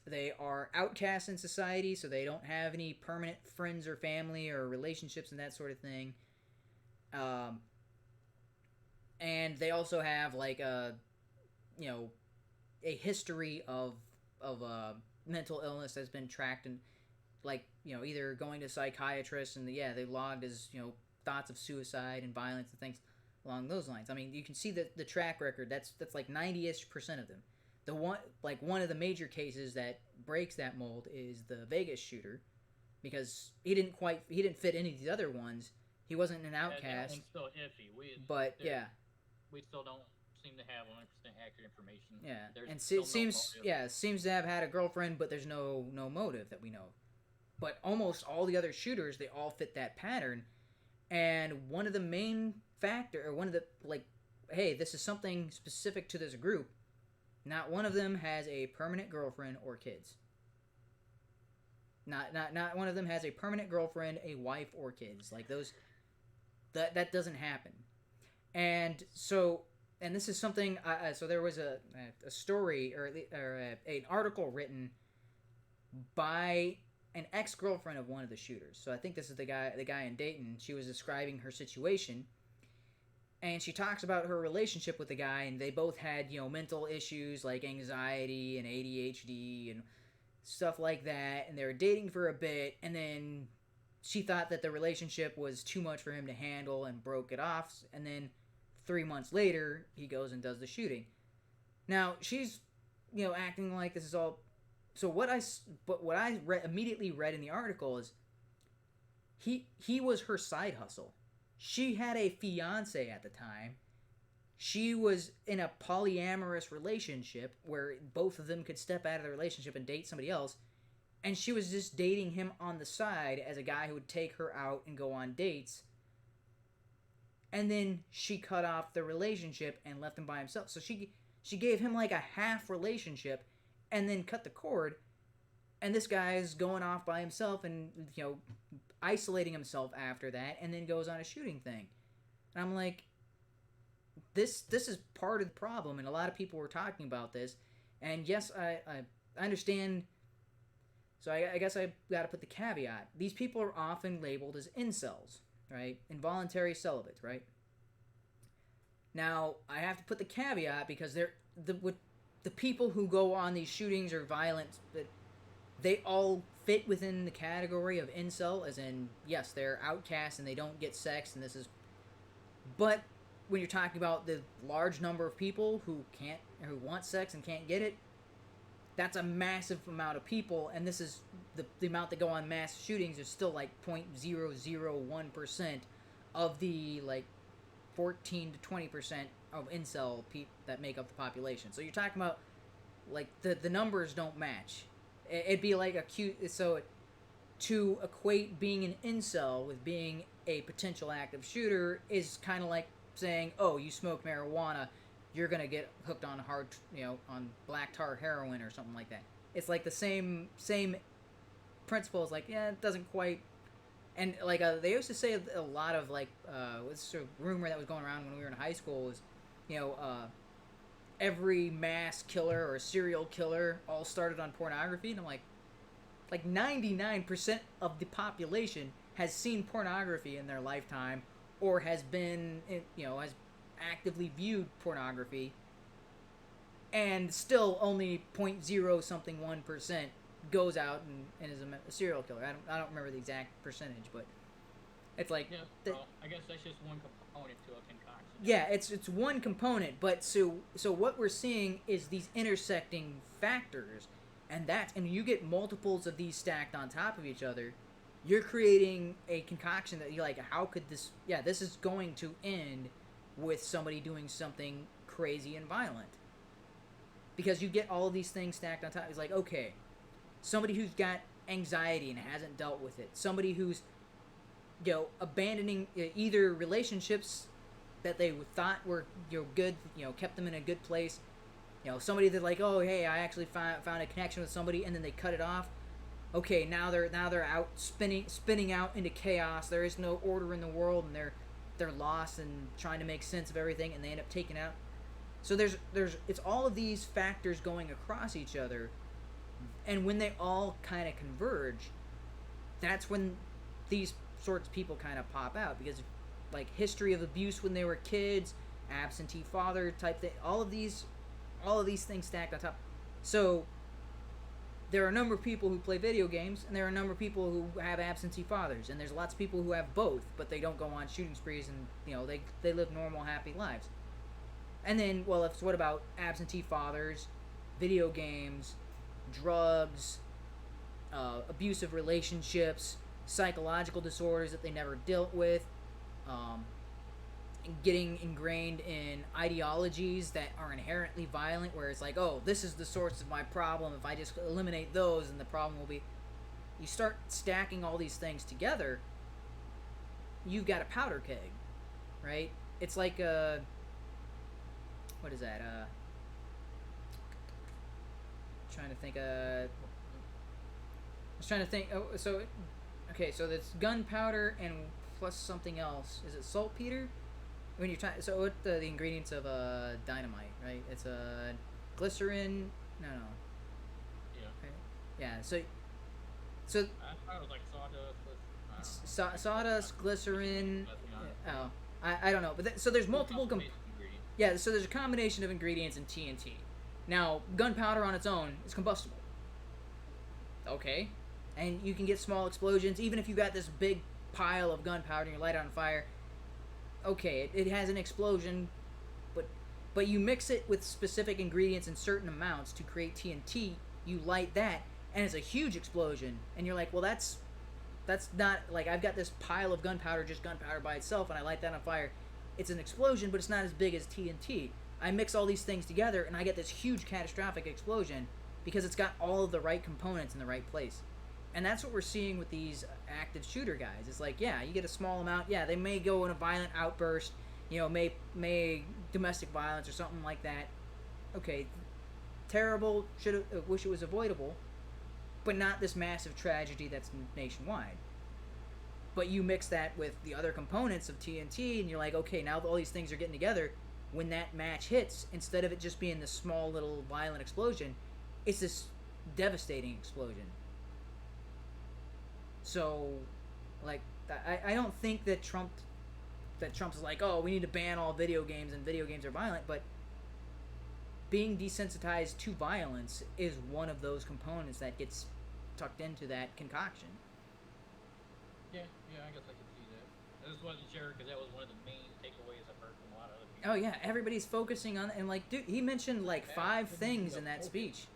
They are outcasts in society, so they don't have any permanent friends or family or relationships and that sort of thing. And they also have a history of mental illness that's been tracked, and either going to psychiatrists, and they logged as thoughts of suicide and violence and things along those lines. I mean, you can see the track record. That's like 90-ish% of them. The one of the major cases that breaks that mold is the Vegas shooter, because he didn't fit any of these other ones. He wasn't an outcast. That one's still iffy. We still don't seem to have 100% accurate information. Yeah, There's and still seems to have had a girlfriend, but there's no motive that we know of. But almost all the other shooters, they all fit that pattern. And one of the main hey, this is something specific to this group. Not one of them has a permanent girlfriend or kids. Not one of them has a permanent girlfriend, a wife, or kids. Like, those, that doesn't happen. And so, and this is something. So there was a story or an article written by an ex-girlfriend of one of the shooters. So I think this is the guy in Dayton. She was describing her situation, and she talks about her relationship with the guy, and they both had mental issues like anxiety and ADHD and stuff like that, and they were dating for a bit, and then she thought that the relationship was too much for him to handle and broke it off, and then 3 months later he goes and does the shooting. Now she's acting like this is all. So what I immediately read in the article is he was her side hustle. She had a fiance at the time. She was in a polyamorous relationship where both of them could step out of the relationship and date somebody else, and she was just dating him on the side as a guy who would take her out and go on dates. And then she cut off the relationship and left him by himself. So she gave him like a half relationship and then cut the cord. And this guy's going off by himself and, you know, isolating himself after that, and then goes on a shooting thing. And I'm like, this is part of the problem, and a lot of people were talking about this. And yes, I understand. So I guess I got to put the caveat. These people are often labeled as incels, right? Involuntary celibates, right? Now, I have to put the caveat because the people who go on these shootings or violence, they all fit within the category of incel, as in, yes, they're outcasts and they don't get sex, and this is... But when you're talking about the large number of people who want sex and can't get it, that's a massive amount of people, and this is the amount that go on mass shootings is still like 0.001% of the like 14 to 20% of incel that make up the population. So you're talking about like the numbers don't match. It'd be like so to equate being an incel with being a potential active shooter is kind of like saying, oh, you smoke marijuana, you're gonna get hooked on on black tar heroin or something like that. It's like the same principle. It's like, yeah, it doesn't quite. And like they used to say a lot of like this rumor that was going around when we were in high school was, every mass killer or serial killer all started on pornography, and I'm like 99% of the population has seen pornography in their lifetime, or has been, has actively viewed pornography, and still only 0.0-something1% goes out and is a serial killer. I don't remember the exact percentage, but it's like... Yeah, well, I guess that's just one component to a concoction. Yeah, it's one component, but so what we're seeing is these intersecting factors, and you get multiples of these stacked on top of each other. You're creating a concoction that you're like, how could this... Yeah, this is going to end with somebody doing something crazy and violent. Because you get all of these things stacked on top. It's like, okay, somebody who's got anxiety and hasn't dealt with it. Somebody who's, abandoning either relationships that they thought were, good, kept them in a good place. Somebody that like, oh, hey, I actually found a connection with somebody, and then they cut it off. Okay, now they're out spinning out into chaos. There is no order in the world, and they're lost and trying to make sense of everything, and they end up taking out. So it's all of these factors going across each other, and when they all kind of converge, that's when these sorts of people kind of pop out, because like history of abuse when they were kids, absentee father type thing, all of these things stacked on top. So there are a number of people who play video games, and there are a number of people who have absentee fathers, and there's lots of people who have both, but they don't go on shooting sprees, and they live normal, happy lives. And then, well, what about absentee fathers, video games, drugs, abusive relationships, psychological disorders that they never dealt with, getting ingrained in ideologies that are inherently violent, where it's like, oh, this is the source of my problem. If I just eliminate those, then the problem will be... You start stacking all these things together, you've got a powder keg, right? It's like what is that? Trying to think. I was trying to think. Oh, so okay, so that's gunpowder and plus something else. Is it saltpeter? When you're trying, so what the ingredients of dynamite, right? It's glycerin. No. Yeah. Okay. Yeah. So. I thought it was like sawdust. Sawdust, glycerin. Oh, I don't know, but so there's multiple. Yeah, so there's a combination of ingredients in TNT. Now, gunpowder on its own is combustible. Okay. And you can get small explosions, even if you got this big pile of gunpowder and you light it on fire. Okay, it has an explosion, but you mix it with specific ingredients in certain amounts to create TNT, you light that, and it's a huge explosion. And you're like, well, that's That's not like I've got this pile of gunpowder, just gunpowder by itself, and I light that on fire. It's an explosion, but it's not as big as TNT. I mix all these things together, and I get this huge catastrophic explosion because it's got all of the right components in the right place. And that's what we're seeing with these active shooter guys. It's like, yeah, you get a small amount. Yeah, they may go in a violent outburst, may domestic violence or something like that. Okay, terrible. Wish it was avoidable, but not this massive tragedy that's nationwide. But you mix that with the other components of TNT, and you're like, okay, now all these things are getting together. When that match hits, instead of it just being this small little violent explosion, it's this devastating explosion. So, like, I don't think that Trump's like, oh, we need to ban all video games and video games are violent, but being desensitized to violence is one of those components that gets tucked into that concoction. Yeah, I guess I could see that. I just wasn't sure because that was one of the main takeaways I've heard from a lot of other people. Oh yeah, everybody's focusing on, and like, dude, he mentioned like 5 things in that speech.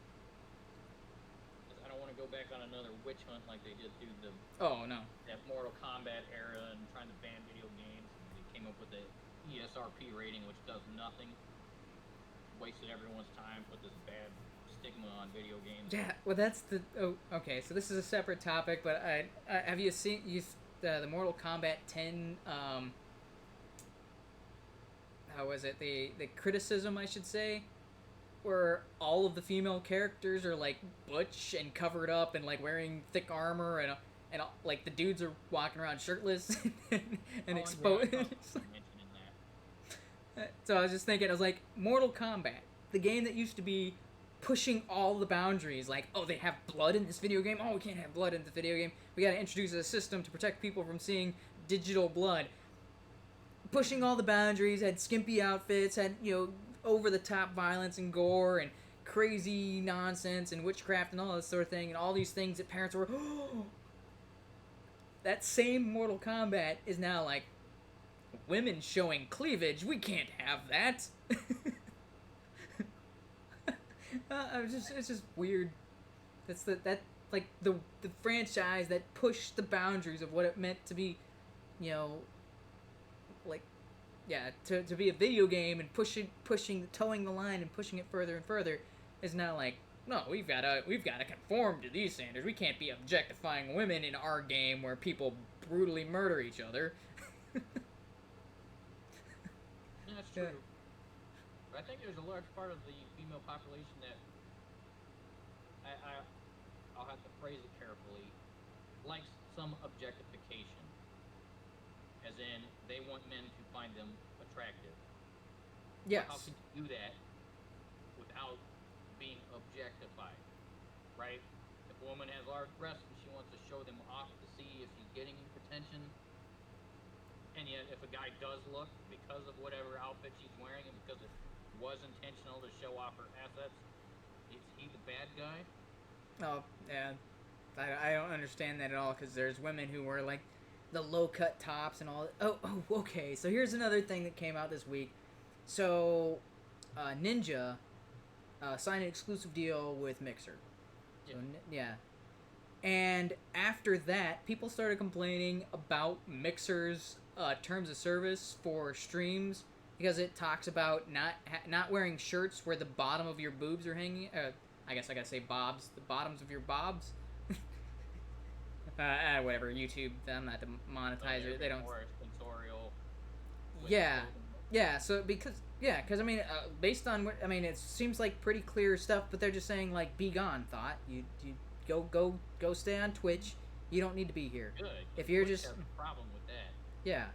I don't want to go back on another witch hunt like they did through the that Mortal Kombat era and trying to ban video games. And they came up with the ESRP rating, which does nothing. Wasted everyone's time. Put this bad stigma on video games. Yeah, well, that's the. Oh, okay. So this is a separate topic, but have you seen the Mortal Kombat 10? How was it? The criticism, I should say, where all of the female characters are like butch and covered up and like wearing thick armor and like the dudes are walking around shirtless and exposed. So I was just thinking, I was like, Mortal Kombat, the game that used to be pushing all the boundaries, like, oh, they have blood in this video game? Oh, we can't have blood in the video game. We gotta introduce a system to protect people from seeing digital blood. Pushing all the boundaries, had skimpy outfits, had, over-the-top violence and gore and crazy nonsense and witchcraft and all this sort of thing, and all these things that parents were, oh! That same Mortal Kombat is now like, women showing cleavage, we can't have that. It's just weird. That's the franchise that pushed the boundaries of what it meant to be, to be a video game and towing the line and pushing it further and further is now like, no, we've gotta conform to these standards. We can't be objectifying women in our game where people brutally murder each other. That's true. Yeah. But I think there's a large part of the female population that I'll have to phrase it carefully, likes some objectification. As in, they want men to find them attractive. Yes. How can you do that without being objectified? Right? If a woman has large breasts and she wants to show them off to see if she's getting attention, and yet if a guy does look because of whatever outfit she's wearing and because it was intentional to show off her assets, is he the bad guy? Oh, yeah. I don't understand that at all, because there's women who wear like the low-cut tops and all. Oh, okay. So here's another thing that came out this week. So, Ninja signed an exclusive deal with Mixer. So, yeah. And after that, people started complaining about Mixer's terms of service for streams, because it talks about not wearing shirts where the bottom of your boobs are hanging. I guess I gotta say bobs. The bottoms of your bobs. Whatever. YouTube, I'm not the monetizer. They don't. More sensorial. Yeah. So because I mean, based on what it seems like pretty clear stuff, but they're just saying like, be gone, thought. You go stay on Twitch. You don't need to be here. Good. If you're Twitch just has a problem with that. Yeah.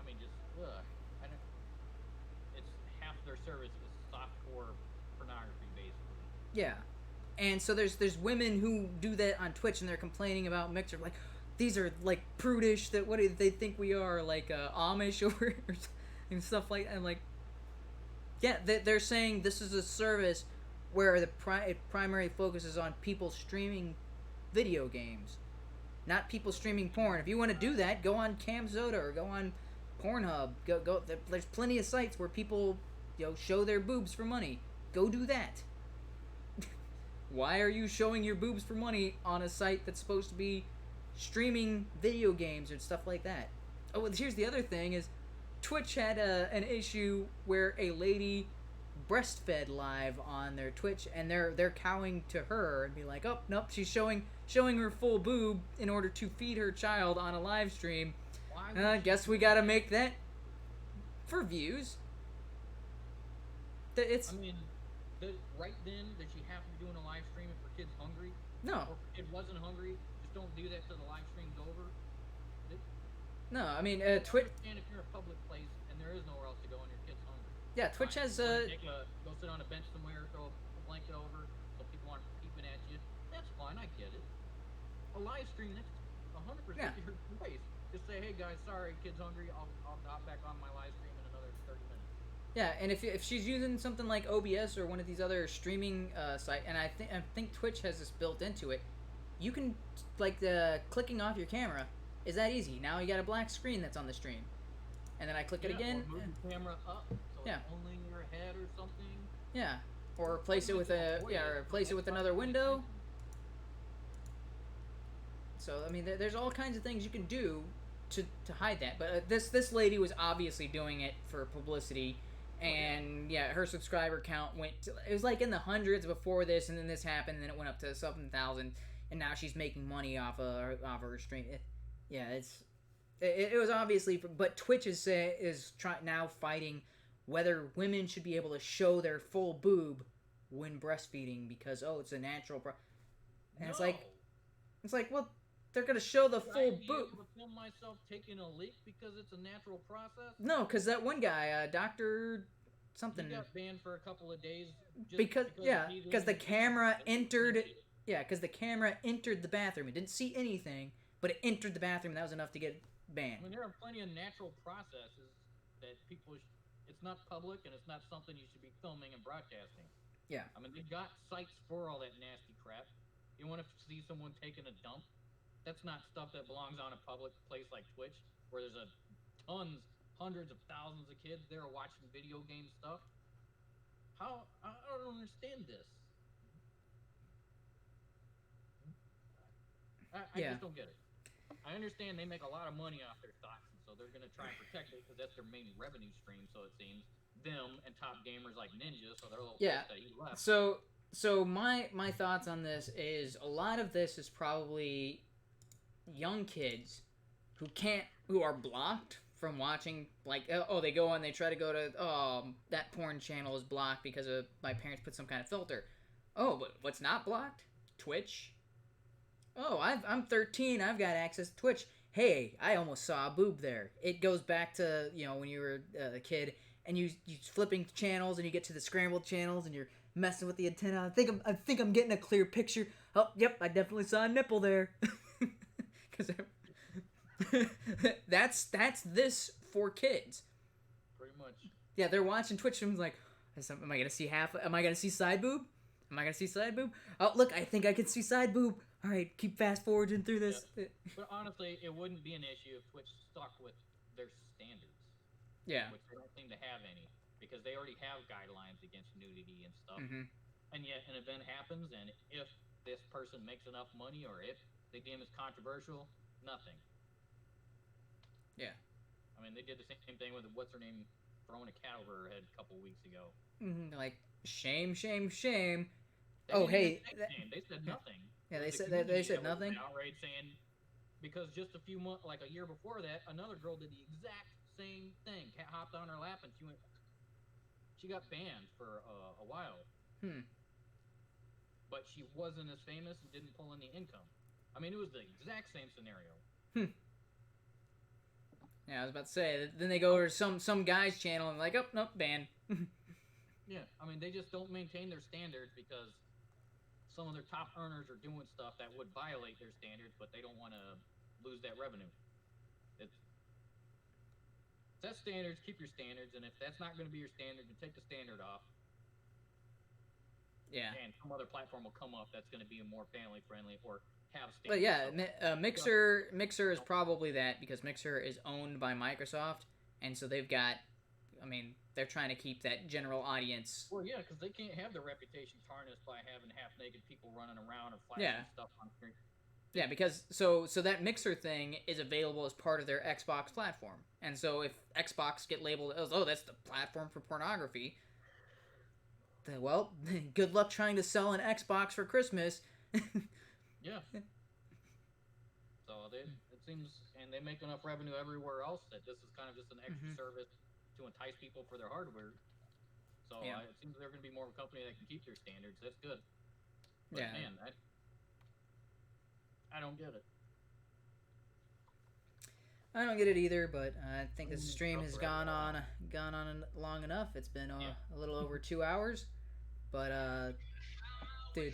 I mean, just it's half their service is softcore pornography, basically. Yeah. And so there's women who do that on Twitch, and they're complaining about Mixer, like, these are like prudish. That what do they think we are, like Amish or and stuff like that. And like, yeah, they're saying this is a service where the primary focus is on people streaming video games, not people streaming porn. If you want to do that, go on CamSoda or go on Pornhub. Go. There's plenty of sites where people, show their boobs for money. Go do that. Why are you showing your boobs for money on a site that's supposed to be streaming video games and stuff like that. Oh, well, here's the other thing is Twitch had an issue where a lady breastfed live on their Twitch, and they're cowing to her and be like, oh nope, she's showing her full boob in order to feed her child on a live stream. Guess we gotta make that for views. It's. I mean, right then, did she have to be doing a live stream if her kid's hungry? No. Or if it wasn't hungry, just don't do that till the live stream's over. No, I mean, Twitch. And if you're in a public place and there is nowhere else to go and your kid's hungry. Yeah, Twitch has go sit on a bench somewhere, throw a blanket over, so people aren't peeping at you. That's fine, I get it. A live stream, that's 100% your place. Just say, hey guys, sorry, kid's hungry. I'll hop back on my live stream in another 30 minutes. Yeah, and if she's using something like OBS or one of these other streaming site, and I think Twitch has this built into it, you can clicking off your camera is that easy. Now you got a black screen that's on the stream, and then I click it again. Or move the camera up so it's only your head or something. Yeah, or replace it with another window. So I mean, there's all kinds of things you can do to hide that. But this lady was obviously doing it for publicity, and her subscriber count it was like in the hundreds before this, and then this happened, and then it went up to 7,000, and now she's making money off of her stream. It was obviously, but Twitch is now fighting whether women should be able to show their full boob when breastfeeding because it's a natural and it's like well, they're gonna show the full boob. I film myself taking a leak because it's a natural process. No, because that one guy, Doctor something, he got banned for a couple of days because the camera entered. Yeah, because the camera entered the bathroom. It didn't see anything, but it entered the bathroom. That was enough to get banned. I mean, there are plenty of natural processes that people. It's not public, and it's not something you should be filming and broadcasting. Yeah. I mean, they've got sites for all that nasty crap. You want to see someone taking a dump? That's not stuff that belongs on a public place like Twitch, where there's hundreds of thousands of kids there watching video game stuff. I don't understand this. I just don't get it. I understand they make a lot of money off their thoughts, and so they're going to try and protect it because that's their main revenue stream, so it seems. Them and top gamers like Ninja, so they're a little pissed that he left. So my thoughts on this is a lot of this is probably young kids who are blocked from watching, they go on, they try to go to, that porn channel is blocked because of my parents put some kind of filter. Oh, but what's not blocked? Twitch. Oh, I'm 13. I've got access to Twitch. Hey, I almost saw a boob there. It goes back to, when you were a kid and you flipping channels and you get to the scrambled channels and you're messing with the antenna. I think I'm getting a clear picture. Oh, yep, I definitely saw a nipple there. Cuz that's this for kids. Pretty much. Yeah, they're watching Twitch and like, am I going to see am I going to see side boob? Am I going to see side boob? Oh, look, I think I can see side boob. All right, keep fast forwarding through this. Yeah. But honestly, it wouldn't be an issue if Twitch stuck with their standards. Yeah. Which they don't seem to have any, because they already have guidelines against nudity and stuff. Mm-hmm. And yet an event happens, and if this person makes enough money, or if they deem it's controversial, nothing. Yeah. I mean, they did the same thing with what's her name throwing a cat over her head a couple weeks ago. Mm-hmm. Like, shame, shame, shame. They said nothing. Yeah, they said nothing. Outrage saying, because just a few months, like a year before that, another girl did the exact same thing. Cat hopped on her lap and she got banned for a while. But she wasn't as famous and didn't pull in the income. I mean, it was the exact same scenario. Yeah, I was about to say. Then they go over to some guy's channel and like, oh nope, banned. Yeah, I mean, they just don't maintain their standards because some of their top earners are doing stuff that would violate their standards, but they don't want to lose that revenue. Set standards, keep your standards, and if that's not going to be your standard, then take the standard off. Yeah. And some other platform will come up that's going to be more family friendly or have standards. But yeah, Mixer is probably that, because Mixer is owned by Microsoft, and so they've got, I mean, they're trying to keep that general audience. Well, yeah, because they can't have their reputation tarnished by having half-naked people running around or flashing stuff on screen. Yeah, because so that Mixer thing is available as part of their Xbox platform, and so if Xbox get labeled as that's the platform for pornography, then well, good luck trying to sell an Xbox for Christmas. Yeah. So it seems, and they make enough revenue everywhere else that this is kind of just an extra service to entice people for their hardware. So it seems they're going to be more of a company that can keep their standards. That's good. But man, I don't get it. I don't get it either, but I think this stream has gone on long enough. It's been a little over 2 hours, but dude,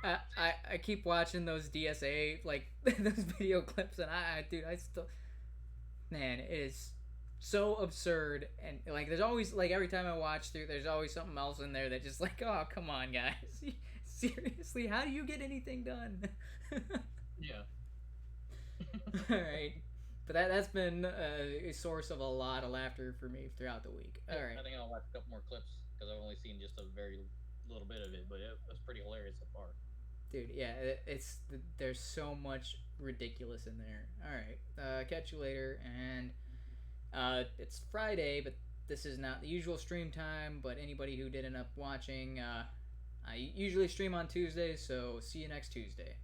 I keep watching those DSA like those video clips, and I still, man, it is so absurd, and like there's always like every time I watch through, there's always something else in there that just like, oh come on guys, seriously, how do you get anything done? Yeah. All right. But that's been a source of a lot of laughter for me throughout the week. All right. I think I'll watch a couple more clips because I've only seen just a very little bit of it, but it was pretty hilarious so far. Dude, yeah, there's so much ridiculous in there. All right, catch you later, and it's Friday, but this is not the usual stream time. But anybody who did end up watching, I usually stream on Tuesdays, so see you next Tuesday.